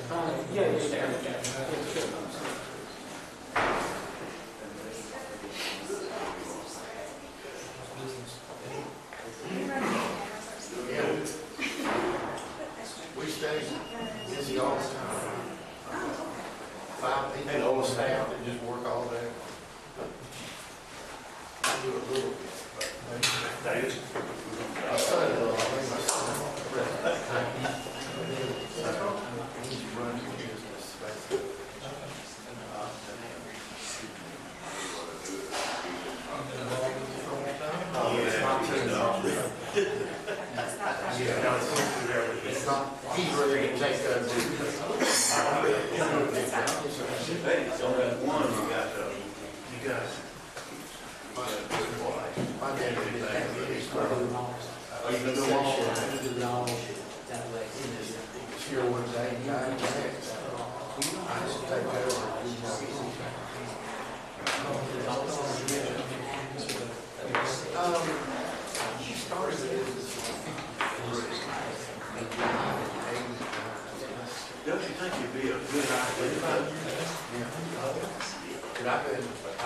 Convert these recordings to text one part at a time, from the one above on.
We stay busy all the time. 5 people on the staff that just work all day. I do a little bit, but my son, I think my son, he's running a business. It's not, he's ready to take that. Hey, so that one, you got My dad did that. oh, you can do all Here one day, guy, I just take that over. He started it. Don't you think it'd be a good idea? Could I been, I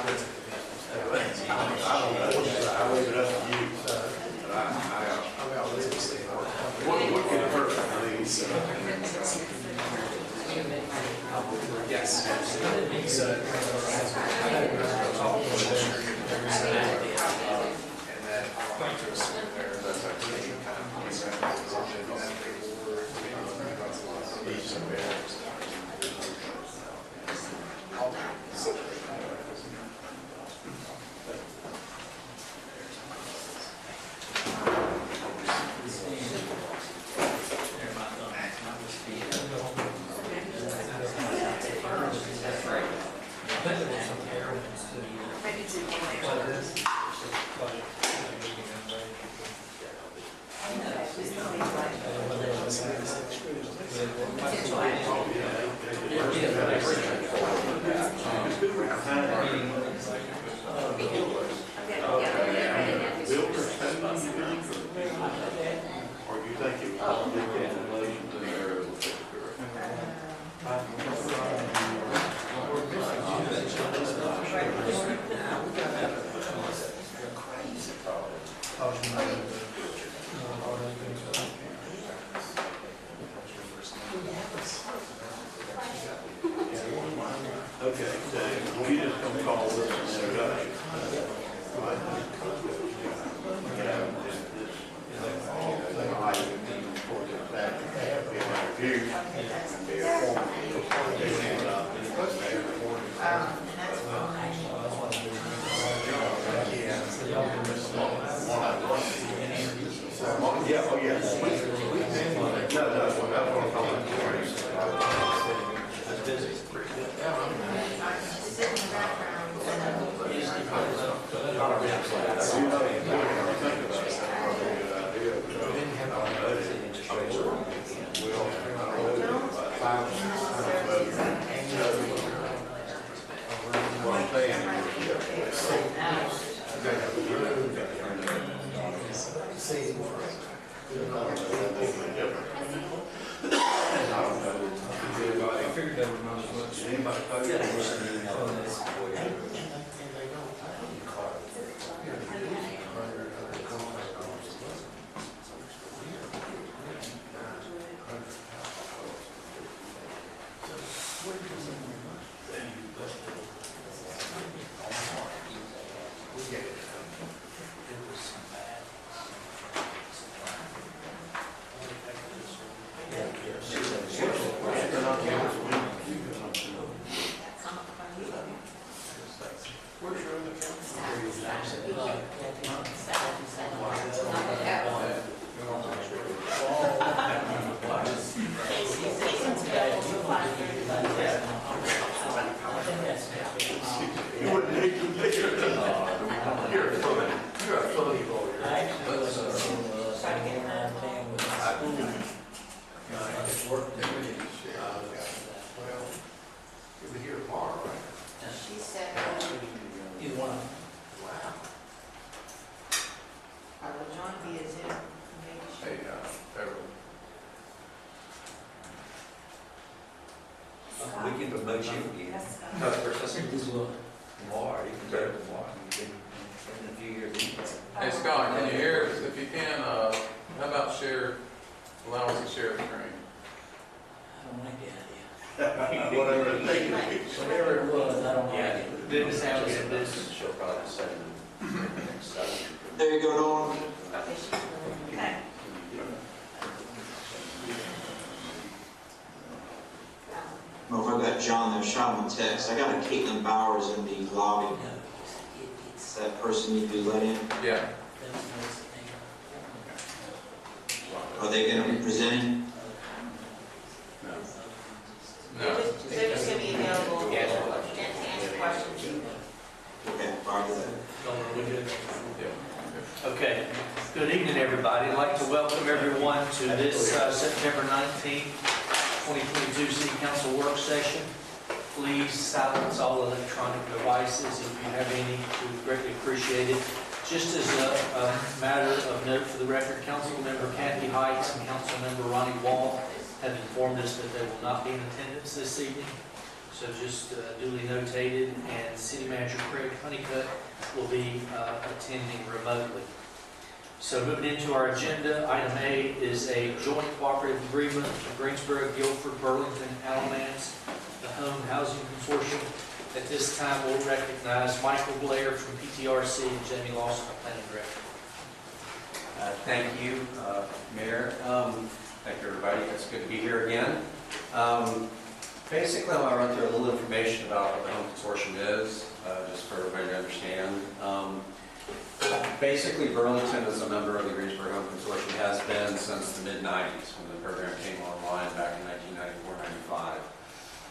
don't know. I leave it up to you. But I'm out listening. what could hurt? I mean, Yes. or you think it was decriminalization in there? Okay, so we just gonna call this an introduction. Yeah, oh yeah. No, that's what I'm calling I figured that would not as much. We can promote you again. Tomorrow, you can go tomorrow. You've been in a few years anyway. Hey Scott, can you hear us? If you can, how about allow us to share the screen? I don't like the idea. Whatever it takes. Whatever it was, I don't like Yeah, it. didn't sound good. She'll probably send them next Sunday. There you go, Dawn. Okay. Well, if I got John there, shot him a text. I got a Caitlin Bowers in the lobby. Does that person need to be let in? Yeah. Are they going to be presenting? No. They're just gonna be available to Yes. answer questions. Okay, Barbara. Okay, good evening, everybody. I'd like to welcome everyone to this September 19th, 2022 City Council work session. Please silence all electronic devices. If you have any, we greatly appreciate it. Just as a matter of note for the record, Councilmember Kathy Heights and Councilmember Ronnie Wall have informed us that they will not be in attendance this evening. So just duly notated, and City Manager Craig Honeycutt will be attending remotely. So moving into our agenda, item A is a joint cooperative agreement with Greensboro, Guilford, Burlington, Alamance, the Home Housing Consortium. At this time, we'll recognize Michael Blair from PTRC and Jamie Lawson, our Planning Director. Thank you, Mayor. Thank you, everybody. It's good to be here again. Basically, I want to run through a little information about what the Home Consortium is, just for everybody to understand. Basically, Burlington is a member of the Greensboro Home Consortium, has been since the mid-90s when the program came online back in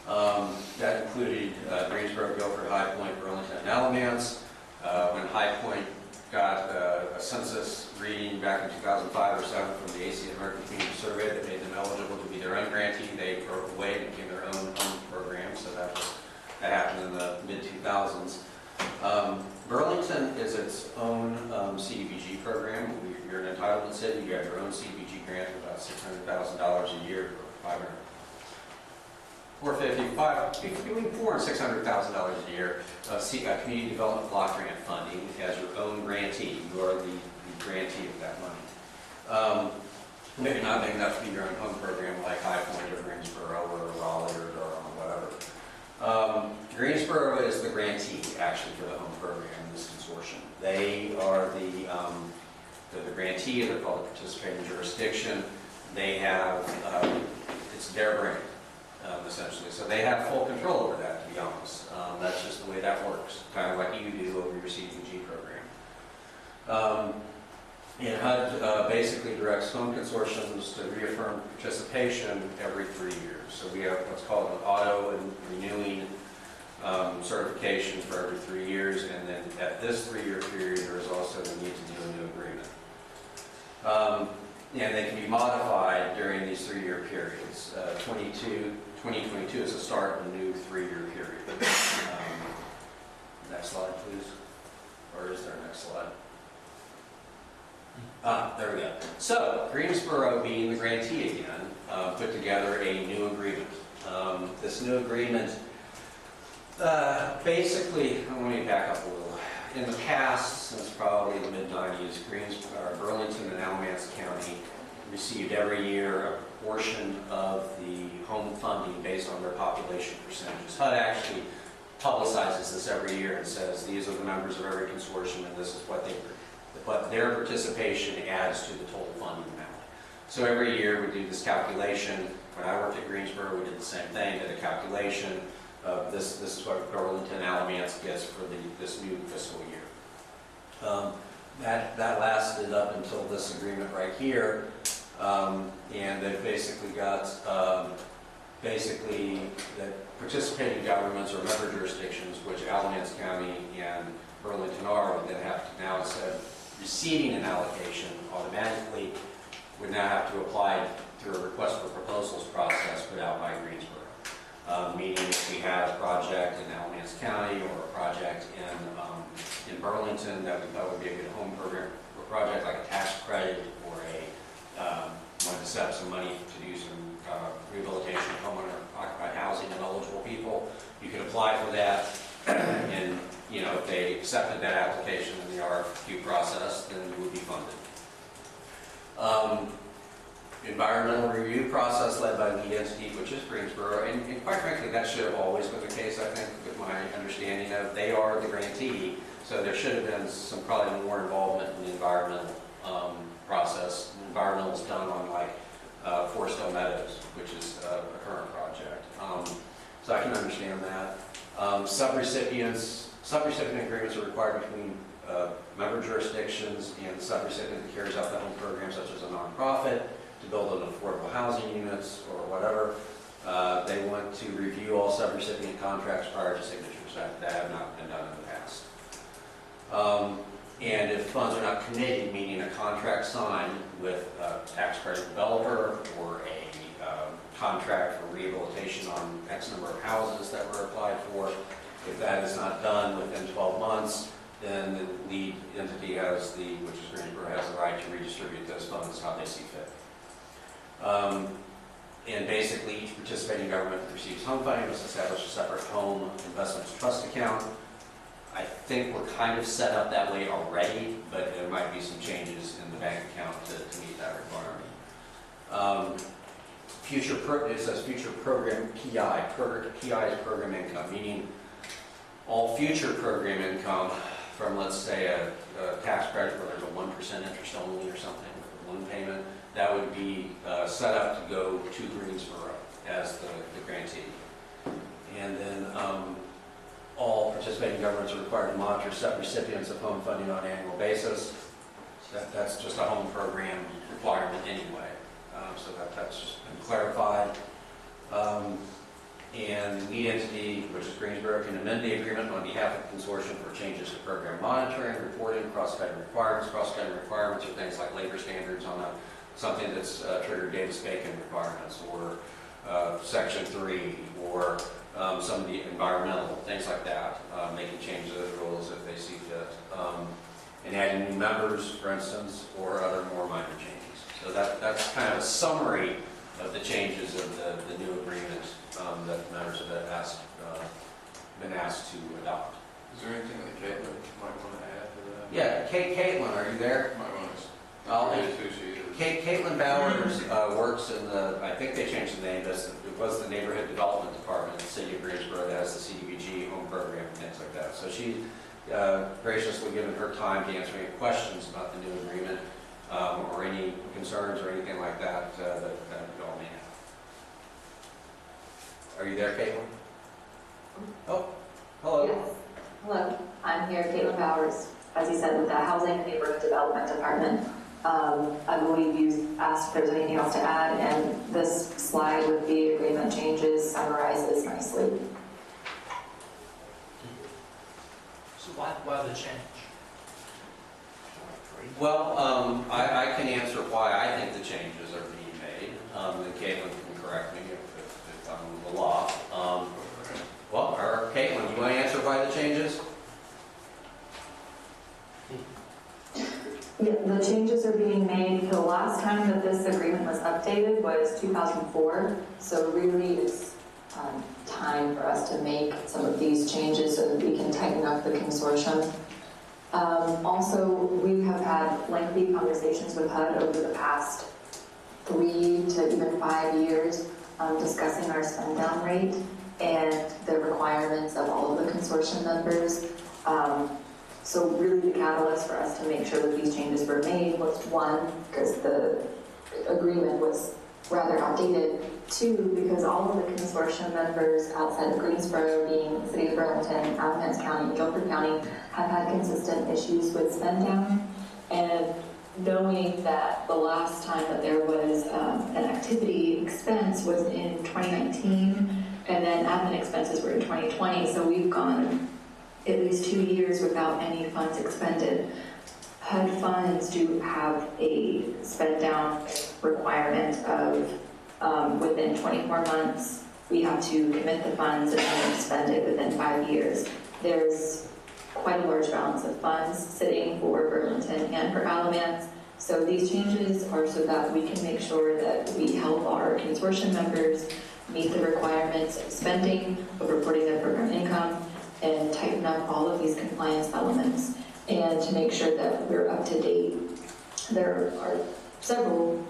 1994-95. That included Greensboro, Guilford, High Point, Burlington, and Alamance. When High Point got a census reading back in 2005 or 7 from the AC American Community Survey that made them eligible to be their own grantee, they broke away and became their own home program. So that happened in the mid-2000s. Burlington is its own CDBG program. You're an entitlement city. You have your own CDBG grant of about $600,000 a year, or between $400,000 and $600,000 a year of community development block grant funding as your own grantee. You are the grantee of that money. Maybe not big enough to be your own home program like High Point or Greensboro or Raleigh or Durham or whatever. Greensboro is the grantee actually for the home program in this consortium. They are they're the grantee. They're called the participating jurisdiction. They have it's their grant. Essentially. So they have full control over that, to be honest. That's just the way that works, kind of like you do over your CDBG program. And HUD basically directs home consortiums to reaffirm participation every 3 years. So we have what's called an auto and renewing certification for every 3 years, and then at this 3-year period, there is also the need to do a new agreement. And they can be modified during these 3-year periods. 2022 is the start of a new 3-year period. Next slide, please. Or is there a next slide? There we go. So, Greensboro, being the grantee again, put together a new agreement. This new agreement, basically, I want to back up a little. In the past, since probably the mid-90s, Burlington and Alamance County received every year a portion of the home funding based on their population percentages. HUD actually publicizes this every year and says these are the members of every consortium and this is what their participation adds to the total funding amount. So every year we do this calculation. When I worked at Greensboro, we did the same thing, did a calculation of this is what Burlington Alamance gets for this new fiscal year. That lasted up until this agreement right here. And they've basically got, that participating governments or member jurisdictions, which Alamance County and Burlington are, would then have to now, instead of receiving an allocation, automatically would now have to apply through a request for proposals process put out by Greensboro. Meaning if we had a project in Alamance County or a project in Burlington that we thought would be a good home program, or a project like a tax credit or wanted to set up some money to do some rehabilitation of homeowner occupied housing and eligible review process led by lead entity, which is Greensboro, and quite frankly, that should have always been the case, I think, with my understanding of they are the grantee, so there should have been some probably more involvement in the environmental process. Environmental is done on like Forest Hill Meadows, which is a current project. So I can understand that. Subrecipient agreements are required between member jurisdictions and the subrecipient that carries out the home program, such as a nonprofit, to build an affordable housing units or whatever. They want to review all subrecipient contracts prior to signatures. That have not been done in the past. And if funds are not committed, meaning a contract signed with a tax credit developer or a contract for rehabilitation on X number of houses that were applied for, if that is not done within 12 months, then the lead entity has which is Greensboro, has the right to redistribute those funds how they see fit. And basically, each participating government that receives home funding must establish a separate home investments trust account. I think we're kind of set up that way already, but there might be some changes in the bank account to meet that requirement. It says future program PI. PI is program income, meaning all future program income from, let's say, a tax credit where there's a 1% interest only or something, one payment, that would be set up to go to Greensboro as the grantee. And then all participating governments are required to monitor recipients of home funding on an annual basis. That's just a home program requirement anyway. So that's just been clarified. And the lead entity, which is Greensboro, can amend the agreement on behalf of the consortium for changes to program monitoring, reporting, cross-cutting requirements. Cross-cutting requirements are things like labor standards on something that's triggered Davis-Bacon requirements, or Section 3, or some of the environmental, things like that. They can change those rules if they see fit. And adding new members, for instance, or other more minor changes. So that's kind of a summary of the changes of the new agreement that members have been asked to adopt. Is there anything that Caitlin might want to add to that? Yeah, Caitlin, are you there? Might want to. Caitlin Bowers works in I think they changed the name, it was the Neighborhood Development Department in the City of Greensboro that has the CDBG home program and things like that. So she graciously given her time to answer any questions about the new agreement or any concerns or anything like that that you all may have. Are you there, Caitlin? Oh, hello. Yes. Hello, I'm here, Caitlin Bowers, as you said, with the Housing and Neighborhood Development Department. I believe you asked if there's anything else to add, and this slide with the agreement changes summarizes nicely. So why the change? Well, I can answer why I think the changes are being made. And Caitlin can correct me if I'm a little off. Caitlin, do you want to answer why the changes? Yeah, the changes are being made. The last time that this agreement was updated was 2004, so really it's time for us to make some of these changes so that we can tighten up the consortium. Also, we have had lengthy conversations with HUD over the past 3 to even 5 years discussing our spend down rate and the requirements of all of the consortium members. So really the catalyst for us to make sure that these changes were made was 1, because the agreement was rather outdated, 2, because all of the consortium members outside of Greensboro, being the City of Burlington, Alamance County, and Guilford County, have had consistent issues with spend down. And knowing that the last time that there was an activity expense was in 2019, and then admin expenses were in 2020, so we've gone at least 2 years without any funds expended. HUD funds do have a spend down requirement of within 24 months, we have to commit the funds and then spend it within 5 years. There's quite a large balance of funds sitting for Burlington and for Alamance. So these changes are so that we can make sure that we help our consortium members meet the requirements of spending, of reporting their program income, and tighten up all of these compliance elements, and to make sure that we're up to date. There are several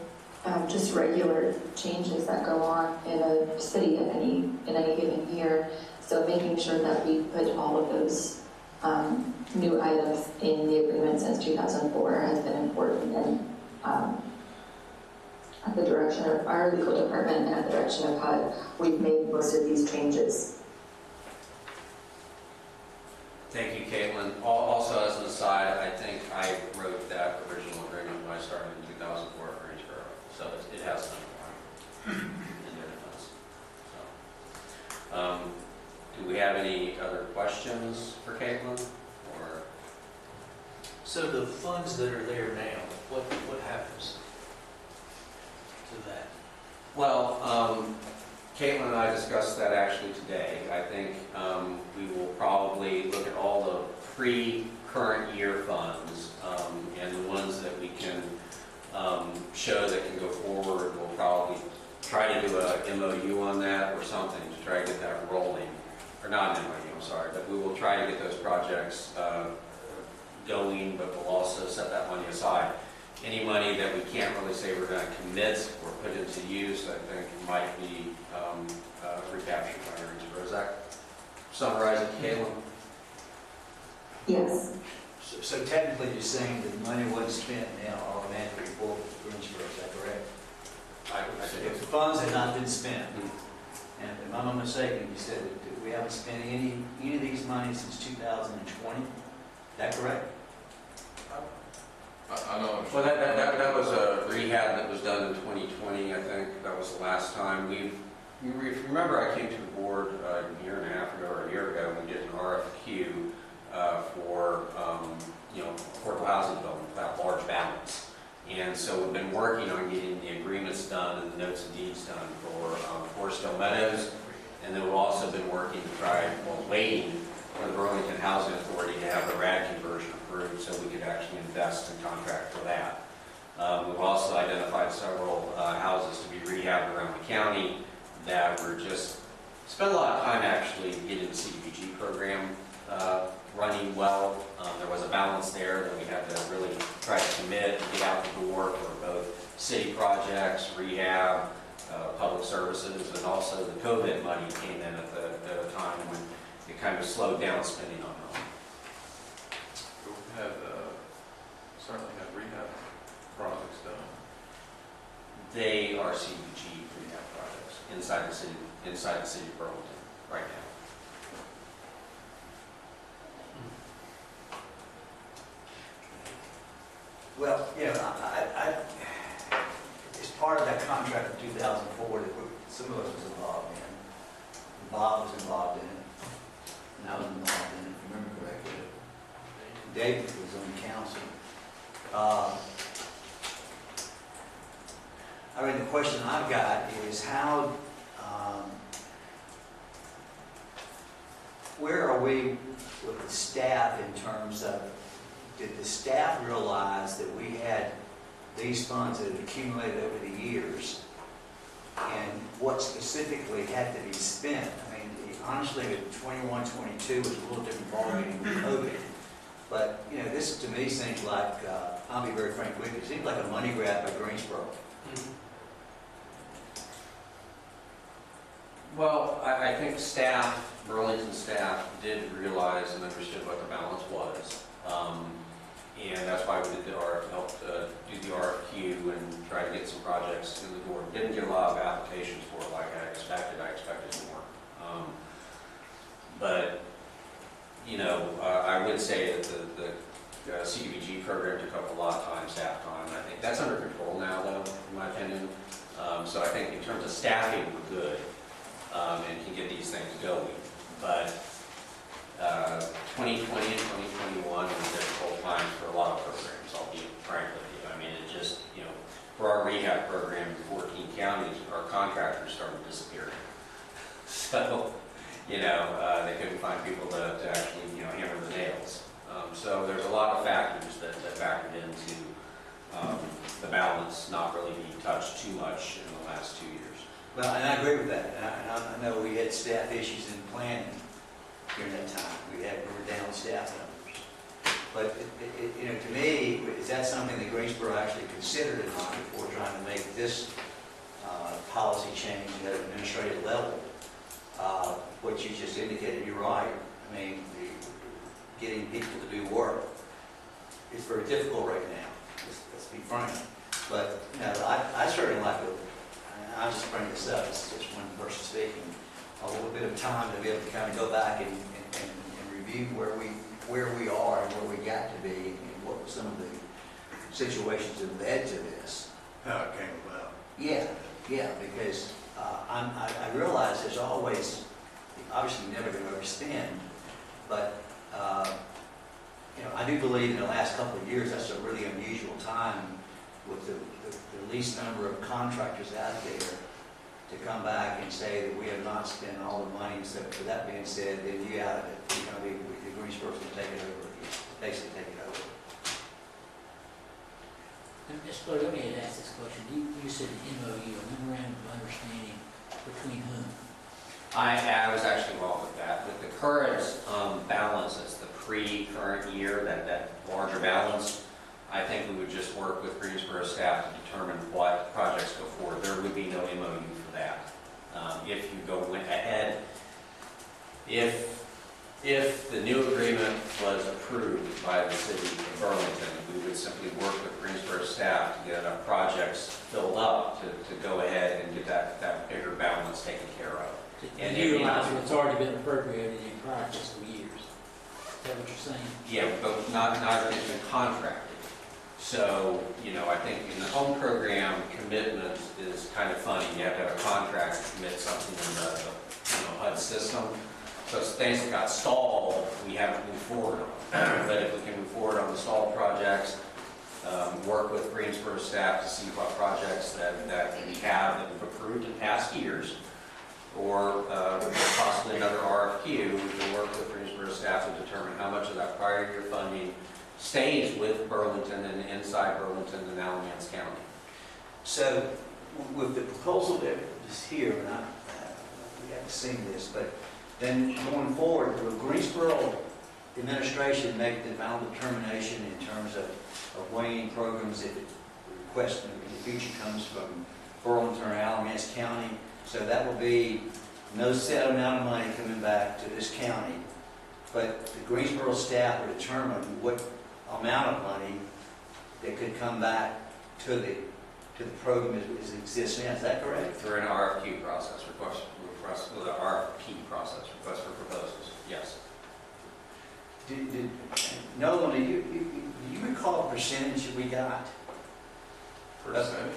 just regular changes that go on in a city in any given year. So making sure that we put all of those new items in the agreement since 2004 has been important, and at the direction of our legal department and at the direction of HUD, we've made most of these changes. Thank you, Caitlin. Also, as an aside, I think I wrote that original agreement when I started in 2004 for Greensboro, so it has been a while in their defense. So, do we have any other questions for Caitlin? Or So the funds that are there now, what happens to that? well, Caitlin and I discussed that actually today. I think we will probably look at all the pre-current year funds and the ones that we can show that can go forward. We'll probably try to do a MOU on that or something to try to get that rolling. Or not an MOU, I'm sorry, but we will try to get those projects going, but we'll also set that money aside. Any money that we can't really say we're going to commit or put into use, I think might be recaptured by Greensboro. Does that summarize it, Caitlin? Yes. So technically, you're saying that money wasn't spent now automatically for Greensboro, is that correct? I think If the funds had not been spent, and if I'm not mistaken, you said that we haven't spent any of these monies since 2020, is that correct? I know. Well, that was a rehab that was done in 2020, I think. That was the last time. You remember I came to the board a year and a half ago or a year ago, and we did an RFQ for affordable housing development without large balance. And so we've been working on getting the agreements done and the notes and deeds done for Forestdale Meadows. And then we've also been working to waiting for the Burlington Housing Authority to have the RAD conversion approved so we could actually invest and contract for that. We've also identified several houses to be rehabbed around the county that were just spent a lot of time actually getting the CDBG program running well. There was a balance there that we had to really try to commit and get out the door for both city projects, rehab, public services, and also the COVID money came in at the time when it kind of slowed down spending on them. We have, certainly have rehab projects done. They are CDBG rehab projects inside the city of Burlington right now. Well, I as part of that contract of 2004 that some of us was involved in, Bob was involved in it, and I was involved in it, if I remember correctly. David was on council. The question I've got is how, where are we with the staff in terms of, did the staff realize that we had these funds that had accumulated over the years and what specifically had to be spent? I mean, honestly, with 21, 22 was a little different ballgame with COVID. But, this to me seems like, I'll be very frank with you, it seems like a money grab by Greensboro. Well, I think staff, Burlington staff, did realize and understood what the balance was. And that's why we helped do the RFQ and try to get some projects in the door. Didn't get a lot of applications for it like I expected. I expected more. But I would say that the CDBG program took up a lot of time, staff time. I think that's under control now, though, in my opinion. So I think in terms of staffing, we're good and can get these things going. But 2020 and 2021 were difficult times for a lot of programs, I'll be frank with you. I mean, it just, for our rehab program in 14 counties, our contractors started disappearing. So, they couldn't find people to actually, hammer the nails. So there's a lot of factors that factored into the balance not really being touched too much in the last 2 years. Well, and I agree with that. And I know we had staff issues in planning during that time. We were down staff numbers. But, to me, is that something that Greensboro actually considered in mind before trying to make this policy change at an administrative level? What you just indicated, you're right. I mean, getting people to do work is very difficult right now, let's be frank. But, I certainly like to, I'll just bring this up, it's just one person speaking, a little bit of time to be able to kind of go back and review where we are and where we got to be, and what were some of the situations that led to this. How it came about. Yeah, because I realize there's always, obviously you're never going to overspend, but I do believe in the last couple of years that's a really unusual time with the least number of contractors out there to come back and say that we have not spent all the money. So for that being said, then you out of it. You're going to be, the Greensboro's going to take it over, basically take it over. Mr. Clerk, let me ask this question. You said MOU, a memorandum of understanding between whom? I was actually involved with that. With the current balances, the current year, that larger balance, I think we would just work with Greensboro staff to determine what projects go forward. There would be no MOU for that. If you go ahead, if the new agreement was approved by the city of Burlington, we would simply work with Greensboro staff to get enough projects filled up to go ahead and get that bigger balance taken care of. And utilize what's already been appropriated in prior fiscal years. Is that what you're saying? Yeah, but not everything's been contracted. So, I think in the home program, commitment is kind of funny. You have to have a contract to commit something in the HUD system. So it's things that got stalled, we haven't moved forward on. But if we can move forward on the stalled projects, work with Greensboro staff to see what projects that we have that we've approved in past years, or possibly another RFQ, we can work with Greensboro staff to determine how much of that prior year funding stays with Burlington and inside Burlington and Alamance County. So with the proposal that is here, and we haven't seen this, but then going forward, will Greensboro administration make the final determination in terms of weighing programs if the request in the future comes from Burlington or Alamance County? So that will be no set amount of money coming back to this county, but the Greensboro staff will determine what amount of money that could come back to the program as it exists now. Is that correct? Through an RFQ process, request for proposals, yes. Nolan, do you recall the percentage that we got? Percentage?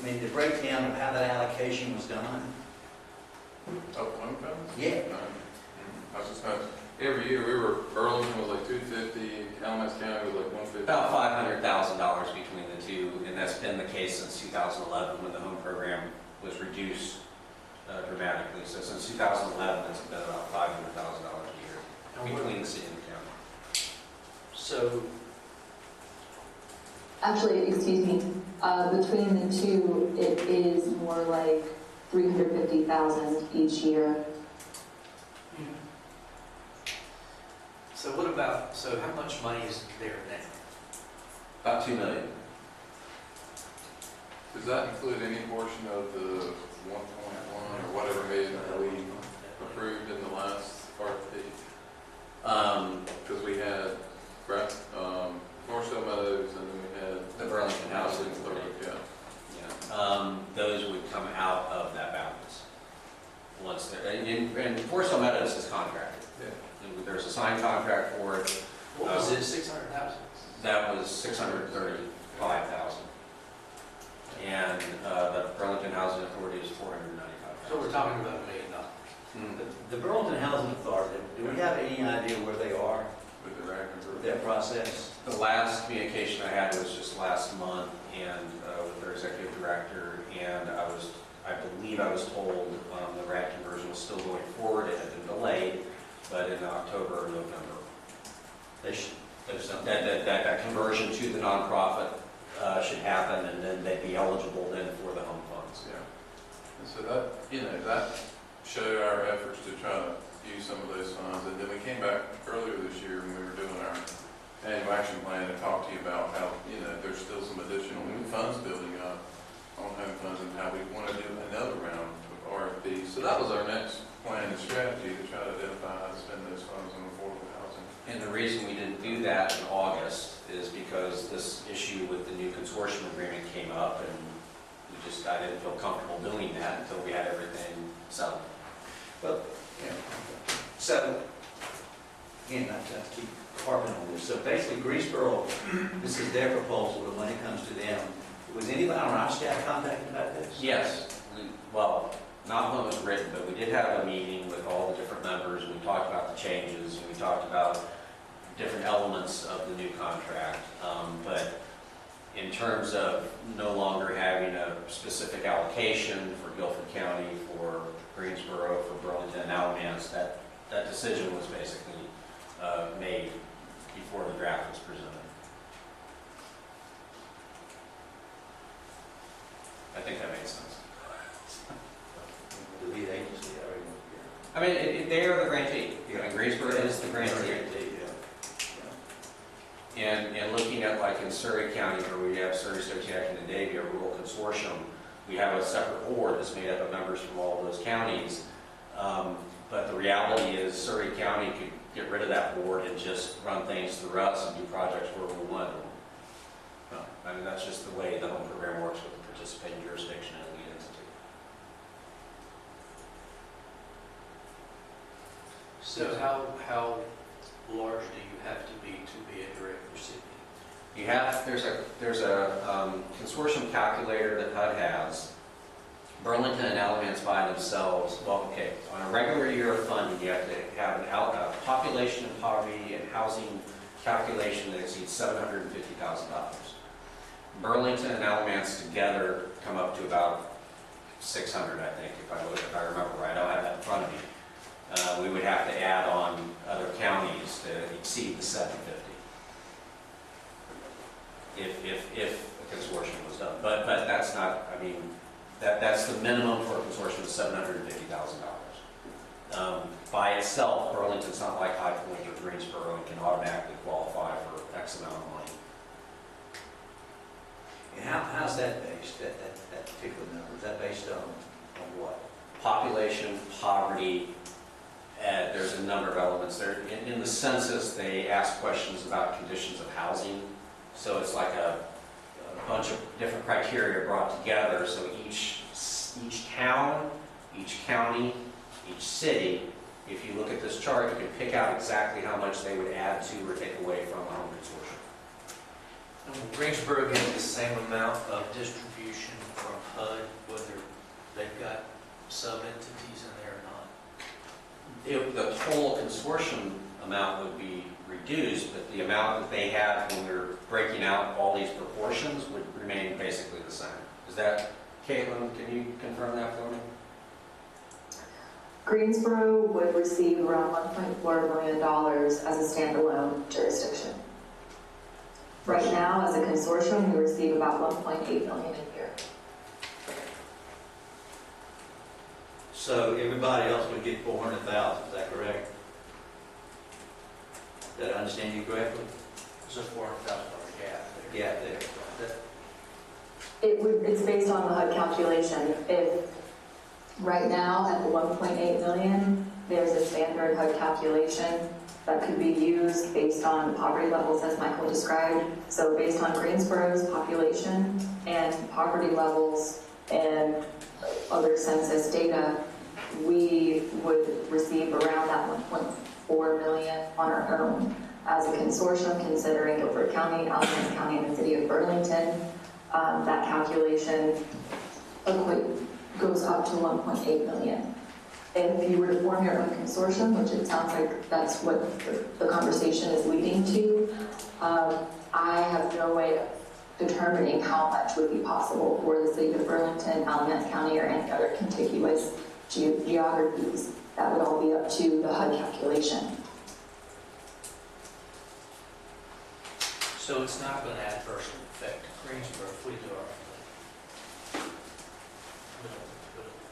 I mean, the breakdown of how that allocation was done? Oh, home funds? Yeah. I was just saying, every year Burlington was like 250, Alamance County was like 150. About $500,000 between the two, and that's been the case since 2011 when the home program was reduced dramatically. So since 2011, it's been about $500,000 a year between the city and the county. So, Actually, excuse me, between the two, it is more like $350,000 each year. So how much money is there now? About $2 million. Does that include any portion of the 1.1 or whatever million that we approved in the last RFP? Because we had Northside Meadows, and then we had The Burlington Housing Authority. Authority. Yeah. Those would come out of that balance. Once they're, and Forest Meadows is contracted. Yeah. And there's a signed contract for it. What was it, 600,000? That was $635,000. And the Burlington Housing Authority is $495,000. So we're talking about $1 million. the Burlington Housing Authority, do we have any idea where they are With the rag and with that process? The last communication I had was just last month, and with their executive director, and I believe I was told the RAD conversion was still going forward. It had been delayed, but in October or November. That conversion to the nonprofit should happen, and then they'd be eligible then for the home funds. Yeah. And so that, that showed our efforts to try to use some of those funds. And then we came back earlier this year when we were doing our annual action plan and talk to you about how, there's still some additional funds building up on home funds and how we want to do another round of RFPs. So that was our next plan and strategy, to try to identify how to spend those funds on affordable housing. And the reason we didn't do that in August is because this issue with the new consortium agreement came up, and I didn't feel comfortable doing that until we had everything settled. Well, yeah. So, again, I have to keep harping on this. So basically, Greensboro, this is their proposal, but when it comes to them, was anybody on our staff contacted about this? Yes, well, not when it was written, but we did have a meeting with all the different members, and we talked about the changes, and we talked about different elements of the new contract. But in terms of no longer having a specific allocation for Guilford County, for Greensboro, for Burlington, and Alamance, that decision was basically made before the draft was presented. I think that makes sense. The lead agency, I mean, they are the grantee. And Greensboro is the grantee. And looking at, like in Surrey County, where we have Surrey, Sochiac, and Davie, a rural consortium, we have a separate board that's made up of members from all of those counties. But the reality is Surrey County could get rid of that board and just run things through us and do projects where we want them. I mean, that's just the way the home program works with the participating jurisdiction and lead entity. So how large do you have to be a direct recipient? You have, there's a consortium calculator that HUD has. Burlington and Alamance by themselves, well, okay, on a regular year of funding, you have to have a population and poverty and housing calculation that exceeds $750,000. Burlington and Alamance together come up to about 600, I think, if I remember right. I don't have that in front of me. We would have to add on other counties to exceed the 750 if a consortium was done. But that's not, I mean, that's the minimum for a consortium is $750,000. By itself, Burlington's not like High Point or Greensboro and can automatically qualify for X amount of money. And how's that based, that particular number? Is that based on what? Population, poverty, there's a number of elements there. In the census, they ask questions about conditions of housing. So it's like a bunch of different criteria brought together. So each town, each county, each city, if you look at this chart, you can pick out exactly how much they would add to or take away from a home consortium. And will Greensboro get the same amount of distribution from HUD, whether they've got sub-entities in there or not? The total consortium amount would be reduced, but the amount that they have when we're breaking out all these proportions would remain basically the same. Is that, Caitlin, can you confirm that for me? Greensboro would receive around $1.4 million as a standalone jurisdiction. Right now, as a consortium, we receive about $1.8 million a year. So everybody else would get $400,000, is that correct? Did I understand you correctly? There's a $400,000 gap there. Gap there. It's based on the HUD calculation. If right now at the 1.8 million, there's a standard HUD calculation that could be used based on poverty levels as Michael described. So based on Greensboro's population and poverty levels and other census data, we would receive around that 1.4 million on our own as a consortium, considering Guilford County, Alamance County, and the city of Burlington. That calculation goes up to 1.8 million. If you were to form your own consortium, which it sounds like that's what the conversation is leading to, I have no way of determining how much would be possible for the city of Burlington, Alamance County, or any other contiguous geographies. That would all be up to the HUD calculation. So it's not going to adversely affect Greensboro if we do our thing.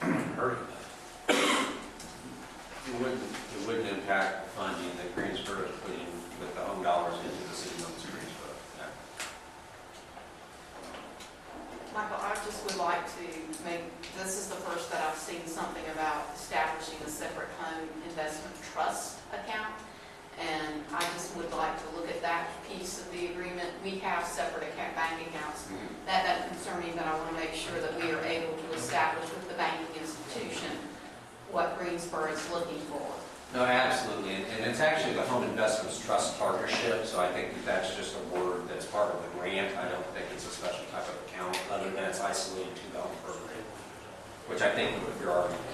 It'll hurt It wouldn't impact the funding that Greensboro is putting with the home dollars into the city establishing a separate home investment trust account. And I just would like to look at that piece of the agreement. We have separate bank accounts. That doesn't concern me, but I want to make sure that we are able to establish with the banking institution what Greensboro is looking for. No, absolutely, and it's actually the Home Investments Trust Partnership, so I think that's just a word that's part of the grant. I don't think it's a special type of account, other than it's isolated to the home program, which I think would be your argument.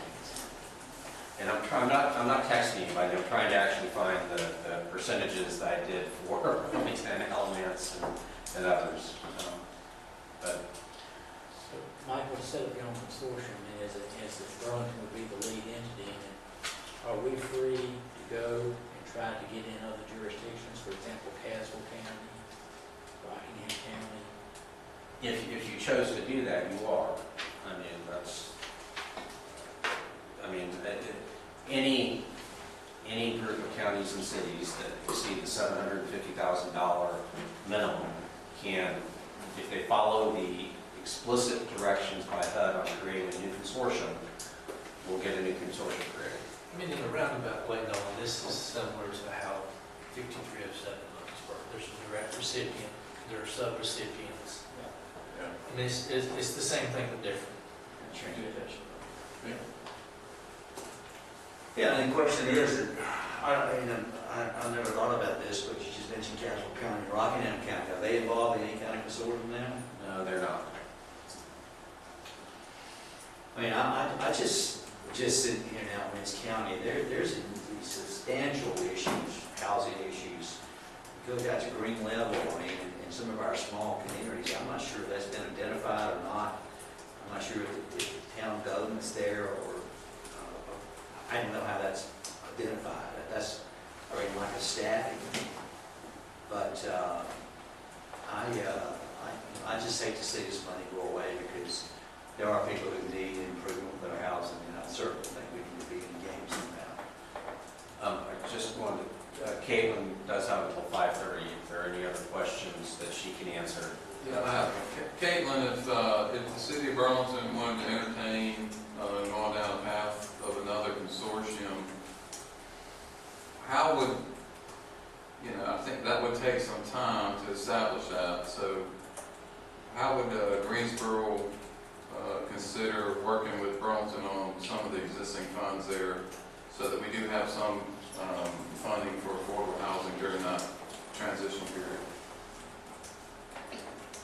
And I'm not texting anybody, I'm trying to actually find the percentages that I did for Burlington, Elements, and others. But Michael, instead of your own consortium, as if Burlington would be the lead entity, and are we free to go and try to get in other jurisdictions, for example, Caswell County, Rockingham County? if you chose to do that, you are. Any group of counties and cities that exceed the $750,000 minimum can, if they follow the explicit directions by HUD on creating a new consortium, will get a new consortium created. I mean, in a roundabout way, Nolan, this is similar to how 5307 works. There's a direct recipient, there are sub-recipients. Yeah. And it's the same thing but different. Yeah, and the question is, I never thought about this, but you just mentioned Caswell County, Rockingham County. Are they involved in any kind of consortium now? No, they're not. I mean, I just sitting here now in this county, there's these substantial issues, housing issues. Go out to green level, I mean, in some of our small communities. I'm not sure if that's been identified or not. I'm not sure if the town government's there or I don't know how that's identified. That's, I mean, like a staffing. But I just hate to see this money go away because there are people who need improvement with their housing, and I certainly think we need to be in the game somehow. I just wanted to, Caitlin does have until 5:30. If there are any other questions that she can answer. Yeah, Caitlin, if the city of Burlington wanted to entertain going down the path of another consortium, how would, I think that would take some time to establish that. So how would Greensboro consider working with Burlington on some of the existing funds there so that we do have some funding for affordable housing during that transition period?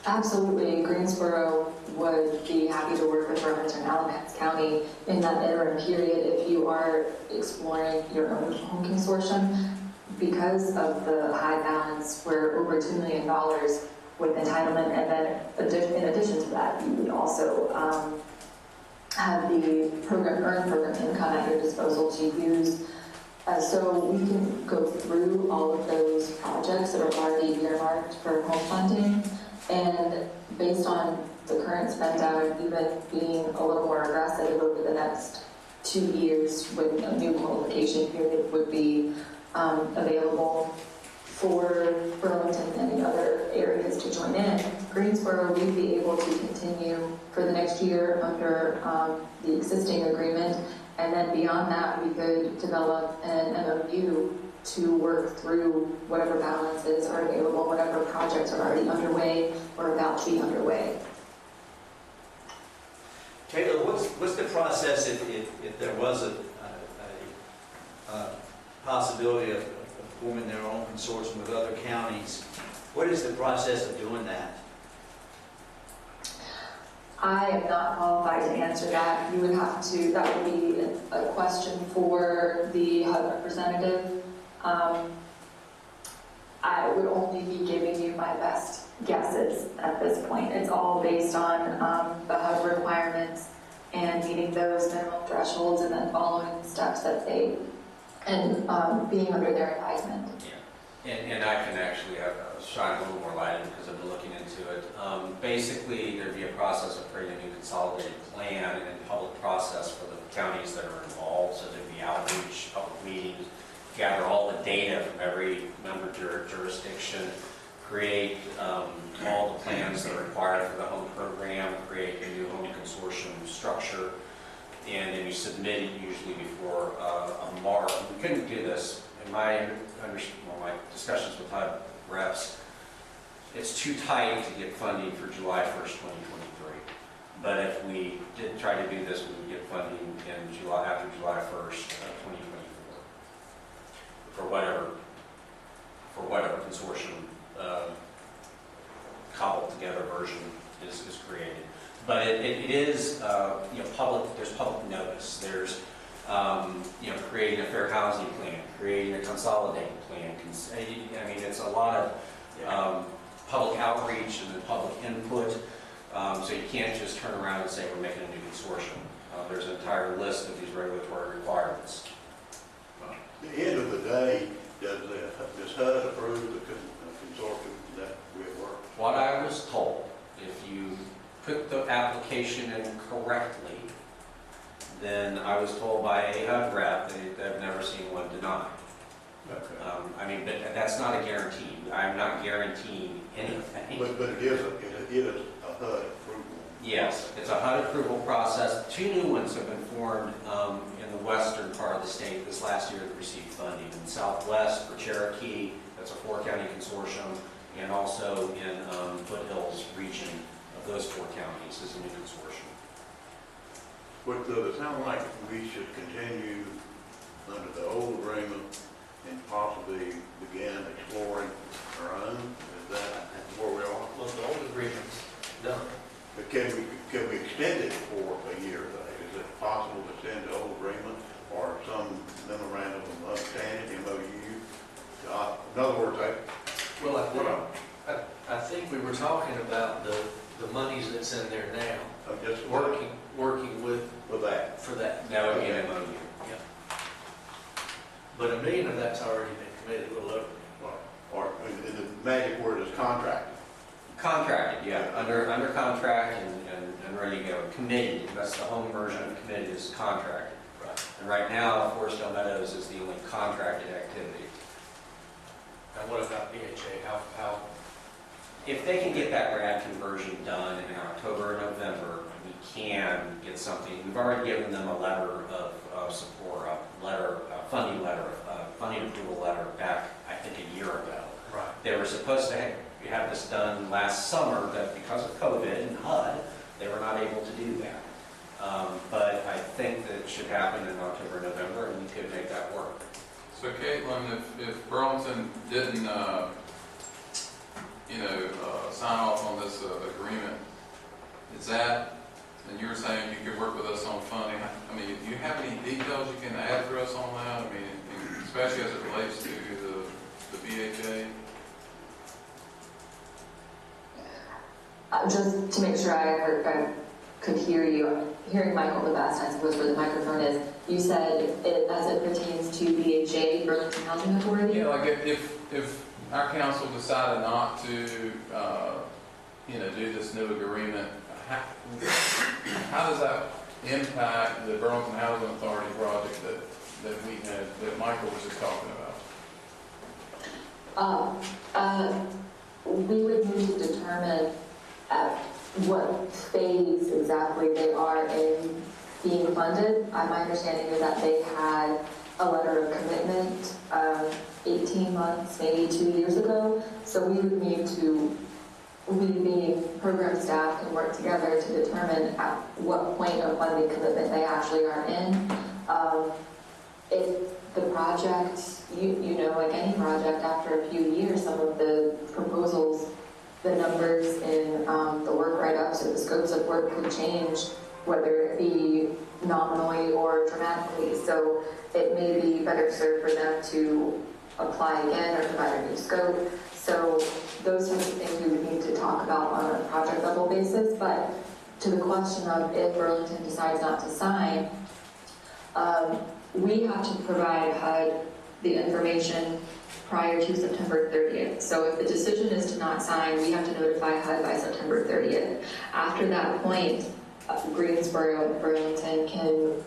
Absolutely. Greensboro would be happy to work with Burlington and Alamance County in that interim period if you are exploring your own home consortium. Because of the high balance, we're over $2 million with entitlement, and then in addition to that, you would also have the earned program income at your disposal to use. So we can go through all of those projects that are already earmarked for home funding. And based on the current spend down, even being a little more aggressive over the next 2 years when a new qualification period would be available for Burlington and the other areas to join in, Greensboro, we'd be able to continue for the next year under the existing agreement. And then beyond that, we could develop an MOU to work through whatever balances are available, whatever projects are already underway or about to be underway. Taylor, what's the process if there was a possibility of forming their own consortium with other counties? What is the process of doing that? I am not qualified to answer that. You would have to, that would be a question for the HUD representative. I would only be giving you my best guesses at this point. It's all based on the HUD requirements and meeting those minimum thresholds and then following the steps that they, and being under their advisement. Yeah, and I can actually shine a little more light on it because I've been looking into it. Basically, there'd be a process of creating a new consolidated plan and a public process for the counties that are involved. So there'd be outreach, public meetings, gather all the data from every member jurisdiction, create all the plans that are required for the home program, create a new home consortium structure, and then you submit it usually before a March. We couldn't do this, in my discussions with HUD reps, it's too tight to get funding for July 1st, 2023. But if we did try to do this, we would get funding in July, after July 1st, 2024. For whatever consortium cobbled together version is created. But it is, public, there's public notice. There's, creating a fair housing plan, creating a consolidated plan. I mean, it's a lot of public outreach and then public input. So you can't just turn around and say we're making a new consortium. There's an entire list of these regulatory requirements. At the end of the day, does HUD approve the consortium that we work? What I was told, if you put the application in correctly, then I was told by a HUD rep that they've never seen one denied. Okay. But that's not a guarantee. I'm not guaranteeing anything. But it is a HUD approval. Yes, it's a HUD approval process. 2 new ones have been formed in the western part of the state this last year that received funding. In Southwest for Cherokee, that's a 4-county consortium, and also in Foothills region of those 4 counties is a new consortium. But does it sound like we should continue under the old agreement and possibly begin exploring our own? Is that where we are? Well, the old agreement's done. But can we extend it for a year? Is it possible to extend the old agreement or some memorandum of understanding, MOU? In other words, I think we were talking about the monies that's in there now. I'm just Working with that. for that. That would be an MOU. Yeah. But $1 million of that's already been committed, a little over. Or the magic word is contracted. Contracted, yeah, under contract and ready to go. Committed, that's the home version of committed is contracted. Right. And right now, Forestdale Meadows is the only contracted activity. And what about BHA? How? If they can get that RAD conversion done in October or November, we can get something. We've already given them a letter of support, funding approval letter back, I think, a year ago. Right. They were supposed to have this done last summer, but because of COVID and HUD, they were not able to do that. But I think that it should happen in October, November, and we could make that work. So Caitlin, if Burlington didn't, sign off on this agreement, is that, and you were saying you could work with us on funding, I mean, do you have any details you can add for us on that? I mean, especially as it relates to the BHA? Just to make sure I could hear you, hearing Michael the best, I suppose, where the microphone is, you said it as it pertains to BHA, Burlington Housing Authority? Yeah, like if our council decided not to, do this new agreement, how does that impact the Burlington Housing Authority project that Michael was just talking about? We would need to determine at what phase exactly they are in being funded. My understanding is that they had a letter of commitment 18 months, maybe 2 years ago. So we would need to, we being program staff, can work together to determine at what point of funding commitment they actually are in. If the project, like any project, after a few years, some of the proposals, the numbers in the work write-ups or the scopes of work could change, whether it be nominally or dramatically. So it may be better served for them to apply again or provide a new scope. So those types of things we would need to talk about on a project level basis. But to the question of if Burlington decides not to sign, we have to provide HUD the information prior to September 30th. So if the decision is to not sign, we have to notify HUD by September 30th. After that point, Greensboro and Burlington can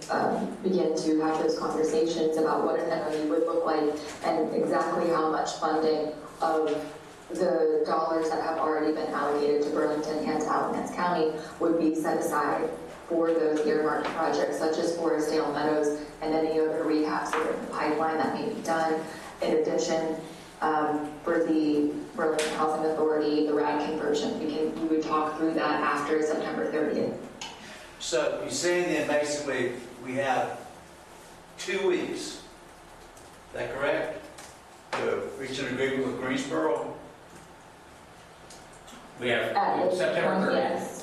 begin to have those conversations about what an MOU would look like and exactly how much funding of the dollars that have already been allocated to Burlington and to Alamance County would be set aside for those earmarked projects, such as Forestdale Meadows and any other rehabs that are in the pipeline that may be done. In addition, for the Burlington Housing Authority, the RAD conversion, we would talk through that after September 30th. So you're saying then basically we have 2 weeks, is that correct? To reach an agreement with Greensboro? We have At this September point, 30th. yes.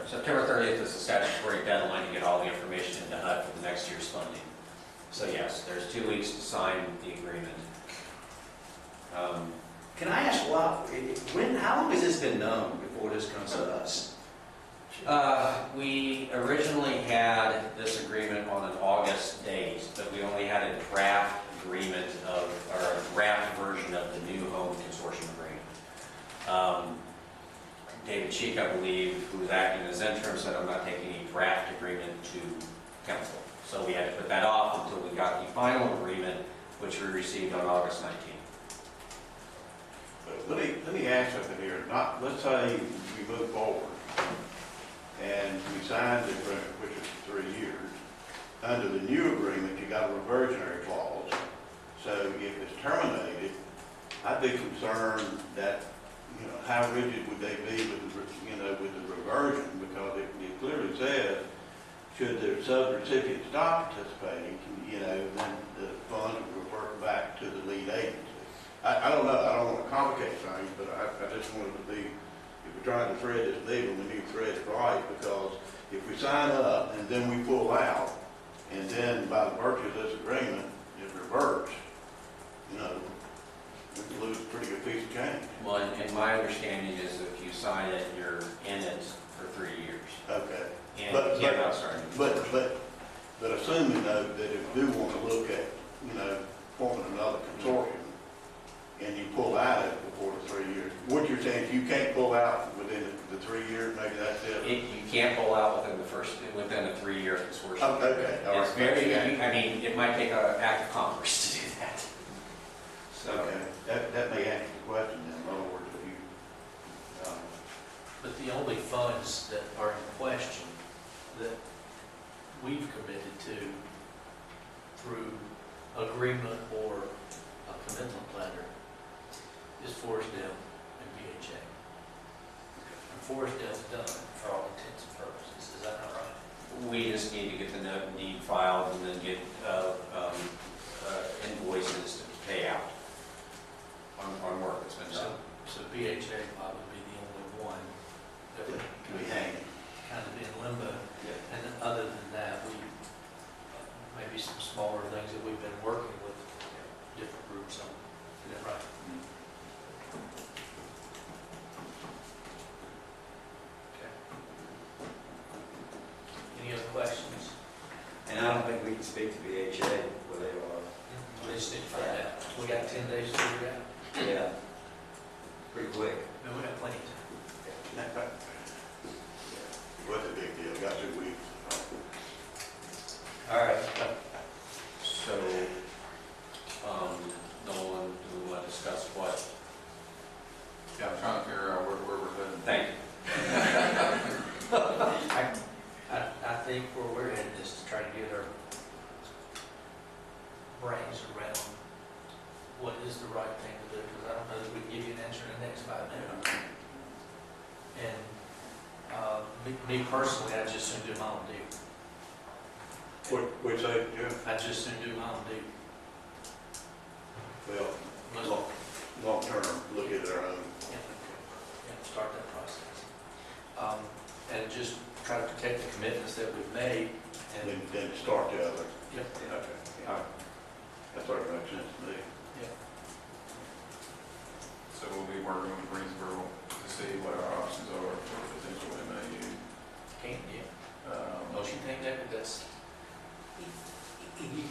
September 30th is the statutory deadline to get all the information into HUD for the next year's funding. So yes, there's 2 weeks to sign the agreement. Can I ask how long has this been known before this comes to us? We originally had this agreement on an August date, but we only had a draft agreement or a draft version of the new home consortium agreement. David Cheek, I believe, who was acting as interim, said, I'm not taking a draft agreement to council. So we had to put that off until we got the final agreement, which we received on August 19th. Let me ask something here. Let's say we move forward and we sign the agreement, which is 3 years. Under the new agreement, you got a reversionary clause. So if it's terminated, I'd be concerned that, how rigid would they be with the reversion? Because it clearly says, should the sub-recipient stop participating, then the funds would revert back to the lead agency. I don't know, I don't want to complicate things, but I just wanted to be, if we're trying to thread this needle, we need to thread it right, because if we sign up and then we pull out, and then by the virtue of this agreement, it reverts, we can lose a pretty good piece of change. Well, and my understanding is that if you sign it, you're in it for 3 years. Okay. And you cannot start it. But assuming though that if you do want to look at, forming another consortium, and you pull out of it before the 3 years, what you're saying is you can't pull out within the 3 years, maybe that's it? You can't pull out within a 3-year consortium. Oh, okay, all right. It's very, it might take an act of Congress to do that. So. Okay, that may answer the question then. In other words, if you, But the only funds that are in question that we've committed to through agreement or a commitment letter is Forestdale and BHA. And Forestdale's done for all intents and purposes, is that not right? We just need to get the note and deed filed and then get invoices to pay out on work that's been done. So BHA probably be the only one that would be hanging. kind of be in limbo. And then other than that, maybe some smaller things that we've been working with different groups on. Is that right? Okay. Any other questions? And I don't think we can speak to BHA where they are. We just need to find out. We got 10 days to figure it out. Yeah. Pretty quick. No, we got plenty of time. what's the big deal? Got 2 weeks. All right. So, Nolan, do we want to discuss what? Yeah, I'm trying to figure out where we're heading. Thank you. I think where we're headed is to try to get our brains around what is the right thing to do, because I don't know that we can give you an answer in the next 5 minutes. And me personally, I just soon do my own deal. Which say, Jim? I just soon do my own deal. Well, long term, look at our own. Yeah, start that process. And just try to protect the commitments that we've made. And Then start the other. Yep. Okay. All right. That sort of makes sense to me. Yeah. So we'll be working with Greensboro to see what our options are for potential MAU. Motion thing, David, that's.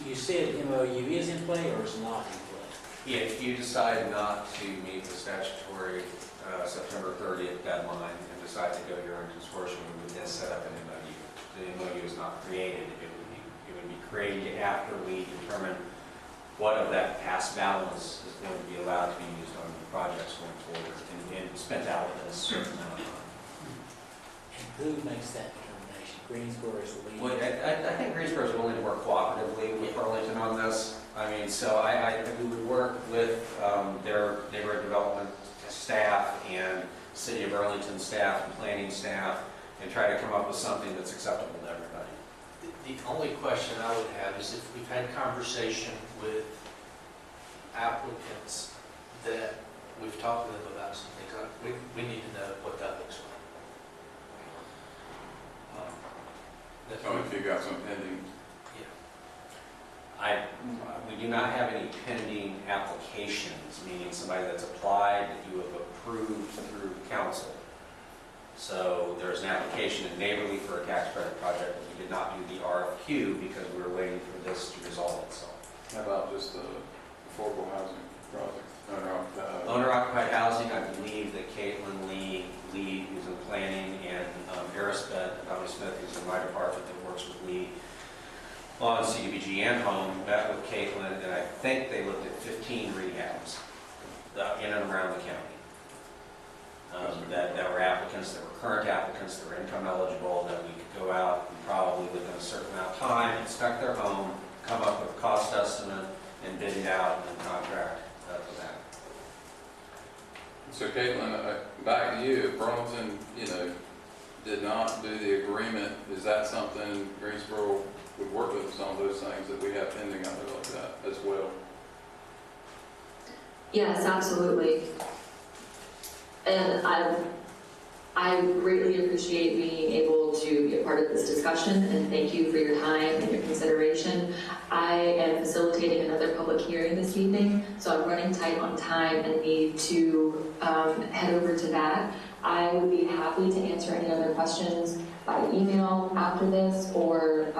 You said MOU is in play or is not in play? If you decide not to meet the statutory September 30th deadline and decide to go your own consortium, we would then set up an MOU. The MOU is not created. It would be created after we determine what of that past balance is going to be allowed to be used on the projects going forward and spent out within a certain amount of time. And who makes that determination? Greensboro is the lead. Well, I think Greensboro's willing to work cooperatively with Burlington on this. I mean, so we would work with their neighborhood development staff and City of Burlington staff and planning staff and try to come up with something that's acceptable to everybody. The only question I would have is if we've had conversation with applicants that we've talked to them about some things, we need to know what that looks like. Oh, if you got some pending. We do not have any pending applications, meaning somebody that's applied that you have approved through council. So there's an application in Neighborly for a tax credit project, but we did not do the RFQ because we were waiting for this to resolve itself. How about just the affordable housing project? Owner-occupied housing, I believe that Caitlin Lee, who's in planning, and Arisbeth and Tommy Smith, who's in my department that works with Lee on CDBG and home, met with Caitlin, and I think they looked at 15 rehabs in and around the county. That were applicants, that were current applicants, that were income eligible, that we could go out and probably within a certain amount of time, inspect their home, come up with a cost estimate, and bid it out and then contract for that. So Caitlin, back to you, if Burlington, did not do the agreement, is that something Greensboro would work with us on, those things that we have pending out there like that as well? Yes, absolutely. And I greatly appreciate being able to be a part of this discussion, and thank you for your time and your consideration. I am facilitating another public hearing this evening, so I'm running tight on time and need to head over to that. I would be happy to answer any other questions by email after this, or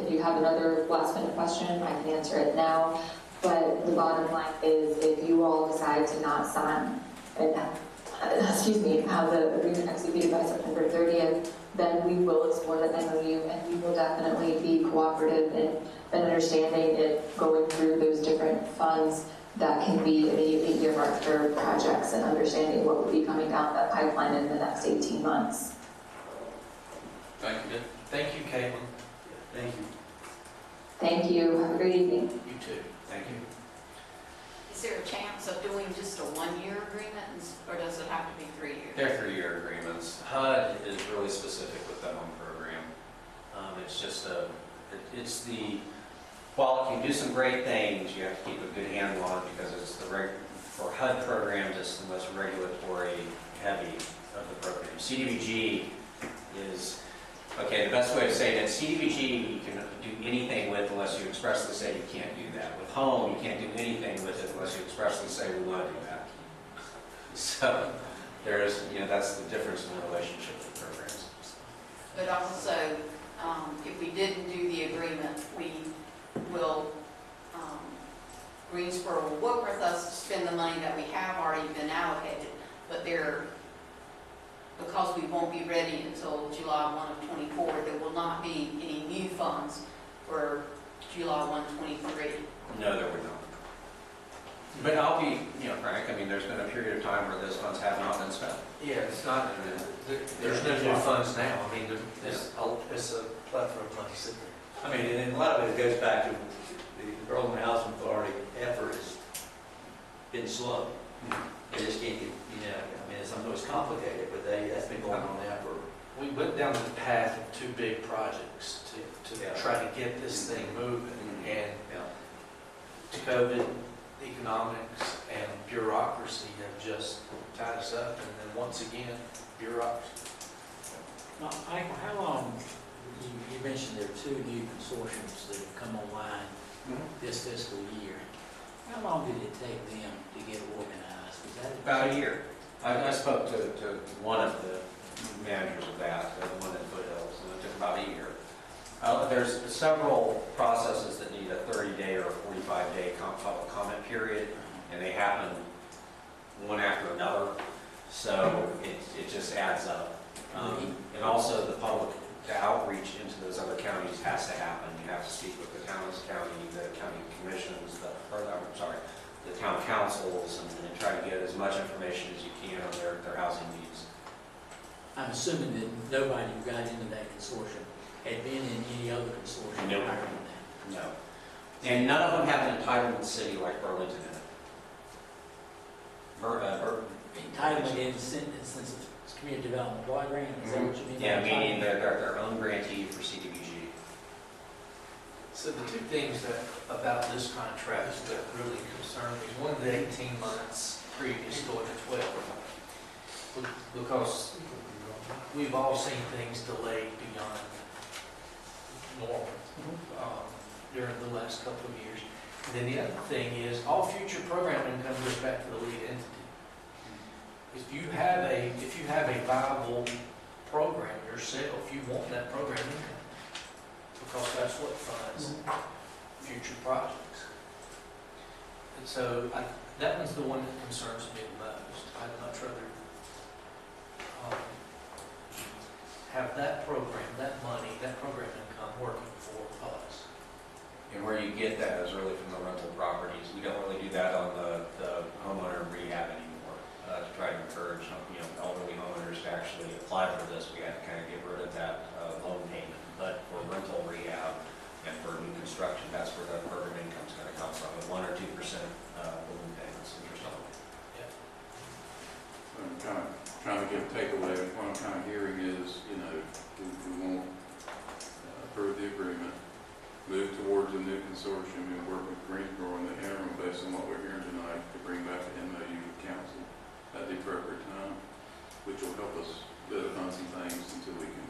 if you have another last minute question, I can answer it now. But the bottom line is, if you all decide to not sign and have the agreement executed by September 30th, then we will explore the MOU, and we will definitely be cooperative in understanding it, going through those different funds that can be immediately earmarked for projects, and understanding what will be coming down that pipeline in the next 18 months. Thank you. Thank you, Caitlin. Thank you. Thank you. Have a great evening. You too. Thank you. Is there a chance of doing just a one-year agreement, or does it have to be 3 years? They're 3-year agreements. HUD is really specific with that home program. It's just while it can do some great things, you have to keep a good handle on it, because it's for HUD programs, it's the most regulatory heavy of the program. CDBG is, okay, the best way of saying it, CDBG you can do anything with unless you expressly say you can't do that. With home, you can't do anything with it unless you expressly say we want to do that. So there's, that's the difference in the relationship with programs. But also, if we didn't do the agreement, we will, Greensboro will work with us to spend the money that we have already been allocated, but because we won't be ready until July 1 of 24, there will not be any new funds for July 1, 23. No, there would not. But I'll be, frank, there's been a period of time where those funds have not been spent. Yeah, it's not, there's no new funds now. It's a plethora of money sitting there. And a lot of it goes back to the Burlington Housing Authority effort has been slow. They just can't get, it's complicated, but that's been going on now for. We went down the path of 2 big projects to try to get this thing moving, and COVID, economics, and bureaucracy have just tied us up, and then once again, bureaucracy. Now, Michael, how long, you mentioned there are 2 new consortiums that have come online this fiscal year. How long did it take them to get organized? Was that About a year. I spoke to one of the managers of that, the one in Foothills, and it took about a year. There's several processes that need a 30-day or a 45-day public comment period, and they happen one after another, so it just adds up. And also the outreach into those other counties has to happen. You have to speak with the county, the county commissions, the town councils, and try to get as much information as you can on their housing needs. I'm assuming that nobody who got into that consortium had been in any other consortium. Nope. higher than that. No. And none of them have an entitlement city like Burlington in it. Entitlement in the sense of community development block grant, is that what you mean? by Yeah, meaning entitlement? they're their own grantee for CDBG. So the two things that, about this contract that really concern me, one, the 18 months previous going to 12. Because we've all seen things delayed beyond normal during the last couple of years. And then the other thing is, all future program income goes back to the lead entity. If you have a viable program yourself, you want that program income, because that's what funds future projects. And so that one's the one that concerns me the most. I'd much rather have that program, that money, that program income working for us. And where you get that is really from the rental properties. We don't really do that on the homeowner rehab anymore, to try to encourage, elderly homeowners to actually apply for this. We had to kind of get rid of that loan payment. But for rental rehab and for new construction, that's where the program income's going to come from, at 1 or 2% balloon payments, interest on it. I'm kind of trying to get a takeaway. What I'm kind of hearing is, we won't approve the agreement, move towards a new consortium and work with Greensboro in the interim based on what we're hearing tonight to bring back the MOU with council at the appropriate time, which will help us build on some things until we can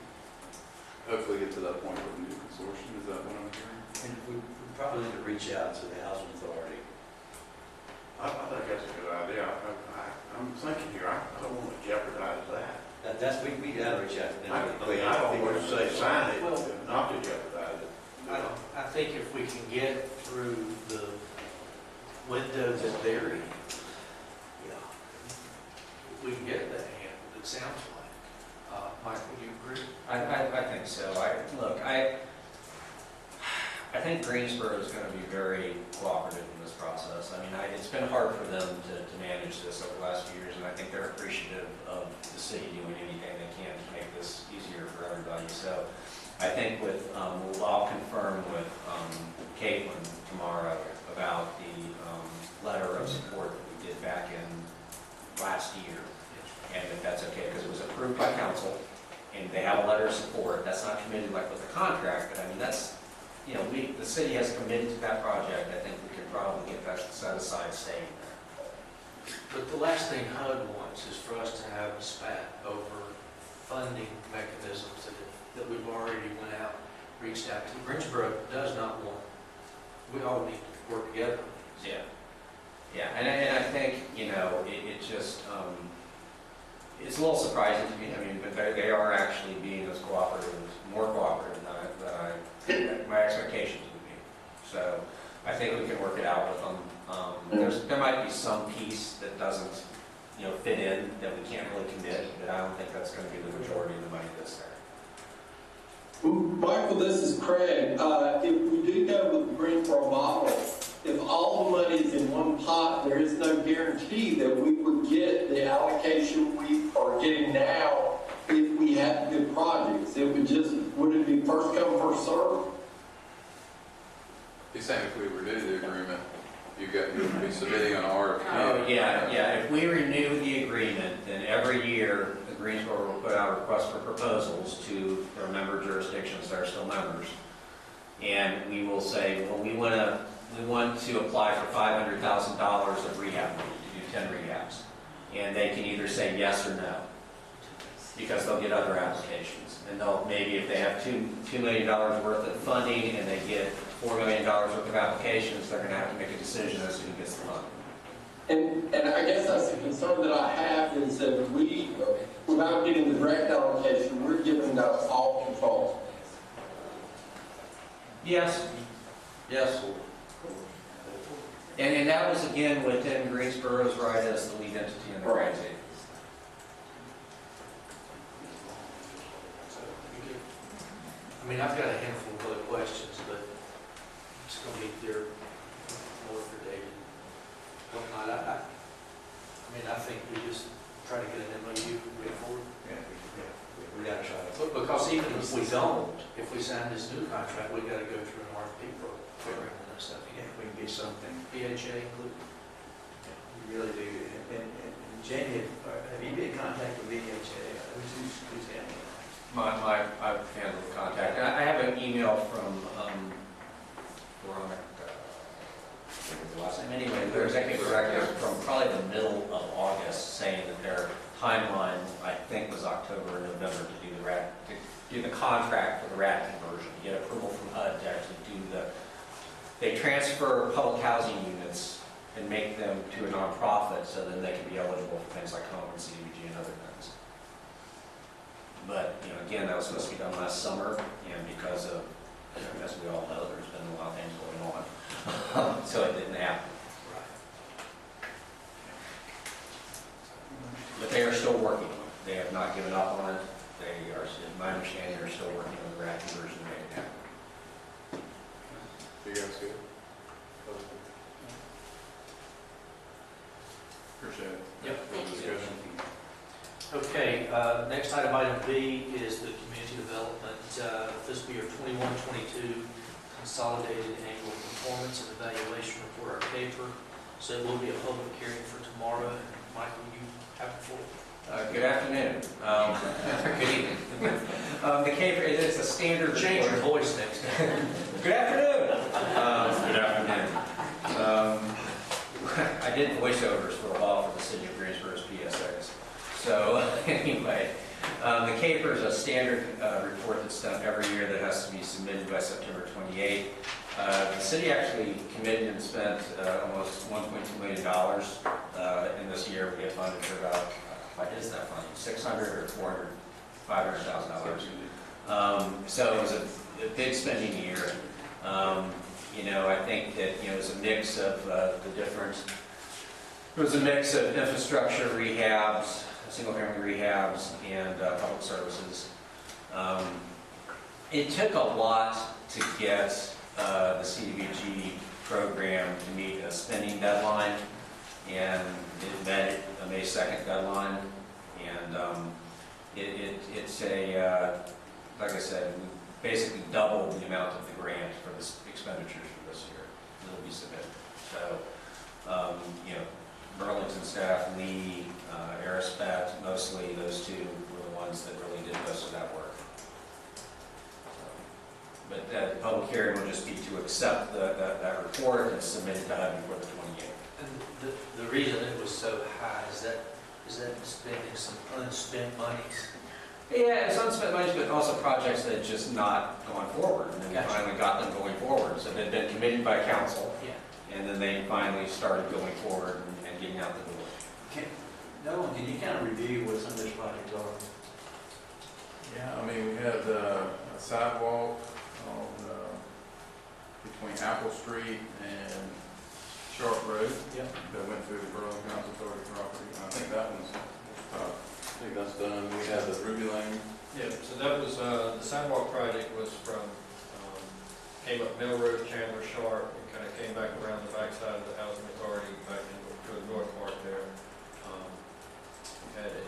hopefully get to that point with a new consortium. Is that what I'm hearing? And we probably need to reach out to the housing authority. I think that's a good idea. I'm thinking here, I don't want to jeopardize that. That's, we gotta reach out to them. I don't want to say sign it, not to jeopardize it. I think if we can get through the window that they're in, we can get that handled, it sounds like. Michael, do you agree? I think so. I think Greensboro is going to be very cooperative in this process. I mean, it's been hard for them to manage this over the last few years, and I think they're appreciative of the city doing anything they can to make this easier for everybody. So I think I'll confirm with Caitlin tomorrow about the letter of support that we did back in last year, and if that's okay, because it was approved by council, and they have a letter of support. That's not committed like with the contract, but I mean, that's, the city has committed to that project. I think we could probably get that set aside staying there. But the last thing HUD wants is for us to have a spat over funding mechanisms that we've already went out, reached out to. Greensboro does not want. We all need to work together. Yeah, and I think, it just, it's a little surprising to me. I mean, but they are actually being as cooperative, more cooperative than my expectations would be. So I think we can work it out with them. There might be some piece that doesn't, fit in that we can't really commit, but I don't think that's going to be the majority of the money that's there. Michael, this is Craig. If we do go with the Greensboro model, if all the money is in one pot, there is no guarantee that we would get the allocation we are getting now if we had good projects. Would it be first come, first serve? He's saying if we renew the agreement, you'll be submitting an RFP. Oh, yeah. If we renew the agreement, then every year, the Greensboro will put out requests for proposals to their member jurisdictions that are still members. And we will say, well, we want to apply for $500,000 of rehab money to do 10 rehabs. And they can either say yes or no, because they'll get other applications. And maybe if they have $2 million worth of funding and they get $4 million worth of applications, they're going to have to make a decision as to who gets the money. And I guess that's the concern that I have is that we, without getting the direct allocation, we're giving us all control. Yes. And that was again within Greensboro's right as the lead entity in the grantee. I mean, I've got a handful of other questions, but it's going to be there more for David. Whatnot. I mean, I think we just try to get an MOU and move forward. Yeah. We gotta try to. Because even if we don't, if we sign this new contract, we gotta go through an RFP program and that stuff. Yeah, we can get something, BHA included. You really do. And Jamie, have you been in contact with VHA? Who's handling that? I've handled the contact. I have an email from, the last name, anyway, their executive director from probably the middle of August saying that their timeline, I think, was October or November to do the contract for the RAT conversion, to get approval from HUD to actually do they transfer public housing units and make them to a nonprofit so then they can be eligible for things like home and CDBG and other things. But, again, that was supposed to be done last summer, and because of, as we all know, there's been a lot of things going on. So it didn't happen. But they are still working on it. They have not given up on it. They are, in my understanding, they're still working on the RAT conversion to make it happen. You guys good? Appreciate it. Yep. Thank you. Discussion. Okay, next item B, is the community development fiscal year 21-22 consolidated annual performance and evaluation report, our CAPER. So it will be a public hearing for tomorrow. Michael, you have the floor. Good afternoon. Good evening. The CAPER is a standard. Change your voice next time. Good afternoon. Good afternoon. I did voiceovers for a while for the city of Greensboro's PSX. So anyway, the CAPER is a standard report that's done every year that has to be submitted by September 28th. The city actually committed and spent almost $1.2 million in this year. We have funded for about, what is that funding? $600 or $500,000. So it was a big spending year. I think that it was a mix of it was a mix of infrastructure rehabs, single-family rehabs, and public services. It took a lot to get the CDBG program to meet a spending deadline, and it met a May 2nd deadline. And it's like I said, we basically doubled the amount of the grant for the expenditures for this year that will be submitted. So, Burlington staff, Lee, Aerospat, mostly those two were the ones that really did most of that work. But the public hearing will just be to accept that report and submit it to HUD before the 28th. And the reason it was so high is that spending some unspent monies. Yeah, it's unspent money, but also projects that had just not gone forward, and then we finally got them going forward. So they'd been committed by council, and then they finally started going forward and getting out the door. Can you kind of review what some of those projects are? Yeah, we had a sidewalk on between Apple Street and Sharp Road. Yep. That went through the Burlington Council Authority property. I think that one's I think that's done. We had the Ruby Lane. Yeah, so that was, the sidewalk project was from, came up Mill Road, Chandler, Sharp, and kind of came back around the backside of the housing authority, back into the north part there. We had a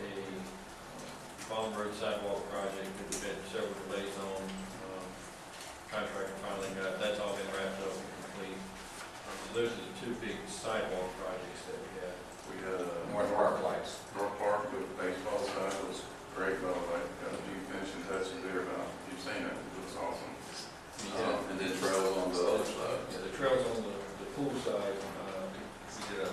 Baum Road sidewalk project that we've had several delays on. Contractor finally that's all been wrapped up and complete. So those are the two big sidewalk projects that we had. We had North Park lights. North Park with baseball side. It was great, by the way. Got a few finishing touches there, but you've seen it. It was awesome. And then trails on the other side. Yeah, the trails on the pool side, we did a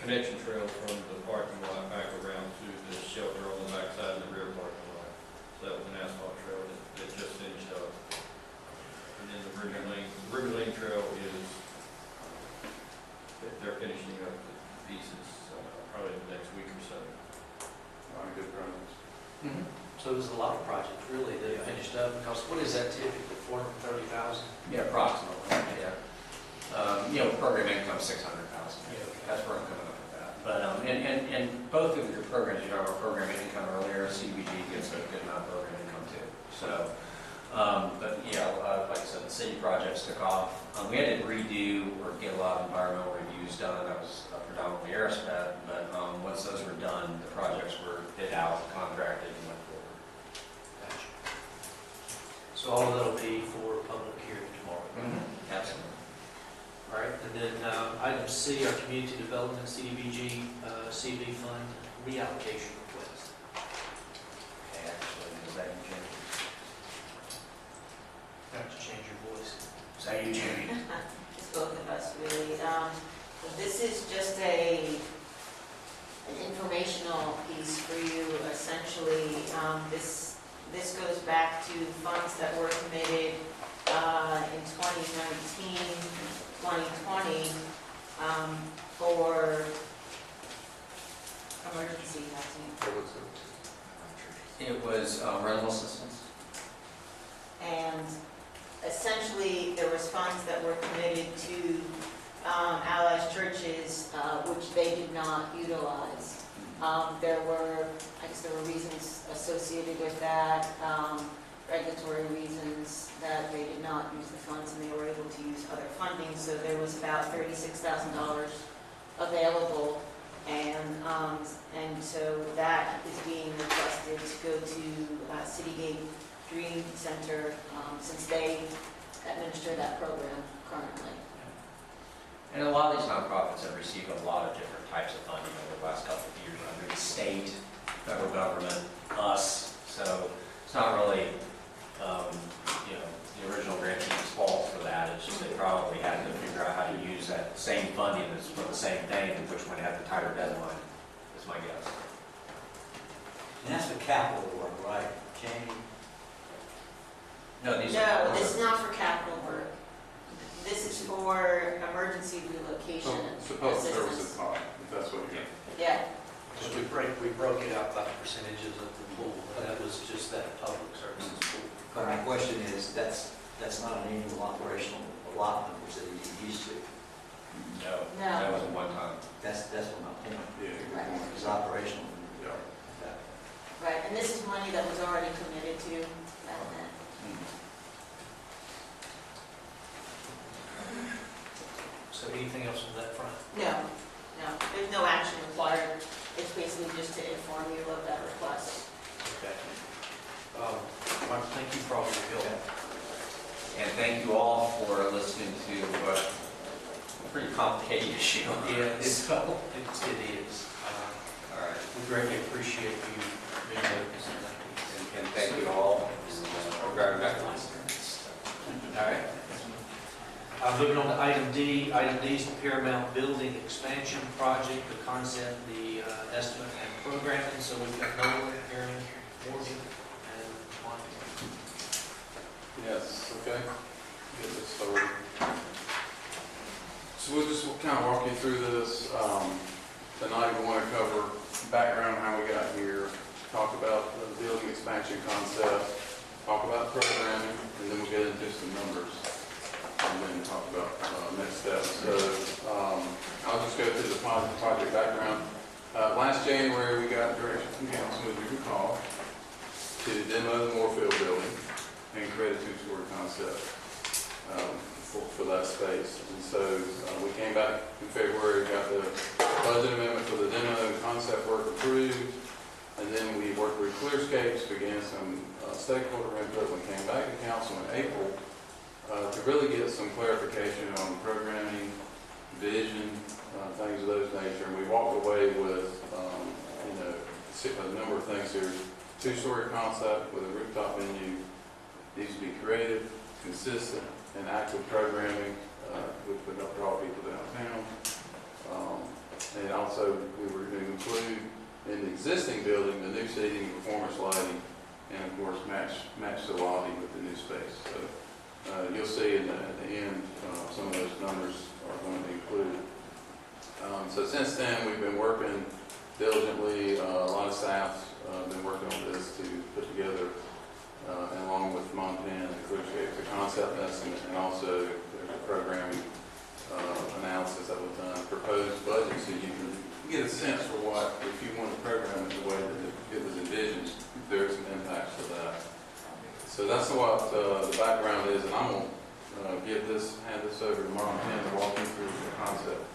connection trail from the parking lot back around to the shelter on the back side of the rear parking lot. So that was an asphalt trail that just finished up. And then the Ruby Lane Trail is, they're finishing up the pieces probably in the next week or so. A lot of good projects. So there's a lot of projects really that finished up, because what is that typically, 430,000? Yeah, approximately. Yeah. Program income 600,000. Yeah, okay. That's where I'm coming up with that. But and both of your programs, you have our program income earlier. CBG gets a good amount of program income too. So, but like I said, the city projects took off. We had to redo or get a lot of environmental reviews done. That was predominantly Aerospat. But once those were done, the projects were bid out, contracted, and went forward. So all of that'll be for public hearing tomorrow. Absolutely. All right, and then item C, our community development CDBG CV fund reallocation request. Okay, actually, is that you, Jamie? Have to change your voice. Is that you, Jamie? It's both of us, really. This is just an informational piece for you, essentially. This goes back to funds that were committed in 2019, 2020 for emergency housing. It was rental assistance. And essentially, there was funds that were committed to allied churches, which they did not utilize. There were reasons associated with that, regulatory reasons that they did not use the funds and they were able to use other funding. So there was about $36,000 available, and so that is being requested to go to Citygate Dream Center, since they administer that program currently. And a lot of these nonprofits have received a lot of different types of funding over the last couple of years, under the state, federal government, us. So it's not really, the original grantee's fault for that. It's just they probably had to figure out how to use that same funding that's for the same thing, and which one had the tighter deadline, is my guess. And that's the capital work, right, Jamie? No, these No, are. this is not for capital work. This is for emergency relocation So public services assistance. pot, if that's what you're. Yeah, Just we broke it out by the percentages of the pool, but that was just that public services pool. But my question is, that's not an annual operational allotment, which they used to. No, No. that was a one-time. That's what my point Yeah. is, operational. Yeah. right, and this is money that was already committed to back then. So anything else on that front? No, there's no action required. It's basically just to inform you of that request. Okay. Mike, thank you for all your help. And thank you all for listening to a pretty complicated issue. Yeah, it is. All right. We greatly appreciate you being with us. And thank you all for driving back. All right. Moving on to item D. Item D is the Paramount Building Expansion Project, the concept, the estimate, and programming. So we've got Nolan, Aaron, Morgan, and Monty. Yes, okay. Get this started. So we'll just kind of walk you through this. Tonight we want to cover background, how we got here, talk about the building expansion concept, talk about programming, and then we'll get into some numbers, and then talk about next steps. So I'll just go through the project background. Last January we got direction from council, as you recall, to demo the Moorfield building and create a two-story concept for that space. And so we came back in February, got the budget amendment for the demo and concept work approved, and then we worked with Clearscapes, began some stakeholder input. We came back to council in April to really get some clarification on programming, vision, things of those nature. And we walked away with a number of things here. Two-story concept with a rooftop venue, needs to be creative, consistent, and active programming, which would draw people downtown. And also, we were going to include in the existing building the new seating, performance lighting, and of course match the lobby with the new space. So you'll see at the end some of those numbers are going to be included. So since then, we've been working diligently. A lot of staff's been working on this to put together, and along with Montana and Clearscape, the concept estimate, and also there's a programming analysis that was done, proposed budget, so you can get a sense for what, if you want to program it the way that it was envisioned, there's some impacts to that. So that's what the background is, and I'm going to hand this over to Montana to walk you through the concept.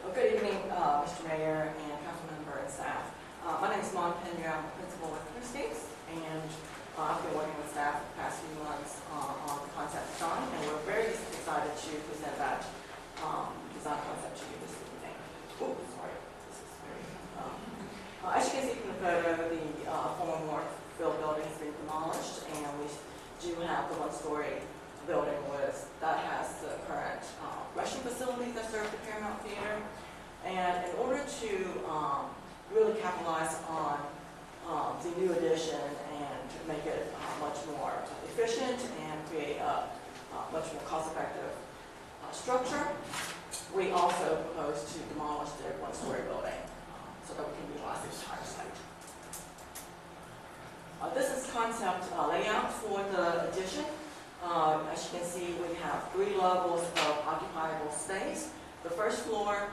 Well, good evening, Mr. Mayor and council member and staff. I've been working with staff the past few months on the concept design, and we're very excited to present that design concept to you this evening. Oh, sorry. This is very, as you can see from the photo, the former Northfield building has been demolished, and we do have the one-story building that has the current restroom facilities that serve the Paramount Theater. And in order to really capitalize on the new addition and to make it much more efficient and create a much more cost-effective structure, we also propose to demolish the one-story building so that we can utilize the entire site. This is concept layout for the addition. As you can see, we have 3 levels of occupiable space. The first floor,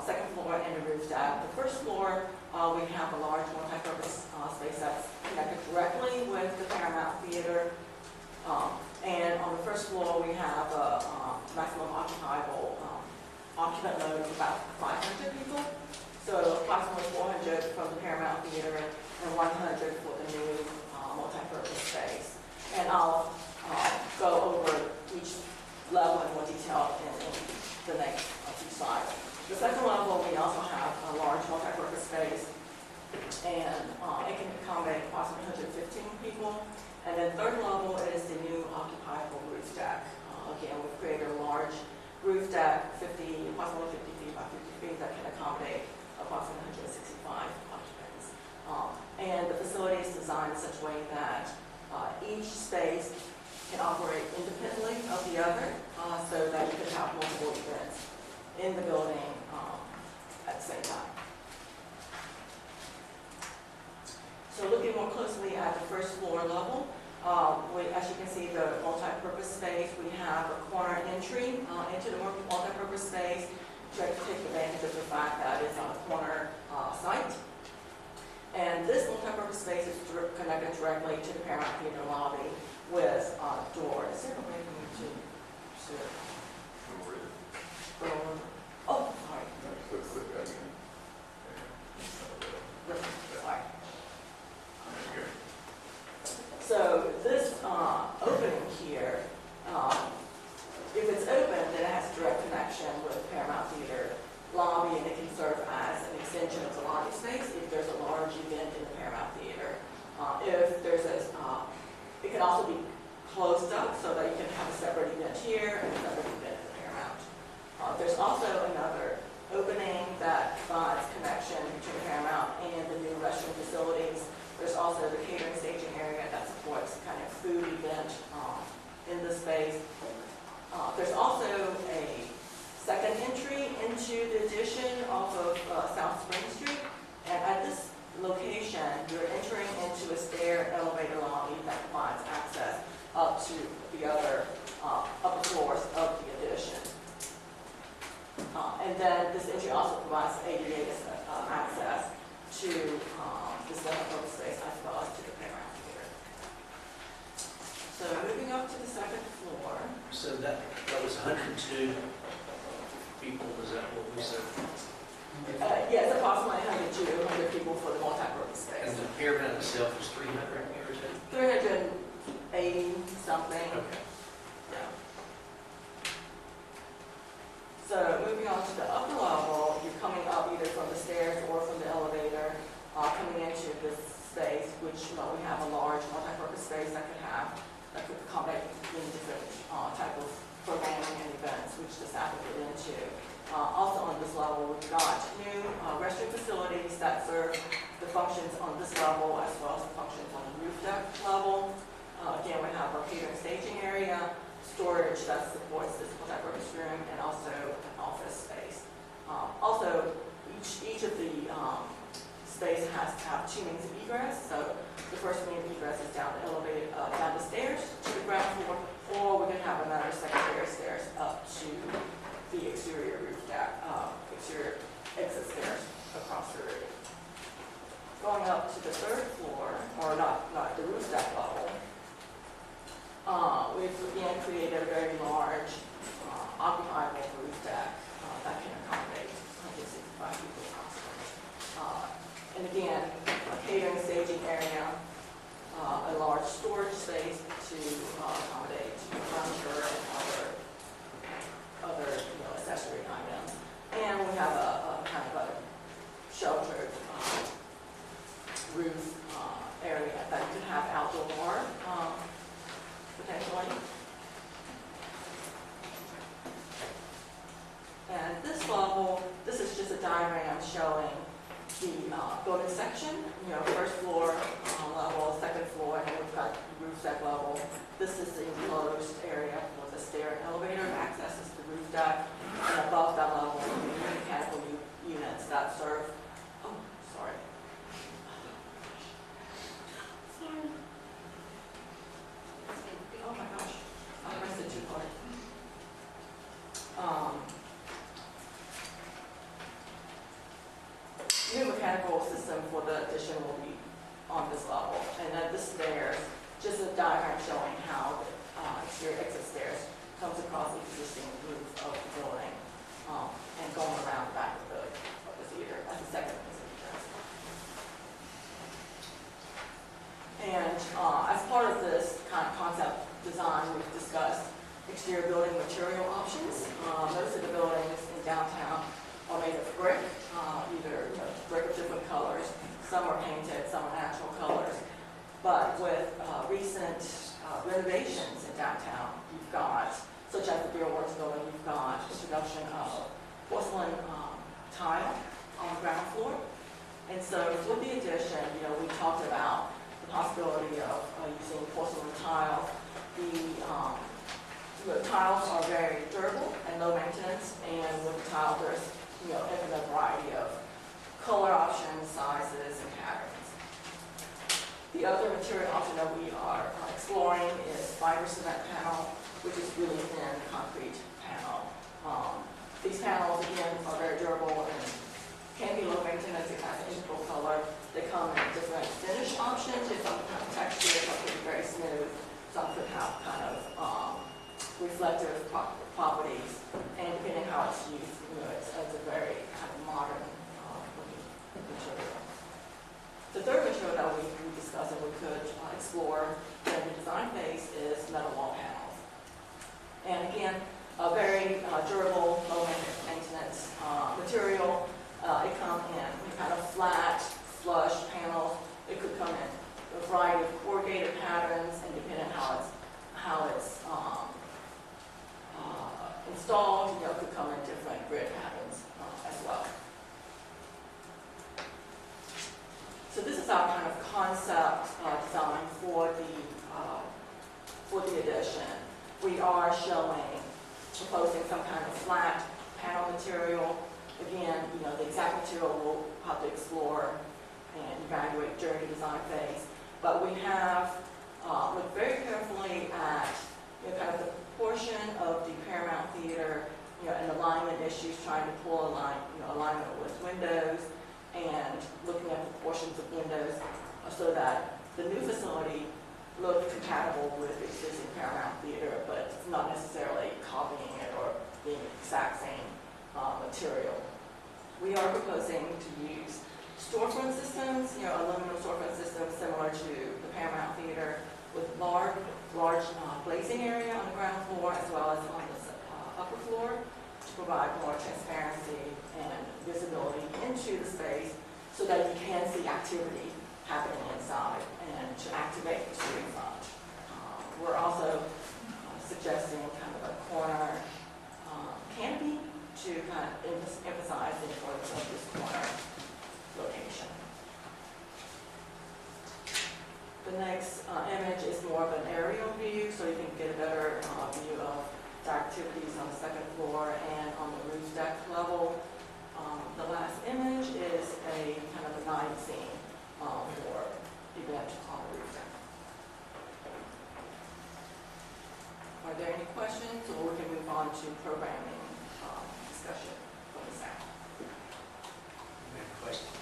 second floor, and the roof deck. The first floor, we have a large multi-purpose space that's connected directly with the Paramount Theater. And on the first floor, we have a maximum occupant load of about 500 people. So approximately 400 from the Paramount Theater and 100 for the new multi-purpose space. And I'll go over each level in more detail in the next few slides. The second level, we also have a large multi-purpose space, and it can accommodate approximately 115 people. And then third level is the new occupiable roof deck. Again, we've created a large roof deck, approximately 50 feet by 50 feet, that can accommodate approximately 165 occupants. And the facility is designed in such a way that each space can operate independently of the other, so that you can have multiple events in the building at the same time. So looking more closely at the first floor level, as you can see, the multi-purpose space, we have a corner entry into the multi-purpose space to take advantage of the fact that it's on a corner site. And this multi-purpose space is connected directly to the Paramount Theater lobby with doors. Is there a way for me to oh, sorry. Sorry. So this opening here, if it's open, then it has direct connection with the Paramount Theater lobby, and it can serve as an extension of the lobby space if there's a large event in the Paramount Theater. If there's it can also be closed up so that you can have a separate event here and a separate event at the Paramount. There's also another opening that provides connection to the Paramount and the new restroom facilities. There's also the catering staging area that supports kind of food event in the space. There's also a second entry into the addition off of South Spring Street. And at this location, you're entering into a stair elevator lobby that provides access up to the other upper floors of the addition. And then this entry also provides ADA access to the second floor space as well as to the Paramount Theater. So moving up to the second floor. So that was 102 people, was that what we said? Yes, approximately 100 to 200 people for the multi-purpose space. And the Paramount itself is 300 or so? 380 something. Okay. Yeah. So moving on to the upper level, you're coming up either from the stairs or from the elevator, coming into this space, which we have a large multi-purpose space that could accommodate many different type of programming and events, which the staff will get into. Also on this level, we've got new restroom facilities that serve the functions on this level as well as the functions on the roof deck level. Again, we have our catering staging area, storage that supports this multi-purpose room, and also an office space. Also, each of the space has to have 2 means of egress. So the first means of egress is down the elevator, down the stairs to the ground floor, or we can have another secondary stairs up to the exterior roof deck, exterior exit stairs across the roof. Going up to the third floor, or not the roof deck level, we've again created a very large occupiable roof deck that can accommodate 165 people approximately. And again, a catering staging area, a large large storage space to accommodate furniture and other accessory items. And we have a kind of a sheltered roof area that could have outdoor bar potentially. And this level, this is just a diagram showing the building section, first floor level, second floor, and then we've got roof deck level. This is the enclosed area with the stair and elevator accesses to the roof deck, and above that level, the mechanical units that serve, oh, sorry. Sorry. Oh my gosh, I pressed it too hard. New mechanical system for the addition will be on this level. And then the stairs, just a diagram showing how the exterior exit stairs comes across the existing roof of the building and going around the back of the theater as a second procedure. And as part of this kind of concept design, we've discussed exterior building material options. Most of the buildings in downtown are made of brick, either brick of different colors. Some are painted, some are natural colors. But with recent renovations in downtown, you've got, such as the Beer Works building, you've got introduction of porcelain tile on the ground floor. And so with the addition, we talked about the possibility of using porcelain tiles. The tiles are very durable and low maintenance, and with the tile there's infinite variety of color options, sizes, and patterns. The other material option that we are exploring is fiber cement panel, which is really thin concrete panel. These panels, again, are very durable and can be low maintenance. It has an integral color. They come in different finish options. Some could have texture, some could be very smooth, some could have kind of reflective properties, and depending how it's used, it's a very kind of modern looking material. The third material that we discussed and we could explore during the design phase is metal wall panels. And again, a very durable, low maintenance material. It comes in kind of flat, flush panels. It could come in a variety of corrugated patterns, and depending on how it's installed, it could come in different grid patterns as well. So this is our kind of concept design for the addition. We are proposing some kind of flat panel material. Again, the exact material we'll have to explore and evaluate during the design phase. But we have looked very carefully at kind of the portion of the Paramount Theater, and alignment issues, trying to pull alignment with windows, and looking at the portions of windows so that the new facility looked compatible with the existing Paramount Theater, but not necessarily copying it or being the exact same material. We are proposing to use storefront systems, aluminum storefront systems similar to the Paramount Theater, with large glazing area on the ground floor as well as on the upper floor to provide more transparency and visibility into the space so that you can see activity happening inside and to activate the street front. We're also suggesting kind of a corner canopy to kind of emphasize the importance of this corner location. The next image is more of an aerial view, so you can get a better view of the activities on the second floor and on the roof deck level. The last image is a kind of a night scene for event on the roof deck. Are there any questions, or we can move on to programming discussion from the staff? Any questions?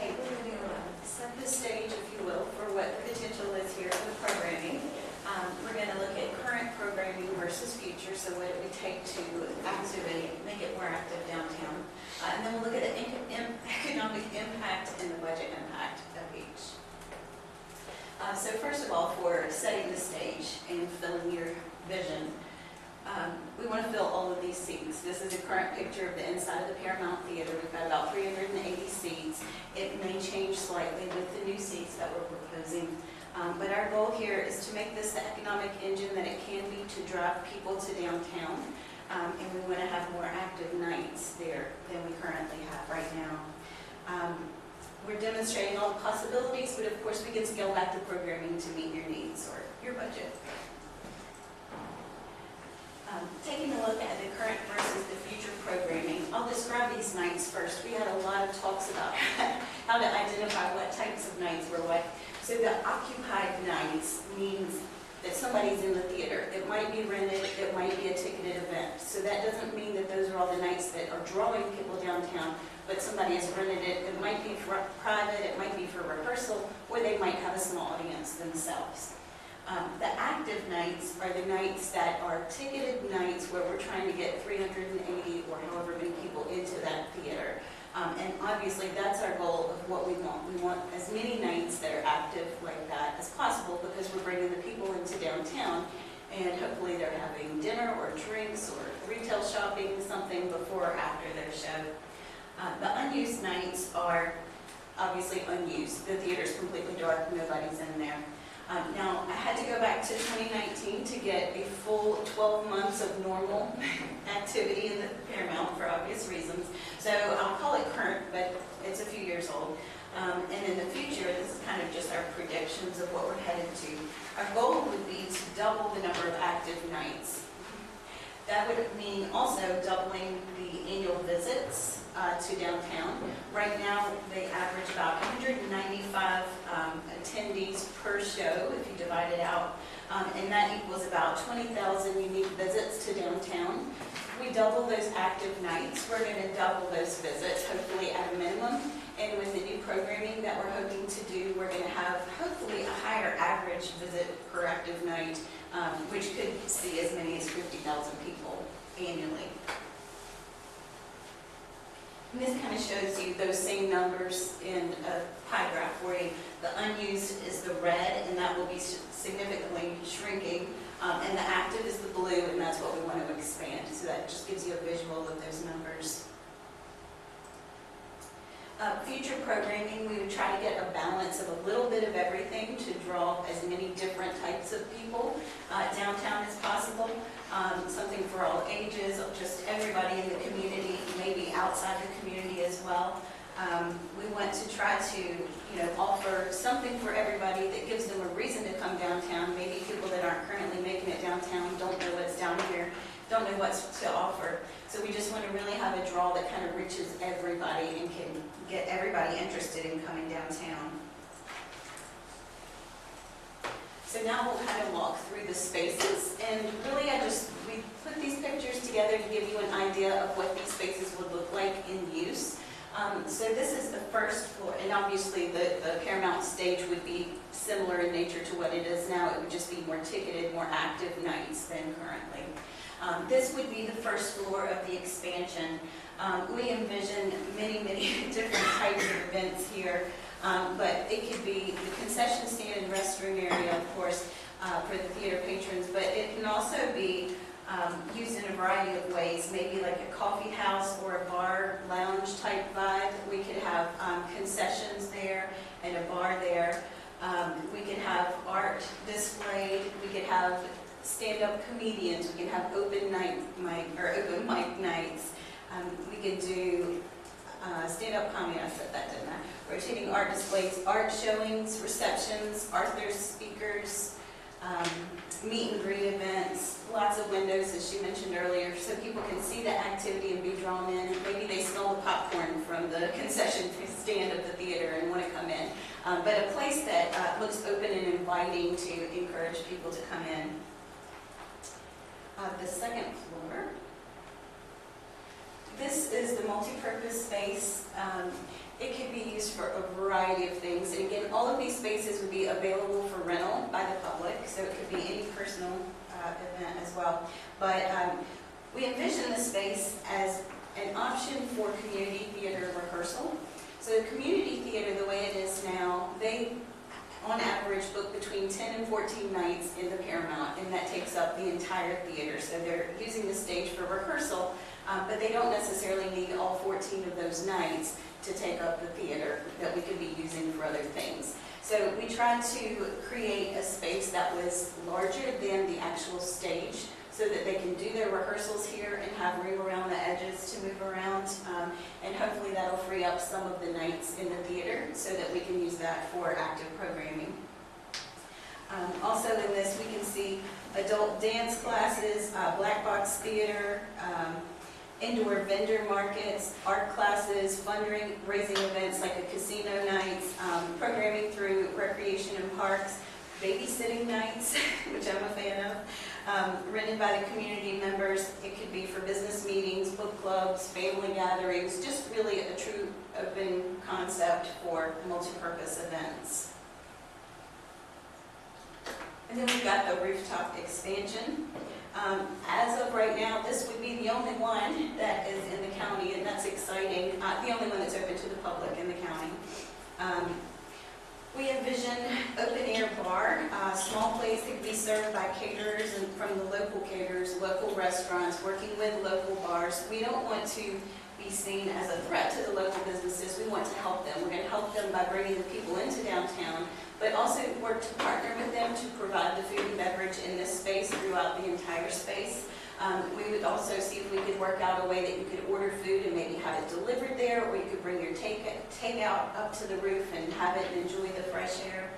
Okay, we're going to set the stage, if you will, for what the potential is here. take to activate, make it more active downtown. And then we'll look at the economic impact and the budget impact of each. So first of all, for setting the stage and filling your vision, we want to fill all of these seats. This is a current picture of the inside of the Paramount Theater. We've got about 380 seats. It may change slightly with the new seats that we're proposing. But our goal here is to make this the economic engine that it can be to drive people to downtown. And we want to have more active nights there than we currently have right now. We're demonstrating all the possibilities, but of course we can scale back the programming to meet your needs or your budget. Taking a look at the current versus the future programming, I'll describe these nights first. We had a lot of talks about how to identify what types of nights were what. So the occupied nights means that somebody's in the theater. It might be rented, it might be a ticketed event. So that doesn't mean that those are all the nights that are drawing people downtown, but somebody has rented it. It might be for private, it might be for rehearsal, or they might have a small audience themselves. The active nights are the nights that are ticketed nights where we're trying to get 380 or however many people into that theater. And obviously that's our goal of what we want. We want as many nights that are active like that as possible because we're bringing the people into downtown and hopefully they're having dinner or drinks or retail shopping, something before or after their show. The unused nights are obviously unused. The theater's completely dark, nobody's in there. Now, I had to go back to 2019 to get a full 12 months of normal activity in the Paramount for obvious reasons. So I'll call it current, but it's a few years old. And in the future, this is kind of just our predictions of what we're headed to. Our goal would be to double the number of active nights. That would mean also doubling the annual visits to downtown. Right now, they average about 195 attendees per show, if you divide it out, and that equals about 20,000 unique visits to downtown. If we double those active nights, we're going to double those visits, hopefully at a minimum, and with the new programming that we're hoping to do, we're going to have hopefully a higher average visit per active night, which could see as many as 50,000 people annually. And this kind of shows you those same numbers in a pie graph for you. The unused is the red, and that will be significantly shrinking. And the active is the blue, and that's what we want to expand. So that just gives you a visual of those numbers. Future programming, we would try to get a balance of a little bit of everything to draw as many different types of people downtown as possible. Something for all ages, just everybody in the community, maybe outside the community as well. We want to try to, offer something for everybody that gives them a reason to come downtown. Maybe people that aren't currently making it downtown don't know what's down here, don't know what's to offer. So we just want to really have a draw that kind of reaches everybody and can get everybody interested in coming downtown. So now we'll kind of walk through the spaces, and really we put these pictures together to give you an idea of what these spaces would look like in use. So this is the first floor, and obviously the Paramount stage would be similar in nature to what it is now. It would just be more ticketed, more active nights than currently. This would be the first floor of the expansion. We envision many, many different types of events here, but it could be the concession stand and restroom area, of course, for the theater patrons, but it can also be used in a variety of ways, maybe like a coffee house or a bar lounge type vibe. We could have concessions there and a bar there. We could have art displayed. We could have stand-up comedians. We can have open mic nights. We could do stand-up comedy. I said that, didn't I? Rotating art displays, art showings, receptions, authors, speakers, meet and greet events, lots of windows, as she mentioned earlier, so people can see the activity and be drawn in. Maybe they smell the popcorn from the concession stand of the theater and want to come in. But a place that looks open and inviting to encourage people to come in. The second floor. This is the multi-purpose space. It could be used for a variety of things. And again, all of these spaces would be available for rental by the public, so it could be any personal event as well. But We envision the space as an option for community theater rehearsal. So community theater, the way it is now, they on average book between 10 and 14 nights in the Paramount, and that takes up the entire theater. So they're using the stage for rehearsal, but they don't necessarily need all 14 of those nights to take up the theater that we could be using for other things. So we tried to create a space that was larger than the actual stage, so that they can do their rehearsals here and have room around the edges to move around. And hopefully that'll free up some of the nights in the theater so that we can use that for active programming. Also in this, we can see adult dance classes, black box theater, indoor vendor markets, art classes, fundraising events like a casino nights, programming through recreation and parks, babysitting nights, which I'm a fan of, rented by the community members. It could be for business meetings, book clubs, family gatherings, just really a true open concept for multi-purpose events. And then we've got the Rooftop Expansion. As of right now, this would be the only one that is in the county, and that's exciting. The only one that's open to the public in the county. We envision open-air bar, small place that could be served by caterers and from the local caterers, local restaurants, working with local bars. We don't want to be seen as a threat to the local businesses. We want to help them. We're going to help them by bringing the people into downtown, but also work to partner with them to provide the food and beverage in this space throughout the entire space. We would also see if we could work out a way that you could order food and maybe have it delivered there, or you could bring your takeout up to the roof and have it and enjoy the fresh air.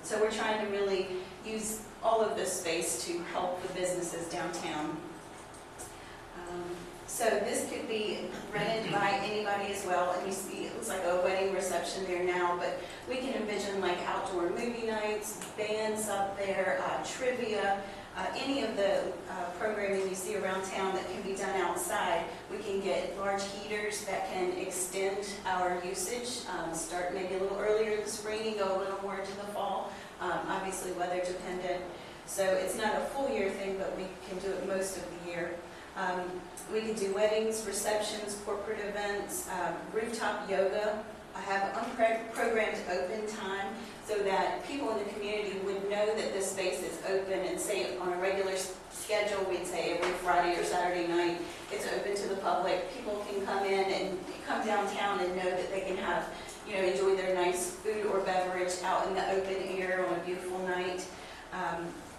So we're trying to really use all of this space to help the businesses downtown. So this could be rented by anybody as well, and you see it looks like a wedding reception there now, but we can envision like outdoor movie nights, bands up there, trivia, any of the programming you see around town that can be done outside. We can get large heaters that can extend our usage, start maybe a little earlier in the spring and go a little more into the fall, obviously weather dependent. So it's not a full year thing, but we can do it most of the year. We can do weddings, receptions, corporate events, rooftop yoga. I have unprogrammed open time so that people in the community would know that this space is open, and say on a regular schedule, we'd say every Friday or Saturday night, it's open to the public. People can come in and come downtown and know that they can have, enjoy their nice food or beverage out in the open air on a beautiful night.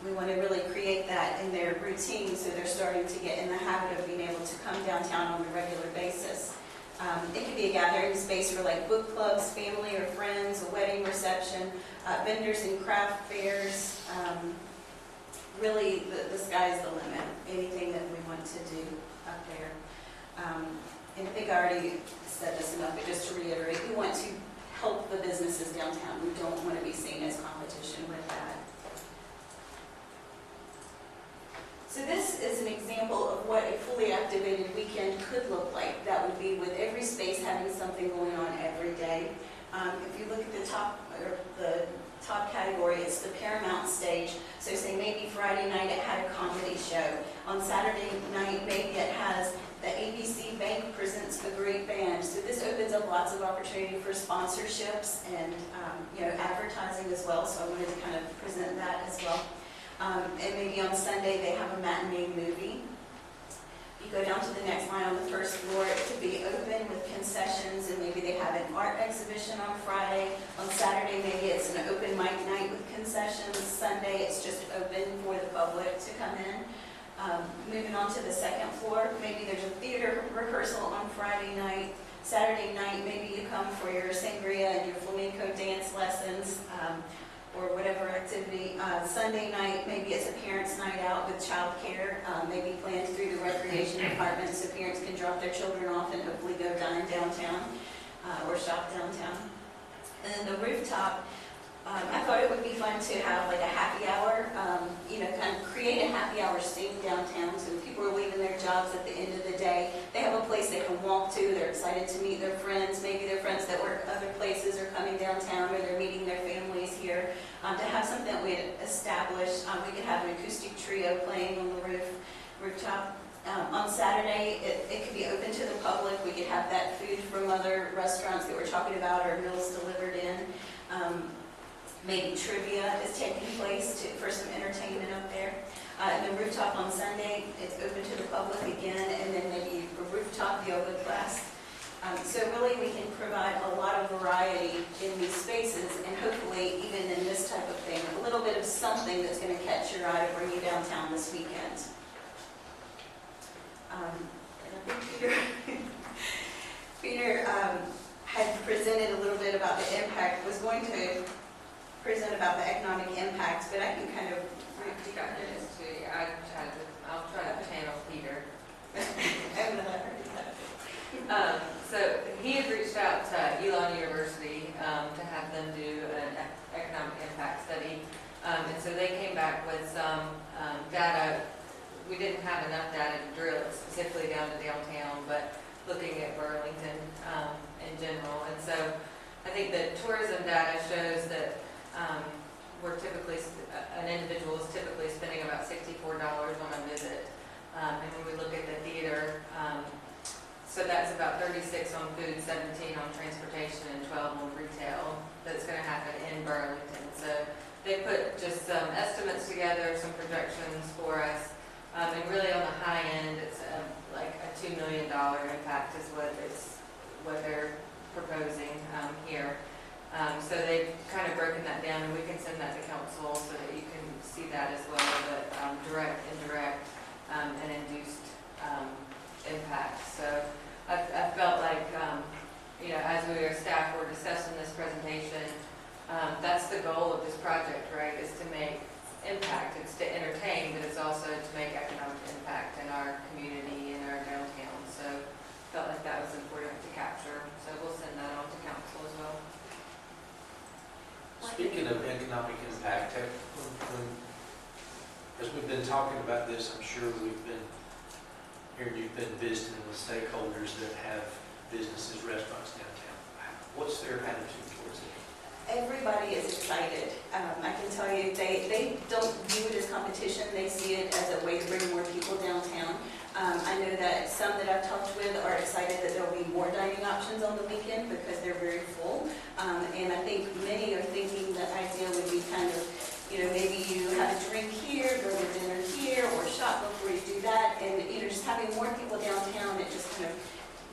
We want to really create that in their routine, so they're starting to get in the habit of being able to come downtown on a regular basis. It could be a gathering space for like book clubs, family or friends, a wedding reception, vendors and craft fairs. Really, the sky's the limit, anything that we want to do up there. And I think I already said this enough, but just to reiterate, we want to help the businesses downtown. We don't want to be seen as competition with that. So this is an example of what a fully activated weekend could look like. That would be with every space having something going on every day. If you look at the top category, it's the Paramount stage. So say maybe Friday night it had a comedy show. On Saturday night maybe it has the ABC Bank presents a great band. So this opens up lots of opportunity for sponsorships and advertising as well. So I wanted to kind of present that as well. And maybe on Sunday they have a matinee movie. You go down to the next line on the first floor, it could be open with concessions, and maybe they have an art exhibition on Friday. On Saturday maybe it's an open mic night with concessions. Sunday it's just open for the public to come in. Moving on to the second floor, maybe there's a theater rehearsal on Friday night. Saturday night maybe you come for your sangria and your flamenco dance lessons. Or whatever activity. Sunday night, maybe it's a parents' night out with child care, maybe planned through the recreation department so parents can drop their children off and hopefully go dine downtown or shop downtown. And then the rooftop, I thought it would be fun to have like a happy hour, kind of create a happy hour scene downtown, so if people are leaving their jobs at the end of the day, they have a place they can walk to, they're excited to meet their friends, maybe their friends that work other places are coming downtown, or they're meeting their families here. To have something that we had established, we could have an acoustic trio playing on the rooftop. On Saturday, it could be open to the public. We could have that food from other restaurants that we're talking about or meals delivered in. Maybe trivia is taking place for some entertainment up there. And then rooftop on Sunday, it's open to the public again, and then maybe a rooftop yoga class. So really we can provide a lot of variety in these spaces, and hopefully even in this type of thing, a little bit of something that's going to catch your eye to bring you downtown this weekend. And I think Peter had presented a little bit about the impact, was going to present about the economic impacts, but I can kind of I'll try to channel Peter. I'm going to let her do that. So he had reached out to Elon University to have them do an economic impact study. And so they came back with some data. We didn't have enough data to drill it specifically down to downtown, but looking at Burlington in general. And so I think the tourism data shows that an individual is typically spending about $64 on a visit. And when we look at the theater, so that's about 36 on food, 17 on transportation, and 12 on retail. That's going to happen in Burlington. So they put just some estimates together, some projections for us. And really on the high end, it's like a $2 million impact is what they're proposing here. So they've kind of broken that down, and we can send that to council so that you can see that as well, but direct, indirect, and induced impact. So I felt like, as we as staff were discussing this presentation, that's the goal of this project, right, is to make impact. It's to entertain, but it's also to make economic impact in our community, in our downtown. So I felt like that was important to capture. So we'll send that on to council as well. Speaking of economic impact, as we've been talking about this, I'm sure we've been hearing you've been visiting with stakeholders that have businesses, restaurants downtown. What's their attitude towards it? Everybody is excited. I can tell you, they don't view it as competition. They see it as a way to bring more people downtown. I know that some that I've talked with are excited that there will be more dining options on the weekend because they're very full. And I think many are thinking the idea would be kind of, maybe you have a drink here, go to dinner here, or shop before you do that. And, just having more people downtown, it just kind of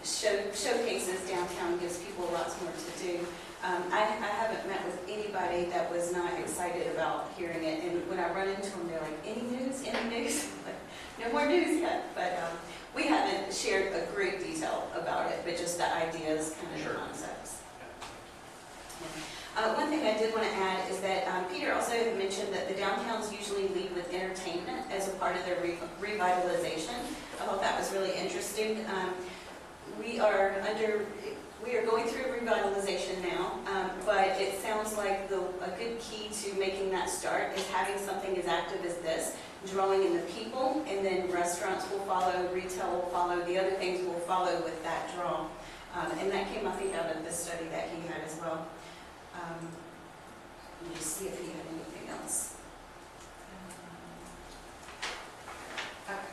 showcases downtown, gives people lots more to do. I haven't met with anybody that was not excited about hearing it. And when I run into them, they're like, any news? Any news? No more news yet. But we haven't shared a great detail about it, but just the ideas, kind of the concepts. One thing I did want to add is that Peter also mentioned that the downtowns usually lead with entertainment as a part of their revitalization. I thought that was really interesting. We are going through revitalization now, but it sounds like a good key to making that start is having something as active as this, drawing in the people, and then restaurants will follow, retail will follow, the other things will follow with that draw. And that came, I think, out of this study that he had as well. Let me just see if he had anything else. Okay.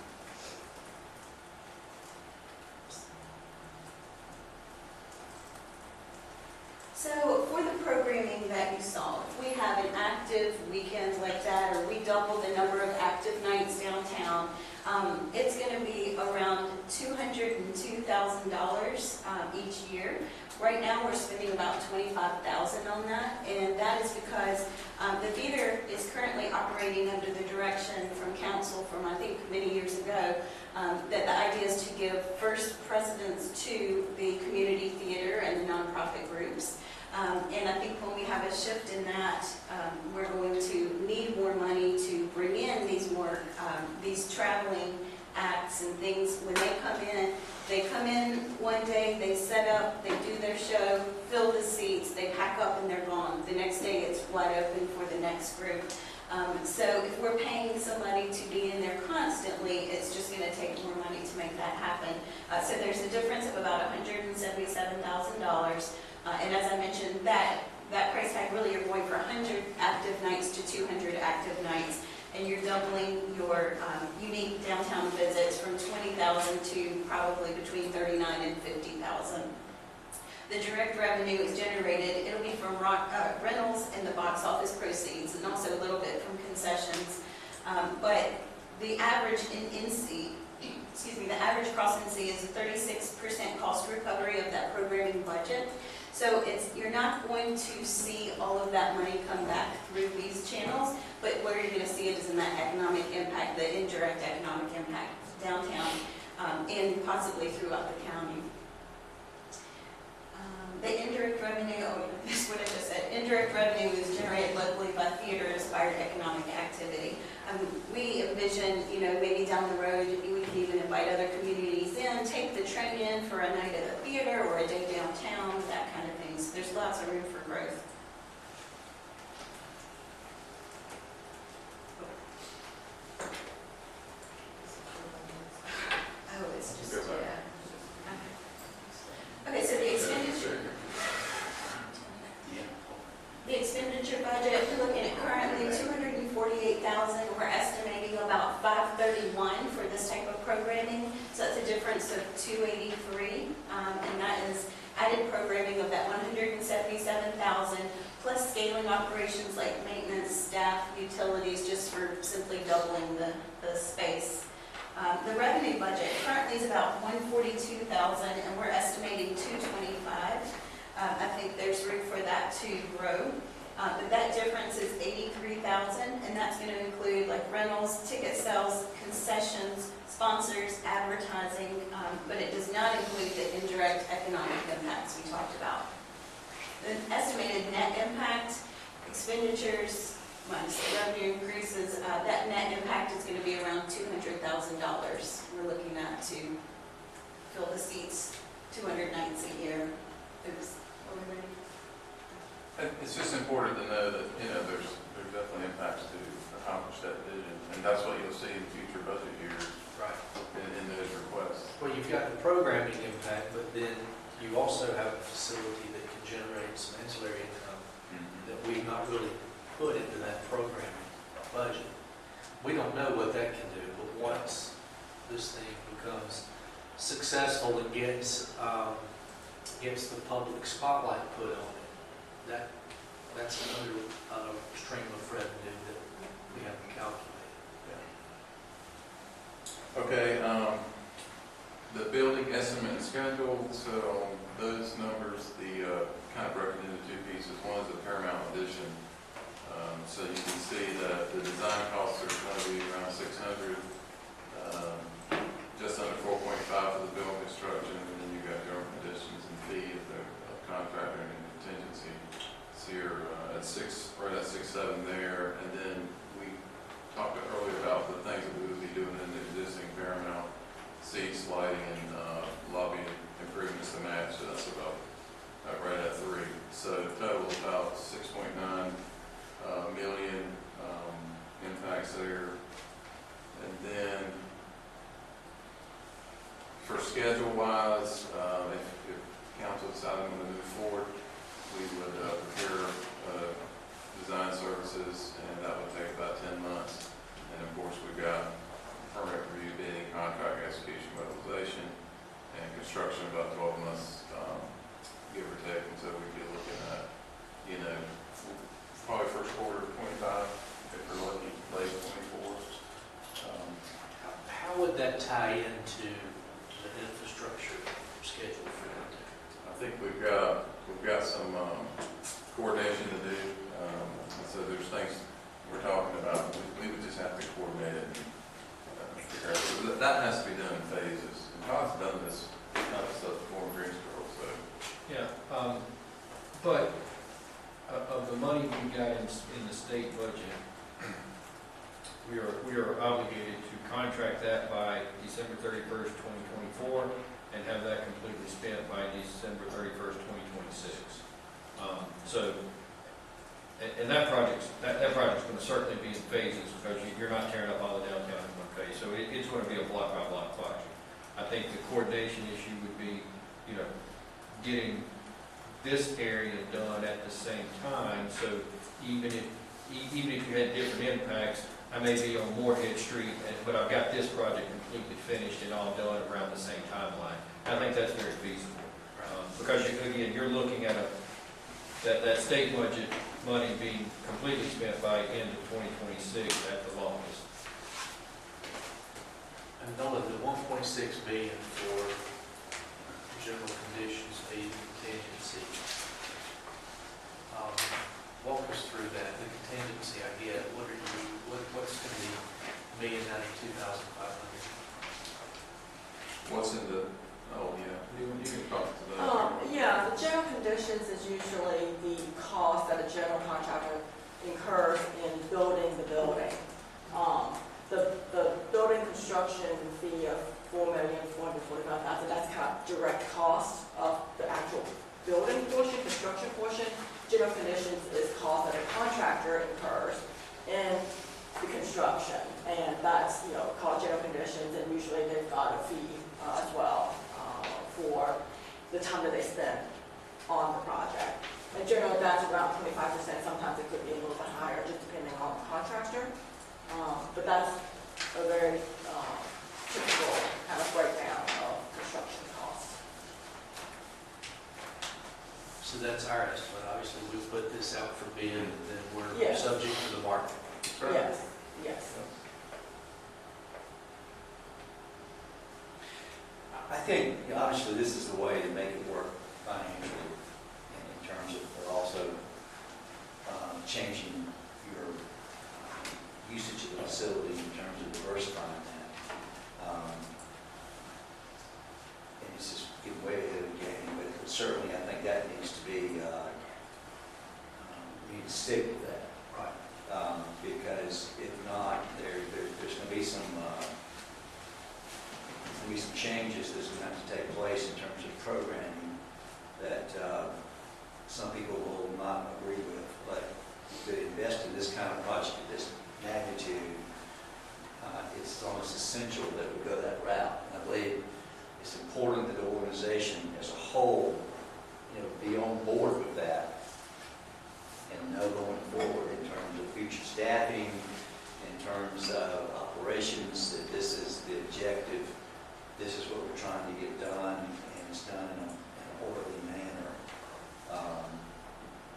So for the programming that you saw, if we have an active weekend like that, or we double the number of active nights downtown, it's going to be around $202,000 each year. Right now, we're spending about $25,000 on that, and that is because the theater is currently operating under the direction from council from, I think, many years ago, that the idea is to give first precedence to the community theater and the nonprofit groups. And I think when we have a shift in that, we're going to need more money to bring in these traveling acts and things. When they come in one day, they set up, they do their show, fill the seats, they pack up and they're gone. The next day it's wide open for the next group. So if we're paying somebody to be in there constantly, it's just going to take more money to make that happen. So there's a difference of about $177,000. And as I mentioned, that price tag really are going for 100 active nights to 200 active nights. and you're doubling your unique downtown visits from 20,000 to probably between 39 and 50,000. The direct revenue is generated, it'll be from rentals and the box office proceeds, and also a little bit from concessions. But the average the average cross NC is a 36% cost recovery of that programming budget. So you're not going to see all of that money come back through these channels, but where you're going to see it is in that economic impact, the indirect economic impact downtown, and possibly throughout the county. The indirect revenue, this is what I just said, indirect revenue is generated locally by theater-inspired economic activity. We envision, maybe down the road, we can even invite other communities in, take the train in for a night at a theater or a day downtown, that kind of thing. So there's lots of room for growth. Oh, it's just, Okay, so the expenditure budget, we're looking at currently $248,000. We're estimating about $531 for this type of programming. So that's a difference of $283, and that is added programming of that $177,000 plus scaling operations like maintenance, staff, utilities, just for simply doubling the space. The revenue budget currently is about $142,000, and we're estimating $225,000. I think there's room for that to grow, but that difference is $83,000, and that's going to include like rentals, ticket sales, concessions, sponsors, advertising, but it does not include the indirect economic impacts we talked about. The estimated net impact, expenditures minus the revenue increases, that net impact is going to be around $200,000. We're looking at to fill the seats, 200 nights a year. Oops. It's just important to know that, there's definitely impacts to accomplish that vision, and that's what you'll see in future budget years. Right. In those requests. Well, you've got the programming impact, but then you also have a facility that can generate some ancillary income that we've not really put into that programming budget. We don't know what that can do, but once this thing becomes successful and gets the public spotlight put on it, that's another stream of revenue that we haven't calculated. Okay, the building estimate and schedule, so those numbers, the kind of broken into two pieces. One is the Paramount Edition. So you can see that the design costs are going to be around $600, just under 4.5 for the building construction, and then you've got government additions and fee of the contractor and contingency. So you're at right at 6.7 there, and then we talked earlier about the things that we would be doing in the existing Paramount, seats, lighting, and lobby improvements to match. So that's about right at 3. So total is about 6.9 million impacts there. And then for schedule-wise, if council decided to move forward, we would prepare design services, and that would take about 10 months. And of course, we've got permit review, bidding, contract execution, mobilization, and construction about 12 months, give or take. And so we'd be looking at, probably first quarter of 25, if we're lucky, late 24. How would that tie into the infrastructure schedule for that? I think we've got some coordination to do. So there's things we're talking about. We would just have to coordinate it. That has to be done in phases. And Todd's done this kind of stuff before in Greensboro, so. Yeah, but of the money we got in the state budget, we are obligated to contract that by December 31st, 2024, and have that completely spent by December 31st, 2026. And that project's going to certainly be in phases, because you're not tearing up all the downtown in one phase. So it's going to be a block by block project. I think the coordination issue would be, getting this area done at the same time. So even if even if you had different impacts, I may be on Moorhead Street, but I've got this project completely finished and all done around the same timeline. I think that's very feasible. Because again, you're looking at that state budget money being completely spent by end of 2026 at the longest. And Nolan, the 1.6 million for general conditions, need contingency. Walk us through that, the contingency I get. What's in the $1,092,500? What's in the, oh, yeah, you can talk to that. Yeah, the general conditions is usually the cost that a general contractor incurs in building the building. The building construction fee of $4,445,000, that's kind of direct cost of the actual building portion, construction portion. General conditions is cost that a contractor incurs in the construction, and that's, called general conditions, and usually they've got a fee as well for the time that they spend on the project. And generally that's around 25%, sometimes it could be a little bit higher, just depending on the contractor. But that's a very typical kind of breakdown of construction costs. So that's our estimate. Obviously, we put this out for bid, and then we're Yes. subject to the market. Yes, yes. I think, obviously, this is the way to make it work financially, in terms of also changing your usage of the facility in terms of diversifying that. And it's just getting way ahead of the game, but certainly I think that needs to be, we need to stick with that. Right. Because if not, there's going to be some changes that's going to have to take place in terms of programming that some people will not agree with. But to invest in this kind of project at this magnitude, it's almost essential that we go that route. And I believe it's important that the organization as a whole, be on board with that and know going forward in terms of future staffing, in terms of operations, that this is the objective. This is what we're trying to get done, and it's done in an orderly manner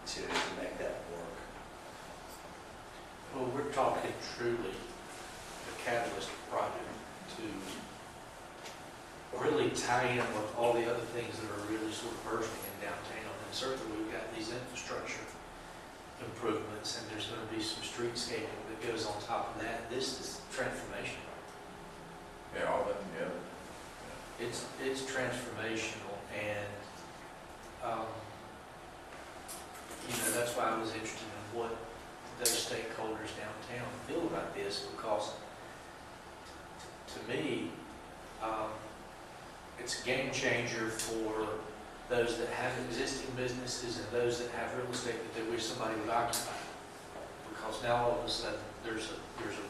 to make that work. Well, we're talking truly a catalyst project to really tie in with all the other things that are really sort of bursting in downtown. And certainly we've got these infrastructure improvements, and there's going to be some streetscaping that goes on top of that. This is transformational. Yeah, all that together. It's transformational, and that's why I was interested in what those stakeholders downtown feel about this, because to me, it's a game changer for those that have existing businesses and those that have real estate that they wish somebody would occupy. Because now all of a sudden there's a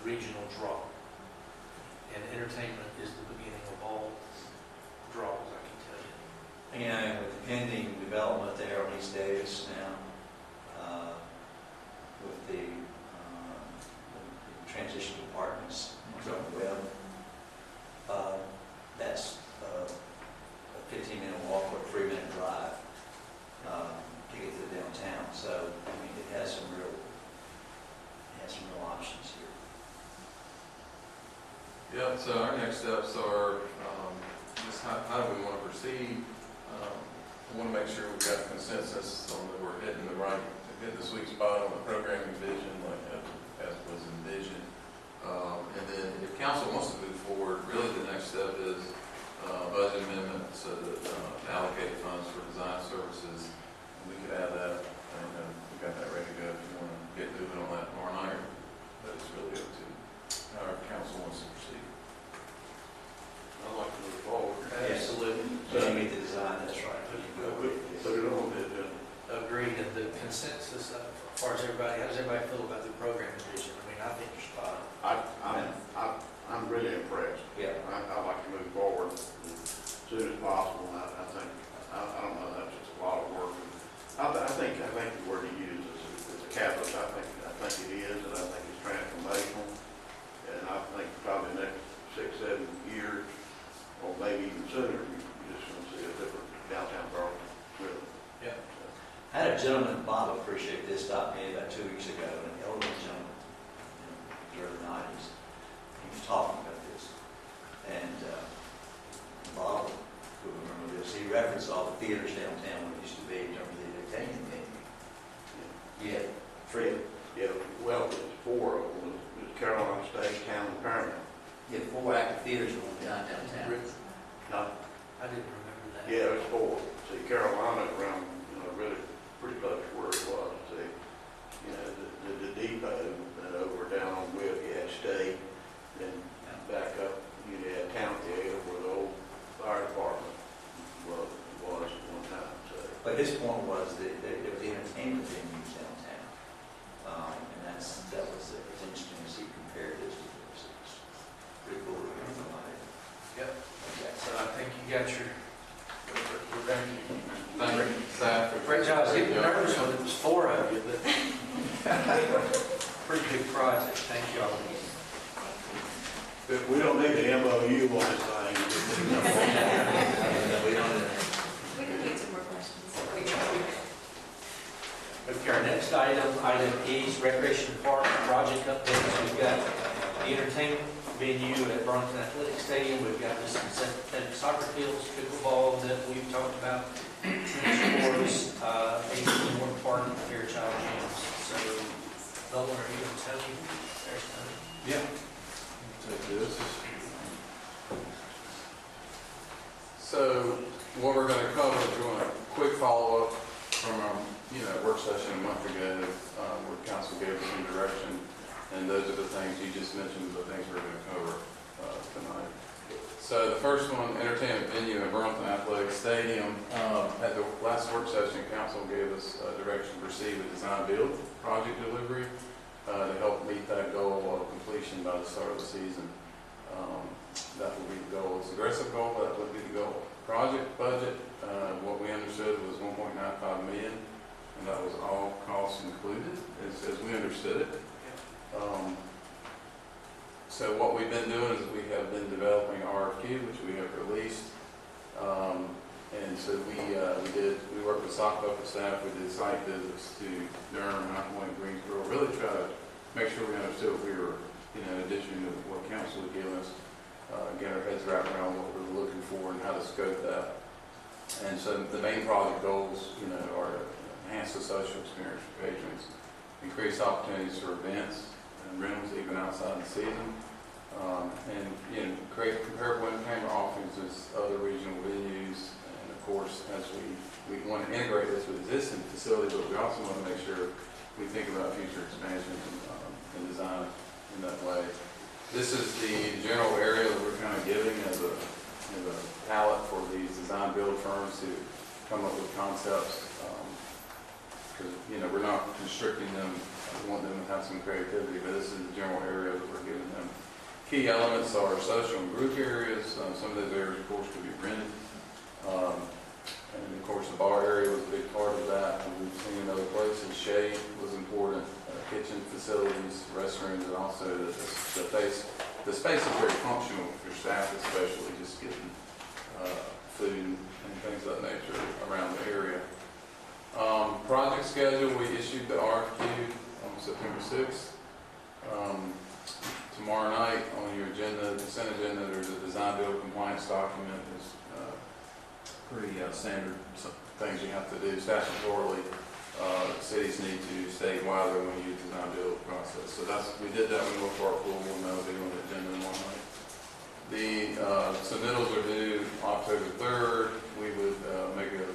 regional draw, and entertainment is the beginning of all draws, I can tell you. And with the pending development there on East Davis now, with the transition apartments on the web, that's a 15-minute walk or a 3-minute drive to get to the downtown. So, it has some real options here. Yeah, so our next steps are just how do we want to proceed? We want to make sure we've got consensus on that we're hitting the sweet spot on the programming vision, like as was envisioned. And then if council wants to move forward, really the next step is budget amendment so that allocate funds for design services. We could add that, and we got that ready to go if you want to get moving on that tomorrow night. But it's really up to how our council wants to proceed. I'd like to move forward. Absolutely. So you meet the design, that's right. Put it on the agenda. Agreed, and the consensus, as far as everybody, how does everybody feel about the programming vision? I think you're spot had a gentleman, Bob, appreciate this, stopped me about 2 weeks ago, an elderly gentleman, in the early 90s. He was talking about this. And Bob, who remember this, he referenced all the theaters downtown when it used to be in terms of the entertainment venue. Yeah, Fred? Yeah, well, there's 4 of them. There's Carolina State, Town, and Paramount. Yeah, 4 active theaters going downtown. No, I didn't remember that. yeah, there's 4. See, Carolina around, really pretty close to where it was. See, the depot and over down on Will, you had State, then back up, you had Town Theater where the old fire department was at one time. So. But his point was that there was entertainment venues downtown. And that was it's interesting to see compared this to this. It's pretty cool to hear about it. Yep. Okay, so I think you got your, Thank you, staff. Fred, I was getting nervous when it was 4 of you, but pretty big project. Thank you all. We don't need an MOU on this thing. We don't. We can get some more questions. Okay, our next item E is Recreation Park project updates. We've got the entertainment venue at Burlington Athletic Stadium. We've got the synthetic soccer fields, pickleball that we've talked about, tennis courts, 18 North Park, Fairchild gyms. So, Nolan, are you going to tell me? There's Tony. Yeah. Take this. So, what we're going to cover is doing a quick follow-up from our work session a month ago where council gave us some direction. And those are the things you just mentioned, the things we're going to cover tonight. So the first one, entertainment venue at Burlington Athletic Stadium. At the last work session, council gave us direction to proceed with design build project delivery to help meet that goal of completion by the start of the season. That would be the goal. It's an aggressive goal, but that would be the goal. Project budget, what we understood was $1.95 million, and that was all costs included, as we understood it. So what we've been doing is we have been developing RFQ, which we have released. And so we worked with sock puppet staff, we did site visits to Durham, Mount Wayne, Greensboro, really try to make sure we understood what we were, in addition to what council had given us, get our heads wrapped around what we were looking for and how to scope that. And so the main project goals, are to enhance the social experience for patrons, increase opportunities for events and rentals even outside the season, and create comparable entertainment offerings as other regional venues. And of course, as we want to integrate this with existing facilities, but we also want to make sure we think about future expansion and design in that way. This is the general area that we're kind of giving as a palette for these design build firms to come up with concepts. Because we're not constricting them. We want them to have some creativity, but this is the general area that we're giving them. Key elements are social and group areas. Some of those areas, of course, could be rented. And of course, the bar area was a big part of that. And we've seen in other places, shade was important. Kitchen facilities, restrooms, and also the space is very functional for staff, especially just getting food and things of that nature around the area. Project schedule, we issued the RFQ on September 6th. Tomorrow night on your agenda, consent agenda, there's a design build compliance document. It's pretty standard things you have to do statutorily. Cities need to state why they're going to use design build process. So we did that with North Park Pool, and that'll be on the agenda tomorrow night. The submittals are due October 3rd. We would make a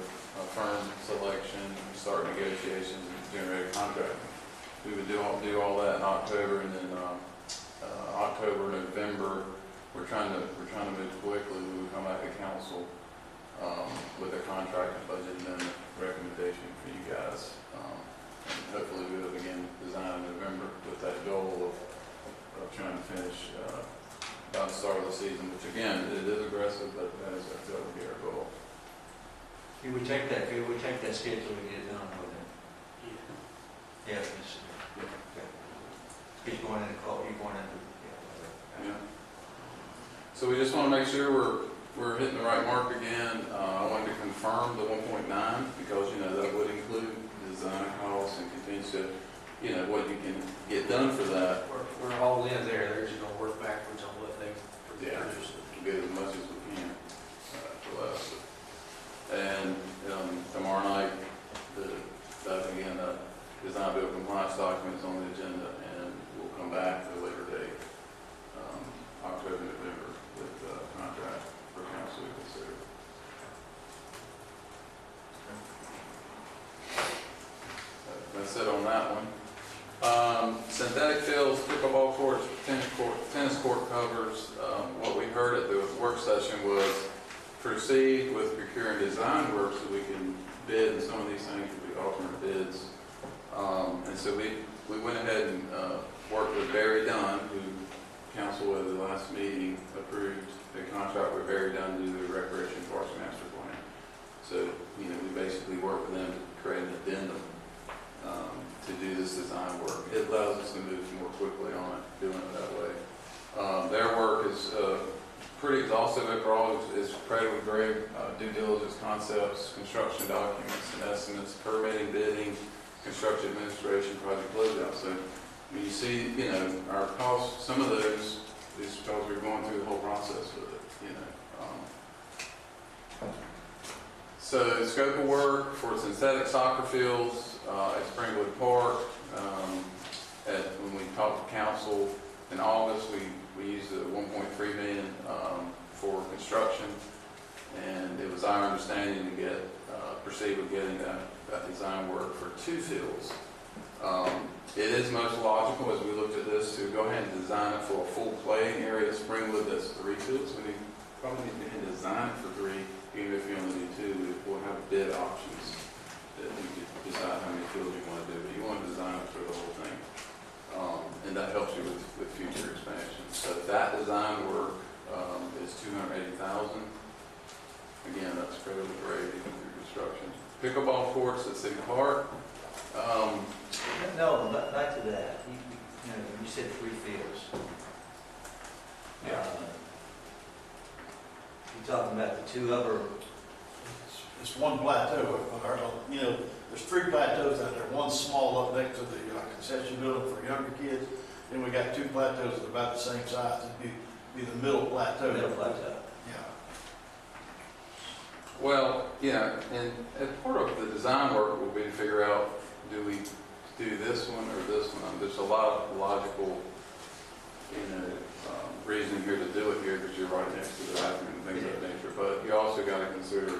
firm selection, start negotiations, and generate a contract. We would do all that in October, and then October, November, we're trying to move quickly. We would come back to council with a contract and budget amendment recommendation for you guys. And hopefully we will begin design in November with that goal of trying to finish by the start of the season, which again, it is aggressive, but that will be our goal. Can we take that schedule and get it done with it? Yeah. He's going in the call, you're going into, yeah. So we just want to make sure we're hitting the right mark again. I wanted to confirm the 1.9 because that would include the design costs and continues to, you know, what you can get done for that. We're all in there, they're just gonna work backwards on what they Yeah, produce. to get as much as we can for less. And tomorrow night, again, design bill compliance documents on the agenda, and we'll come back at a later date, October, November, with contract for council to consider. That's it on that one. Synthetic fields, pickleball courts, tennis court covers. What we heard at the work session was proceed with procuring design work so we can bid, and some of these things will be alternate bids. And so we went ahead and worked with Barry Dunn, who council at the last meeting approved a contract with Barry Dunn to do the Recreation Parks Master Plan. So, you know, we basically worked with them to create an addendum to do this design work. It allows us to move more quickly on it, doing it that way. Their work is pretty exhaustive overall. It's cradle to grave due diligence concepts, construction documents and estimates, permitting, bidding, construction administration, project closeout. So when you see, you know, our costs, some of those, is because we're going through the whole process with it, you know. So scope of work for synthetic soccer fields at Springwood Park. When we talked to council in August, we used the $1.3 million for construction, and it was our understanding to proceed with getting that design work for 2 fields. It is most logical, as we looked at this, to go ahead and design it for a full playing area at Springwood. That's 3 fields. We probably need to design it for 3, even if you only need 2. We'll have bid options that you can decide how many fields you want to do, but you want to design it for the whole thing. And that helps you with future expansion. So that design work is $280,000. Again, that's fairly great even through construction. Pickleball courts at City Park. No, but back to that. You said 3 fields. Yeah. You're talking about the 2 upper. It's one plateau. You know, there's 3 plateaus out there. One small up next to the concession building for younger kids. Then we got 2 plateaus that are about the same size. It'd be the middle plateau. Middle plateau. Yeah. Well, yeah, and as part of the design work will be to figure out, do we do this one or this one? There's a lot of logical, reasoning here to do it here because you're right next to the bathroom and things of that nature. But you also got to consider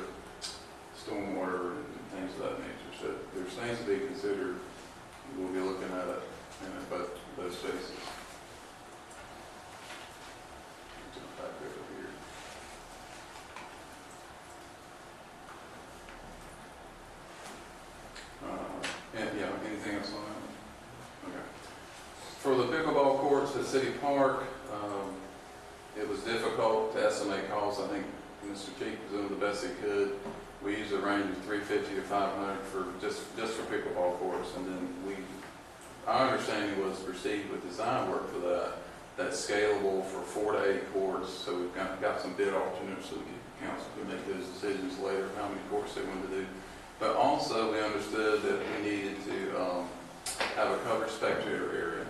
stormwater and things of that nature. So there's things to be considered. We'll be looking at it in both spaces. Jump back over here. Anything else on that? Okay. For the pickleball courts at City Park, it was difficult to estimate costs. I think Mr. Cheek was doing the best he could. We used a range of $350 to $500 for just for pickleball courts, and then our understanding was to proceed with design work for that's scalable for 4 to 8 courts. So we've got some bid alternates so the council can make those decisions later how many courts they want to do. But also we understood that we needed to have a covered spectator area,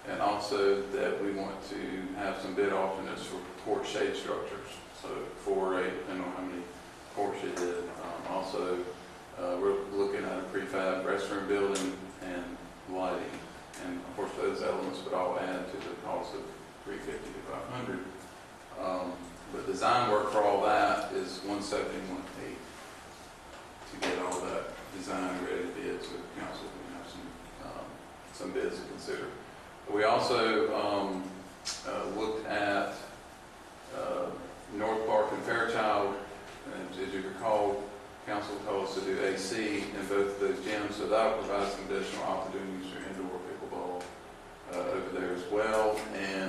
and also that we want to have some bid alternates for court shade structures. So 4 or 8, depending on how many courts you did. Also, we're looking at a prefab restroom building and lighting, and of course those elements would all add to the cost of $350 to $500. But design work for all that is $170 to $180 to get all that design ready to bid, so the council can have some bids to consider. We also looked at North Park and Fairchild, and as you recall, council told us to do AC in both of those gyms, so that will provide some additional opportunities for indoor pickleball over there as well.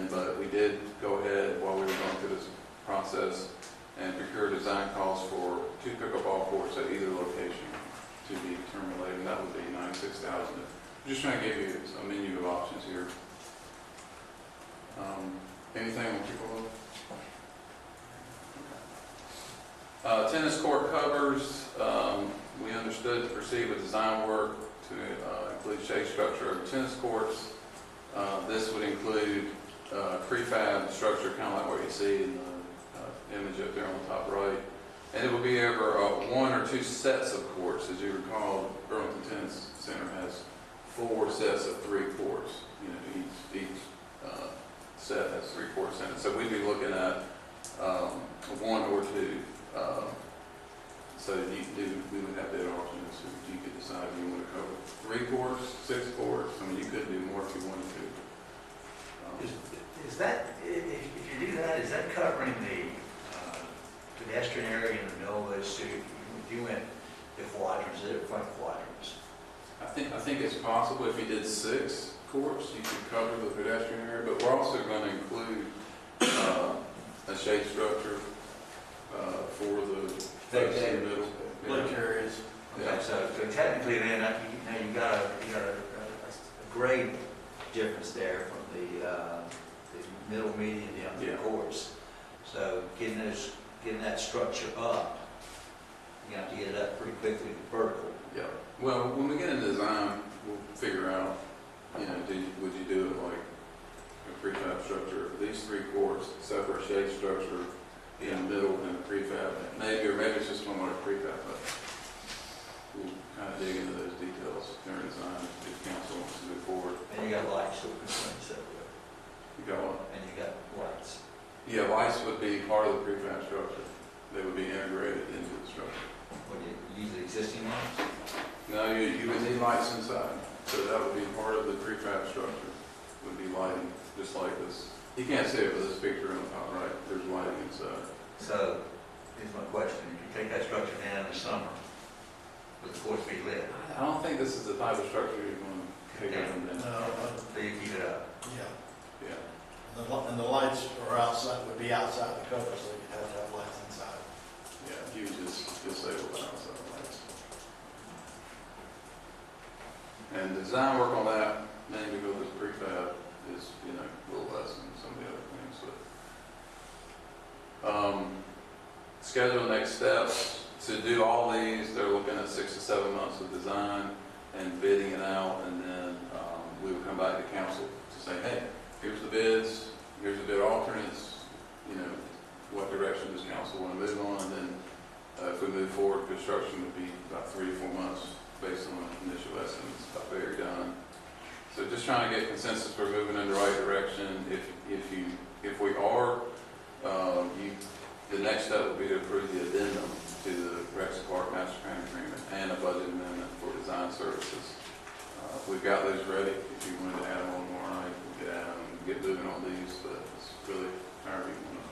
But we did go ahead while we were going through this process and procure design costs for 2 pickleball courts at either location to be determined later, and that would be $96,000. I'm just trying to give you a menu of options here. Anything on pickleball? Tennis court covers, we understood to proceed with design work to include shade structure over tennis courts. This would include prefab structure, kind of like what you see in the image up there on the top right. And it will be over one or two sets of courts. As you recall, Burlington Tennis Center has 4 sets of 3 courts. You know, each set has 3 courts in it. So we'd be looking at 1 or 2. So we would have that option, so you could decide if you want to cover 3 courts, 6 courts. I mean, you could do more if you wanted to. Is that, if you do that, is that covering the pedestrian area in the middle of those two? If you went the quadrants, is it front quadrants? I think it's possible if you did 6 courts, you could cover the pedestrian area, but we're also going to include a shade structure for the folks in the middle. Bleach areas. Okay, so technically then, you got a grade difference there from the middle, median down to the courts. So getting that structure up, you have to get it up pretty quickly to vertical. Yeah. Well, when we get into design, we'll figure out, you know, would you do it like a prefab structure, these 3 courts, separate shade structure in the middle and a prefab, maybe, or maybe it's just one like prefab, but we'll kind of dig into those details during design if council wants to move forward. And you got lights, so we can set it up. You got what? And you got lights. Yeah, lights would be part of the prefab structure. They would be integrated into the structure. Would you use the existing lights? No, you would need lights inside, so that would be part of the prefab structure, would be lighting, just like this. You can't see it with this picture on the top right, there's lighting inside. So, here's my question, if you take that structure down in the summer, would the courts be lit? I don't think this is the type of structure you're going to take down. No, So you keep it up? yeah. Yeah. And the lights are outside, would be outside the cover, so you'd have to have lights inside. Yeah, you just disable the outside lights. And design work on that, mainly because this prefab is, you know, a little less than some of the other things. So, schedule next steps. To do all these, they're looking at 6 to 7 months of design and bidding it out, and then we will come back to council to say, hey, here's the bids, here's the bid alternates, you know, what direction does council want to move on, and then if we move forward, construction would be about 3 to 4 months based on initial estimates, about very done. So just trying to get consensus for moving in the right direction. If we are, the next step would be to approve the addendum to the Rex Park Master Plan Agreement and a budget amendment for design services. We've got those ready. If you wanted to add them on more night, we could add them and get moving on these, but it's really however you want to.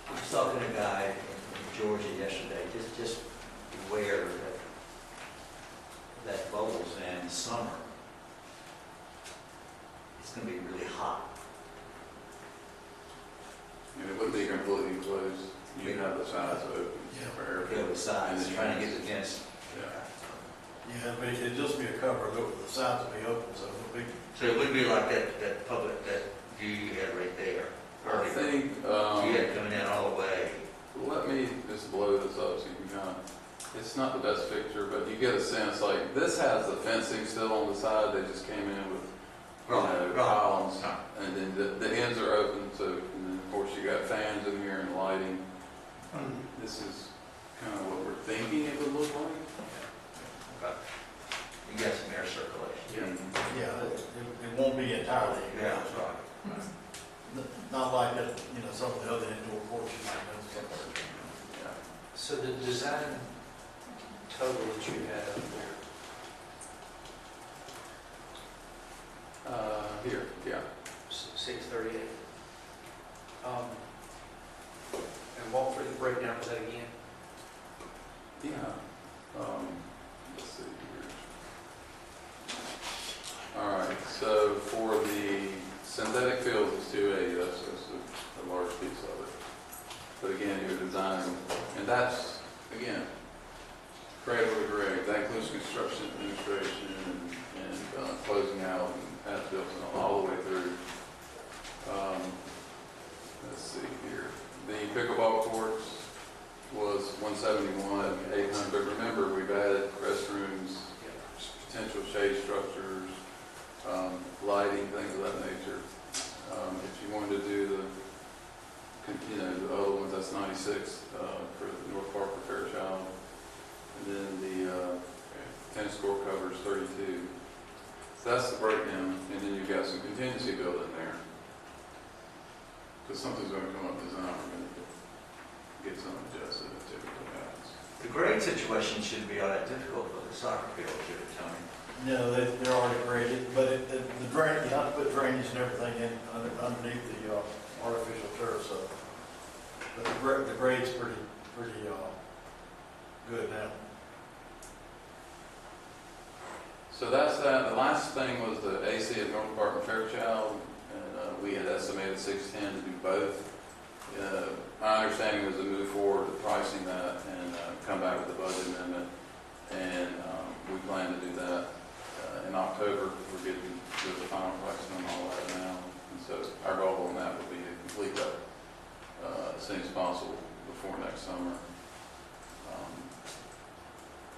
I was talking to a guy in Georgia yesterday, just beware that bubbles in summer. It's going to be really hot. And it wouldn't be completely closed. You'd have the sides open for air. Go the sides, trying to get the vents. Yeah, but it'd just be a cover, the sides would be open, so it'll be. So it would be like that public, that view you had right there. I think, you had coming in all the way. let me just blow this up so you can kind of, it's not the best picture, but you get a sense, like, this has the fencing still on the side, they just came in with, you know, columns, and then the ends are open, so, and then of course you got fans in here and lighting. This is kind of what we're thinking it would look like. Okay. You got some air circulation. Yeah, it won't be entirely. Yeah, that's right. Not like it, you know, some of the other indoor porches and stuff like that. Yeah. So the design total that you had up there, Here, yeah. 638. And walk through the breakdown of that again. Yeah. Let's see here. All right, so for the synthetic fields, it's 280, that's a large piece of it. But again, you're designing, and that's, again, cradle to grave. That includes construction administration and closing out and as-built and all the way through. Let's see here. The pickleball courts was 171, 800. But remember, we've added restrooms, you wanted to do the other ones, that's 96 for the North Park for Fairchild. And then the tennis court covers 32. So that's the breakdown, and then you've got some contingency built in there. Because something's going to come up in design, we're going to get something adjusted, that typically happens. The grade situation shouldn't be all that difficult for the soccer field, should it, Tony? No, they're already graded, but the drain, you have to put drainage and everything in underneath the artificial turf, so. But the grade's pretty good now. So that's that. The last thing was the AC at North Park and Fairchild, and we had estimated 610 to do both. My understanding was to move forward with pricing that and come back with a budget amendment, and we plan to do that in October. We're getting to the final pricing on all that now, and so our goal on that would be to complete that as soon as possible before next summer.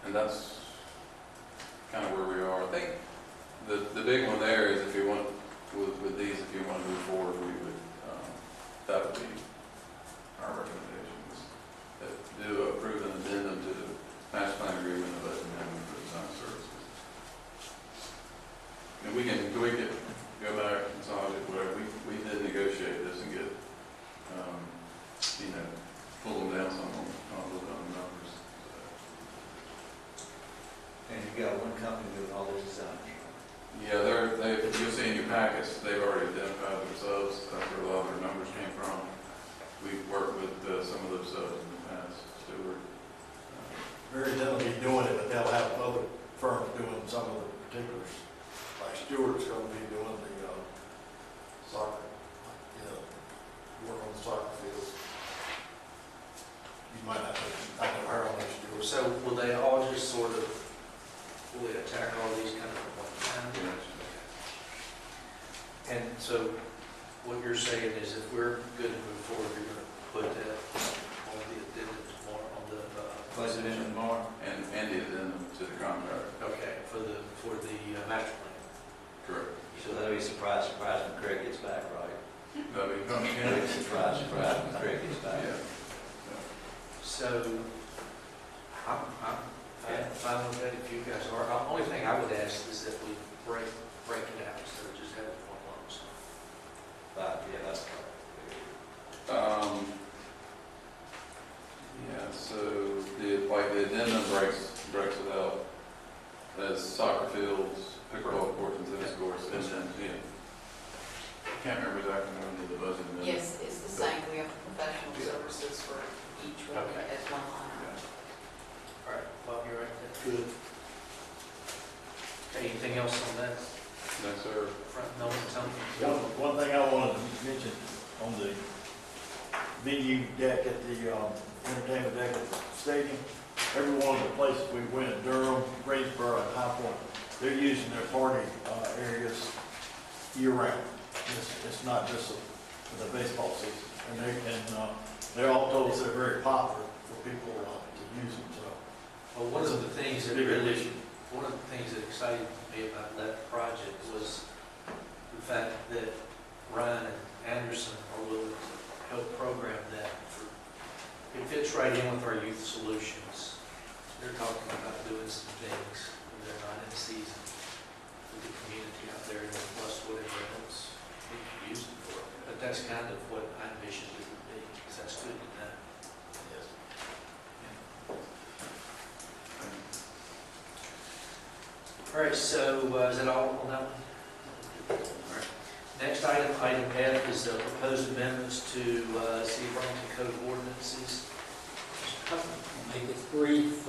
And that's kind of where we are. I think the big one there is if you want, with these, if you want to move forward, we would, that would be our recommendations. That do approve an addendum to the master plan agreement and budget amendment for design services. And we can go back and massage it, whatever. We did negotiate this and get, pull them down some on the numbers. And you've got one company doing all this design. Yeah, you'll see in your packets, they've already identified themselves. That's where a lot of their numbers came from. We've worked with some of those in the past, Stewart. Very they'll be doing it, but they'll have other firms doing some of the particulars. Like Stewart's going to be doing the soccer, work on the soccer fields. You might not know, I know her on those Stewart's. So will they all just sort of, will they attack all these kind of at one time? Yes. And so what you're saying is if we're good to move forward, you're going to put that on the addendum tomorrow, on the Budget amendment tomorrow? And the addendum to the contract. okay, for the master plan. Correct. So that'll be surprise when Craig gets back, right? That'll be Surprise when Craig gets back. Yeah. So I'm fine with that if you guys are. The only thing I would ask is that we break it out instead of just having one lump sum. Yeah, that's right. Yeah, so the addendum breaks it out as soccer fields, pickleball courts, and tennis courts, and then, I can't remember exactly when we did the budget amendment. Yes, it's the same. We have professional services for each one as one line. All right, Bob, you're right there. Good. Okay, anything else on that? No, sir. Front, no, something? One thing I wanted to mention on the venue deck at the entertainment deck at the stadium, every one of the places we went, Durham, Greensboro, and High Point, they're using their party areas year-round. It's not just the baseball season, and they're all told us they're very popular for people to use them. So, Well, one of the things that excited me about that project was the fact that Ryan and Anderson are willing to help program that. It fits right in with our youth solutions. They're talking about doing some things when they're not in season with the community out there, and plus whatever else we can use it for. But that's kind of what I envisioned it would be, because that's good to know. yes. All right, so is that all on that one? All right. Next item F, is the proposed amendments to City of Burlington Code of Ordinances. I'll make it brief.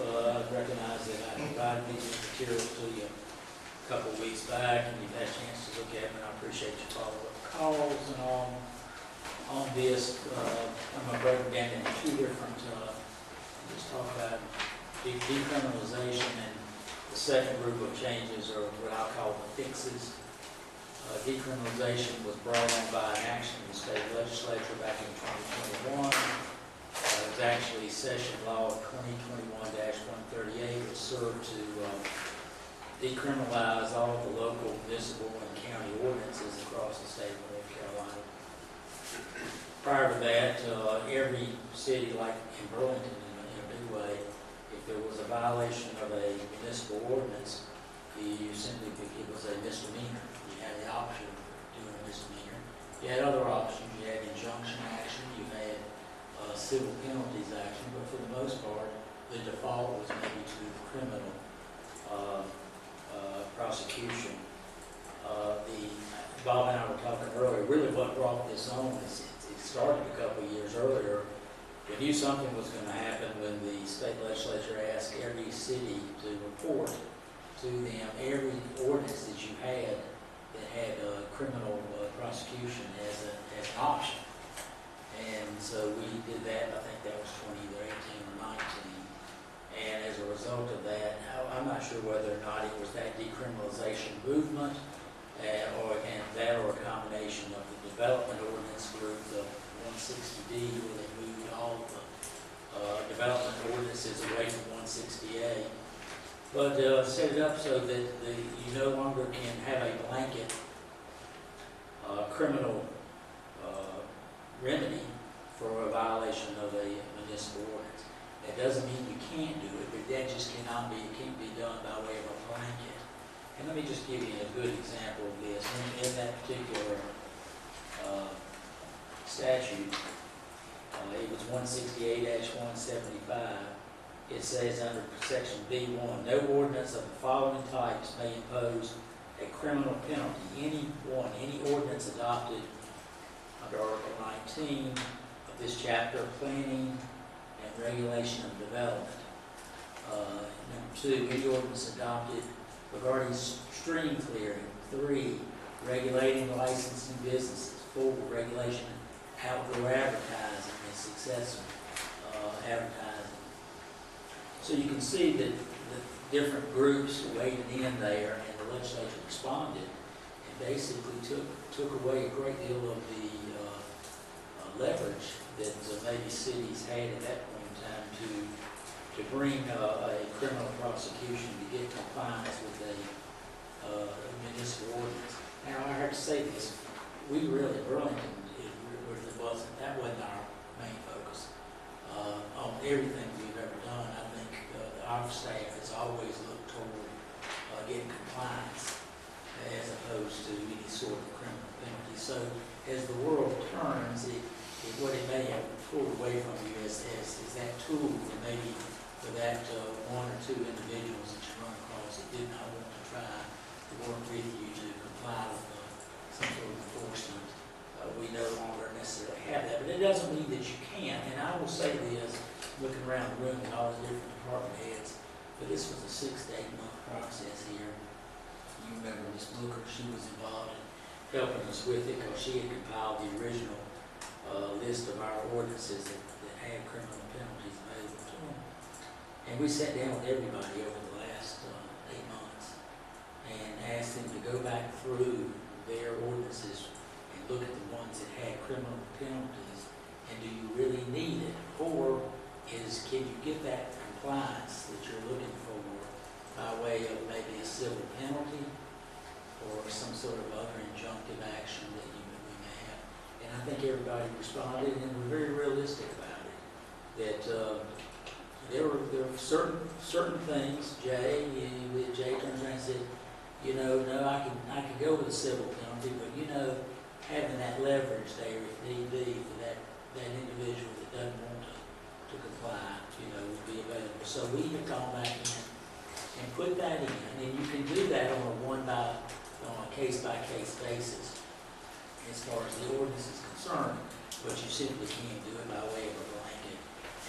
Recognize that I provided these materials to you a couple of weeks back, and you've had a chance to look at them, and I appreciate your follow-up calls and all on this. I'm going to break them down into two different, just talk about decriminalization, and the second group of changes are what I'll call the fixes. Decriminalization was brought on by an action in the state legislature back in 2021. It was actually Session Law 2021-138, which served to decriminalize all the local, municipal, and county ordinances across the state of North Carolina. Prior to that, every city, like in Burlington, in a big way, if there was a violation of a municipal ordinance, you simply, it was a misdemeanor. You had the option of doing a misdemeanor. You had other options. You had injunction action. You had civil penalties action. But for the most part, the default was maybe to criminal prosecution. Bob and I were talking earlier, really what brought this on is it started a couple of years earlier. We knew something was going to happen when the state legislature asked every city to report to them every ordinance that you had that had criminal prosecution as an option. And so we did that, I think that was 2018 or 19. And as a result of that, I'm not sure whether or not it was that decriminalization movement or a combination of the development ordinance group, the 160D, where they moved all the development ordinances away from 160A. But set it up so that you no longer can have a blanket criminal remedy for a violation of a municipal ordinance. That doesn't mean you can't do it, but that just it can't be done by way of a blanket. And let me just give you a good example of this. In that particular statute, it was 168-175. It says under section B1, no ordinance of the following types may impose a criminal penalty. Any ordinance adopted under Article 19 of this chapter, planning and regulation of development. Number 2, any ordinance adopted regarding stream clearing. 3, regulating licensing businesses. 4, regulation of outdoor advertising and successor advertising. So you can see that the different groups waded in there, and the legislature responded and basically took away a great deal of the leverage that maybe cities had at that point in time to bring a criminal prosecution to get compliance with a municipal ordinance. Now, I have to say this, we really, Burlington, that wasn't our main focus. On everything we've ever done, I think our staff has always looked toward getting compliance as opposed to any sort of criminal penalty. So as the world turns, what it may have pulled away from you is that tool for maybe for that 1 or 2 individuals that you run across that did not want to try to work with you to comply with some sort of enforcement. We no longer necessarily have that, but it doesn't mean that you can't. And I will say this, looking around the room at all the different department heads, but this was a 6 to 8 month process here. You remember Ms. Booker, she was involved in helping us with it because she had compiled the original list of our ordinances that had criminal penalties available to them. And we sat down with everybody over the last 8 months and asked them to go back through their ordinances and look at the ones that had criminal penalties, and do you really need it? Or can you get that compliance that you're looking for by way of maybe a civil penalty or some sort of other injunctive action that we may have? And I think everybody responded and were very realistic about it. That there were certain things. Jay turns around and said, no, I can go with a civil penalty, but having that leverage there if need be for that individual that doesn't want to comply, would be available. So we have gone back in and put that in, and you can do that on a case-by-case basis as far as the ordinance is concerned, but you simply can't do it by way of a blanket.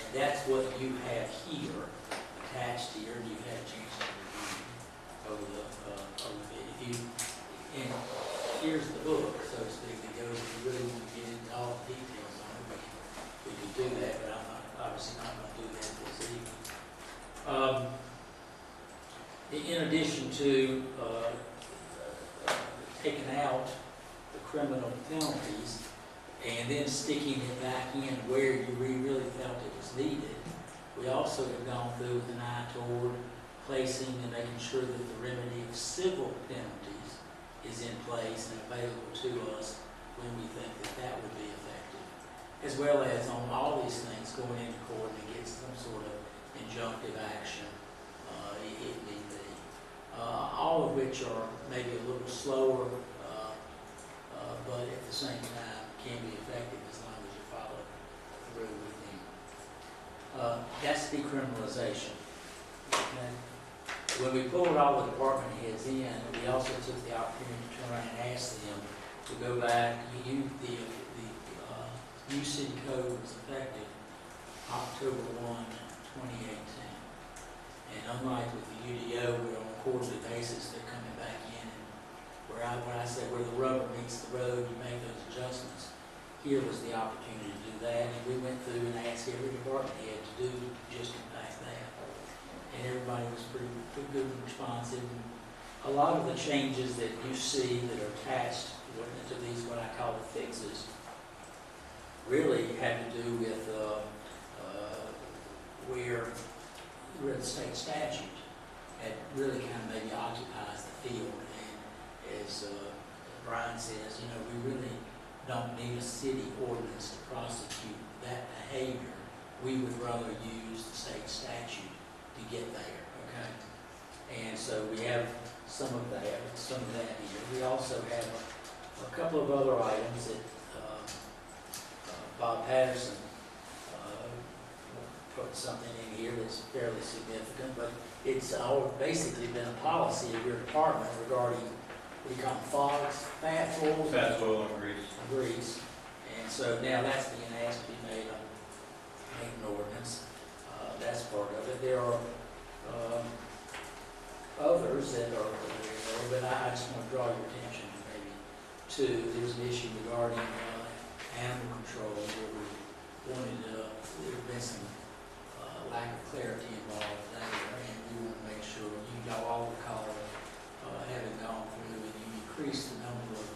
And that's what you have here attached here, and you've had a chance to review over the bit. And here's the book, so to speak, that goes, if you really want to get into all the details on it, we can do that, but I'm obviously not going to do that this evening. In addition to taking out the criminal penalties and then sticking it back in where you really felt it was needed, we also have gone through with an eye toward placing and making sure that the remedy of civil penalties is in place and available to us when we think that would be effective. as well as on all these things going into court to get some sort of injunctive action, if need be. All of which are maybe a little slower, but at the same time can be effective as long as you follow through with them. That's decriminalization. Okay? When we pulled all the department heads in, we also took the opportunity to turn around and ask them to go back. The new city code was effective October 1, 2018. And unlike with the UDO, we're on a quarterly basis, they're coming back in. And when I said where the rubber meets the road, you make those adjustments. Here was the opportunity to do that. And we went through and asked every department head to do just in fact that. And everybody was pretty good and responsive. And a lot of the changes that you see that are attached to these, what I call the fixes, really had to do with where the state statute had really kind of maybe occupies the field. And as Brian says, you know, we really don't need a city ordinance to prosecute that behavior. We would rather use the state statute to get there, okay? And so we have some of that here. We also have a couple of other items that Bob Patterson put something in here that's fairly significant, but it's all basically been a policy of your department regarding what do you call them, fogs, fat oils, Fat oil and grease. And so now that's being asked to be made an ordinance. That's part of it. There are others that are there, but I just want to draw your attention to maybe two. There's an issue regarding animal control where we wanted there's been some lack of clarity involved there, and we want to make sure you know all the call having gone through, and you increase the number of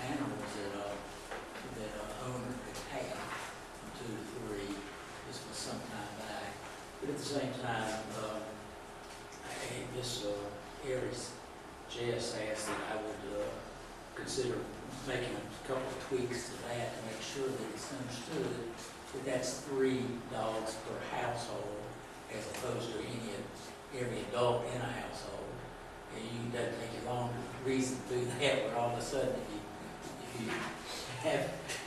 animals that an owner could have from 2 to 3. This was some time back, but at the same time, this Aries Jess asked that I would consider making a couple of tweaks to that to make sure that it's understood that that's 3 dogs per household as opposed to every adult in a household. And it doesn't take you long to reason through that, but all of a sudden, if you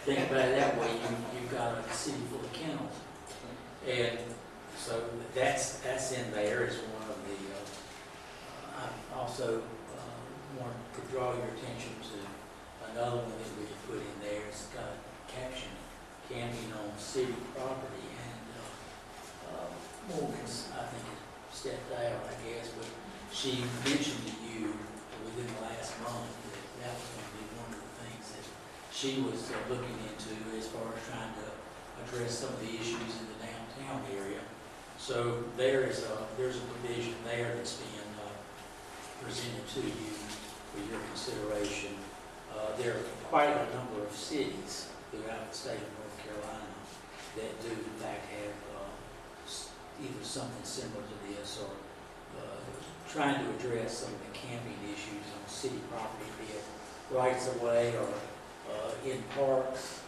think about it that way, you've got a city full of kennels. And so that's in there as one of the, I also want to draw your attention to another one that we put in there. It's got a caption, camping on city property, and Morgan's, I think, stepped out, I guess, but she mentioned to you within the last month that was going to be one of the things that she was looking into as far as trying to address some of the issues in the downtown area. So there's a provision there that's being presented to you for your consideration. There are quite a number of cities throughout the state of North Carolina that do in fact have either something similar to this or trying to address some of the camping issues on city property, be it rights of way or in parks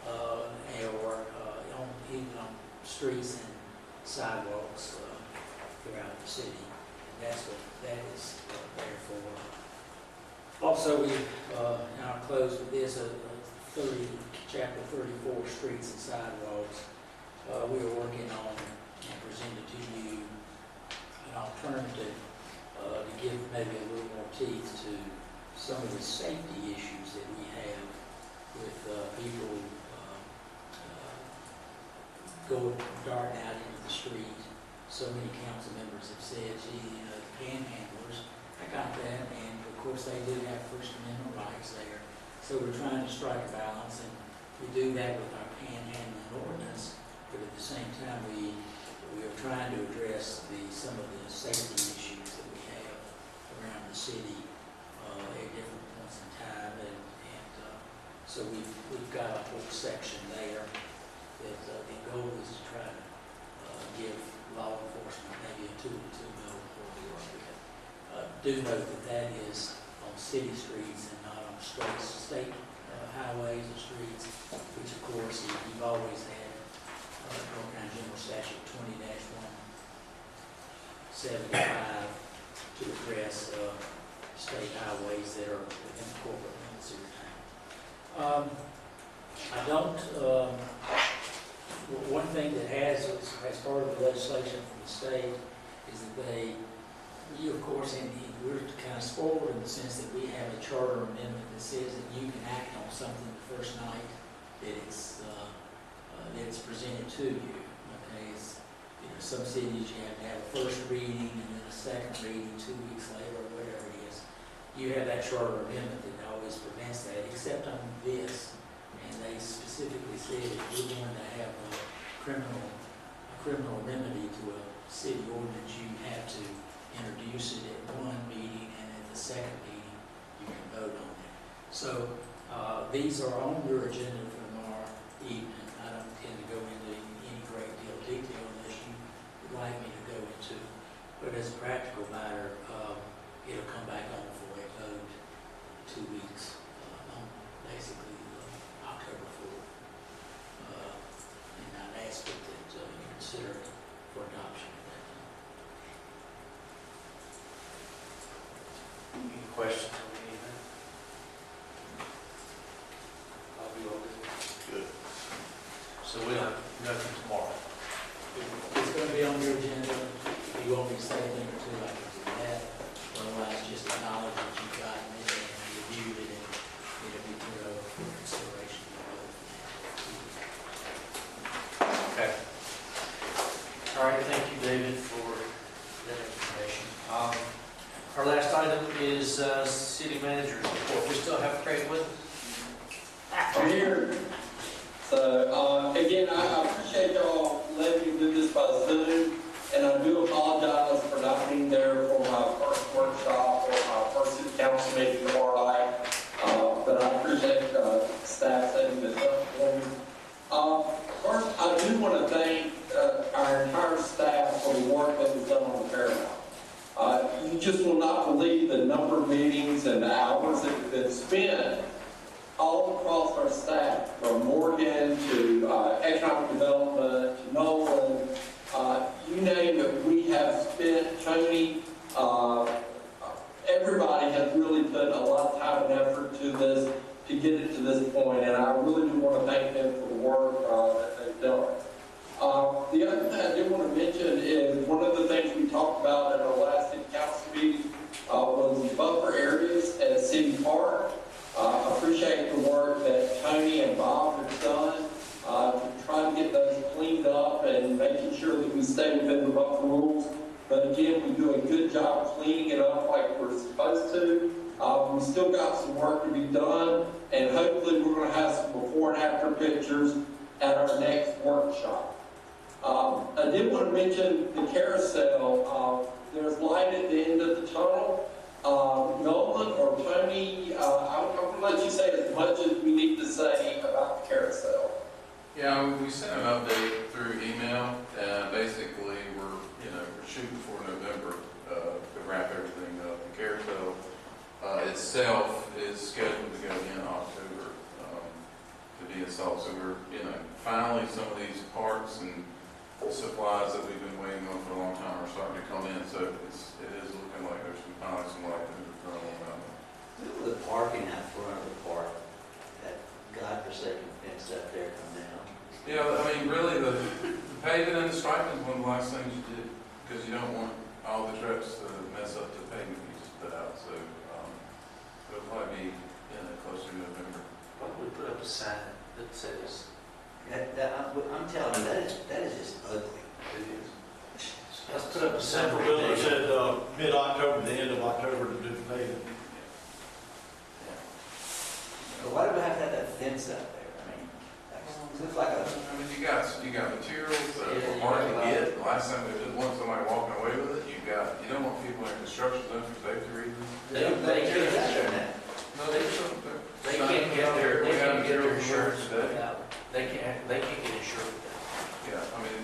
or even on streets and sidewalks throughout the city. And that's what that is there for. Also, and I'll close with this, chapter 34, streets and sidewalks. We are working on and presented to you an alternative to give maybe a little more teeth to some of the safety issues that we have with people going darting out into the street. So many council members have said, gee, you know, the panhandlers, I got that, and of course they do have First Amendment rights there. So we're trying to strike a balance, and we do that with our panhandling ordinance, but at the same time we are trying to address some of the safety issues that we have around the city at different points in time, and so we've got a whole section there that the goal is to try to give law enforcement maybe a 2-2 mil before we work with it. Do note that that is on city streets and not on state highways or streets, which of course, if you we've always had, North Carolina General Statute 20-175 to address state highways that are within the corporate limits of your town. I don't, one thing that has part of the legislation from the state is that you of course, we're kind of spoiled in the sense that we have a charter amendment that says that you can act on something the first night that it's presented to you. Okay, some cities you have to have a first reading and then a second reading 2 weeks later or whatever it is. You have that charter amendment that always prevents that, except on this. And they specifically said if you're going to have a criminal remedy to a city ordinance, you have to introduce it at one meeting, and at the second meeting, you can vote on it. So these are on your agenda for tomorrow evening. I don't intend to go into any great deal of detail unless you would like me to go into. But as a practical matter, it'll come back on for a vote 2 weeks, basically October 4th. And I'd ask that you consider it for adoption. Any questions on any of that? I'll be over. Good. So we'll have nothing tomorrow. It's going to be on your agenda. If you want me to say a thing or two, I can do that. Otherwise, just acknowledge that you've gotten it and reviewed it, and it'll be put over for consideration. Okay. All right, thank you, David, for that information. Our last item is city manager's report. We still have Craig with us? I'm here. So, again, I appreciate y'all letting me do this by Zoom, and I do apologize for not being there for my first workshop or my first city council meeting tomorrow night, but I appreciate staff setting this up for me. First, I do want to thank our entire staff for the work that was done on the Paramount. You just will not believe the number of meetings and the hours that have been spent all across our staff, from Morgan to economic development to Nolan, you name it, we have spent. Tony, everybody has really put a lot of time and effort to this to get it to this point, and I really do want to thank them for the work that they've done. The other thing I do want to mention is one of the things we talked about at our last city council meeting was buffer areas at City Park. I appreciate the work that Tony and Bob have done to try to get those cleaned up and making sure that we stay within the buffer rules. But again, we do a good job cleaning it up like we're supposed to. We still got some work to be done, and hopefully we're going to have some before and after pictures at our next workshop. I did want to mention the carousel. There's light at the end of the tunnel. Nolan or Tony, I'm going to let you say as much as we need to say about the carousel. Yeah, we sent an update through email, and basically we're shooting for November to wrap everything up. The carousel itself is scheduled to go in October to be installed. So we're, finally some of these parts and supplies that we've been waiting on for a long time are starting to come in. So it is looking like there's finally some light in the tunnel about it. The parking out front of the park, that godforsaken fence up there come down. Yeah, I mean, really, the paving and the striping is one of the last things you do, because you don't want all the trucks to mess up the pavement you just put out. So it'll probably be closer to November. Why don't we put up a sign that says, I'm telling you, that is just ugly. it is? Let's put up a sign. Central building said mid-October, the end of October to do the paving. But why do we have to have that fence out there? I mean, it looks like a... I mean, you got materials that are hard to get. The last time they just want somebody walking away with it. You don't want people in construction zone for safety reasons. They can't get their insurance without, they can't get insured without. Yeah, I mean,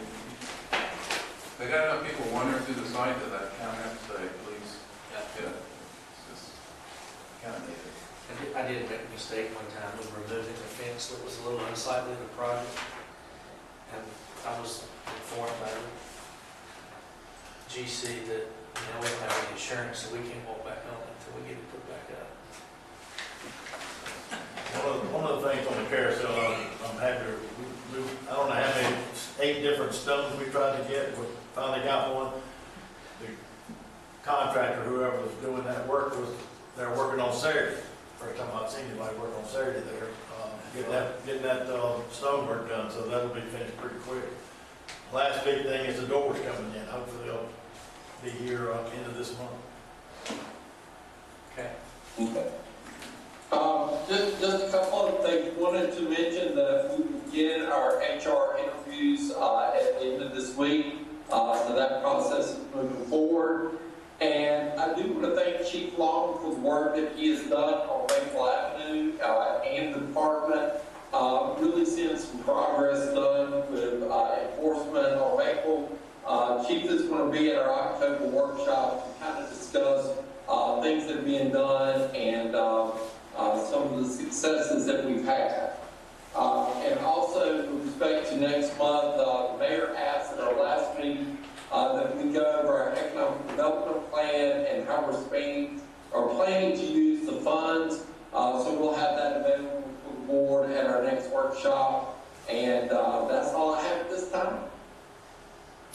they got enough people wandering through the site that kind of have to say, please. Yeah, it's just kind of needed. I did make a mistake one time of removing the fence that was a little unsightly in the project. And I was informed by the GC that, we don't have any insurance, so we can't walk back on it until we get it put back up. One of the things on the carousel, I'm happy to, I don't know how many, 8 different stones we tried to get, we finally got one. The contractor, whoever was doing that work, they're working on Saturday. First time I've seen anybody work on Saturday there, getting that stonework done, so that'll be finished pretty quick. Last big thing is the doors coming in, hopefully they'll be here end of this month. Okay. Okay. Just a couple of things. Wanted to mention that we begin our HR interviews at the end of this week. So that process is moving forward. And I do want to thank Chief Long for the work that he has done on Maple Avenue and the department. Really seeing some progress done with enforcement on Maple. Chief is going to be at our October workshop to kind of discuss things that are being done and some of the successes that we've had. And also, with respect to next month, the mayor asked at our last meeting that we go over our economic development plan and how we're planning to use the funds. So we'll have that available for the board at our next workshop. And that's all I have at this time.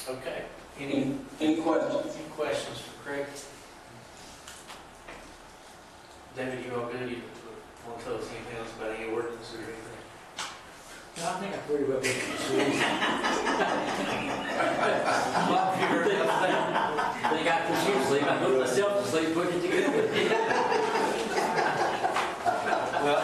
Okay. Any questions? Any questions for Craig? David, you all good? You want to tell us anything else about any ordinance or anything? No, I think I pretty well put it. They got confused, sleep. I put myself to sleep, putting it together. Well,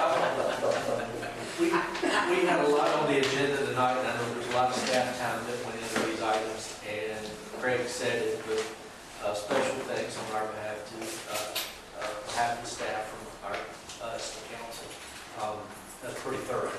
we had a lot on the agenda tonight, and I know there's a lot of staff time that went into these items, and Craig said it, but special thanks on our behalf to half the staff from us, the council. That's pretty thorough.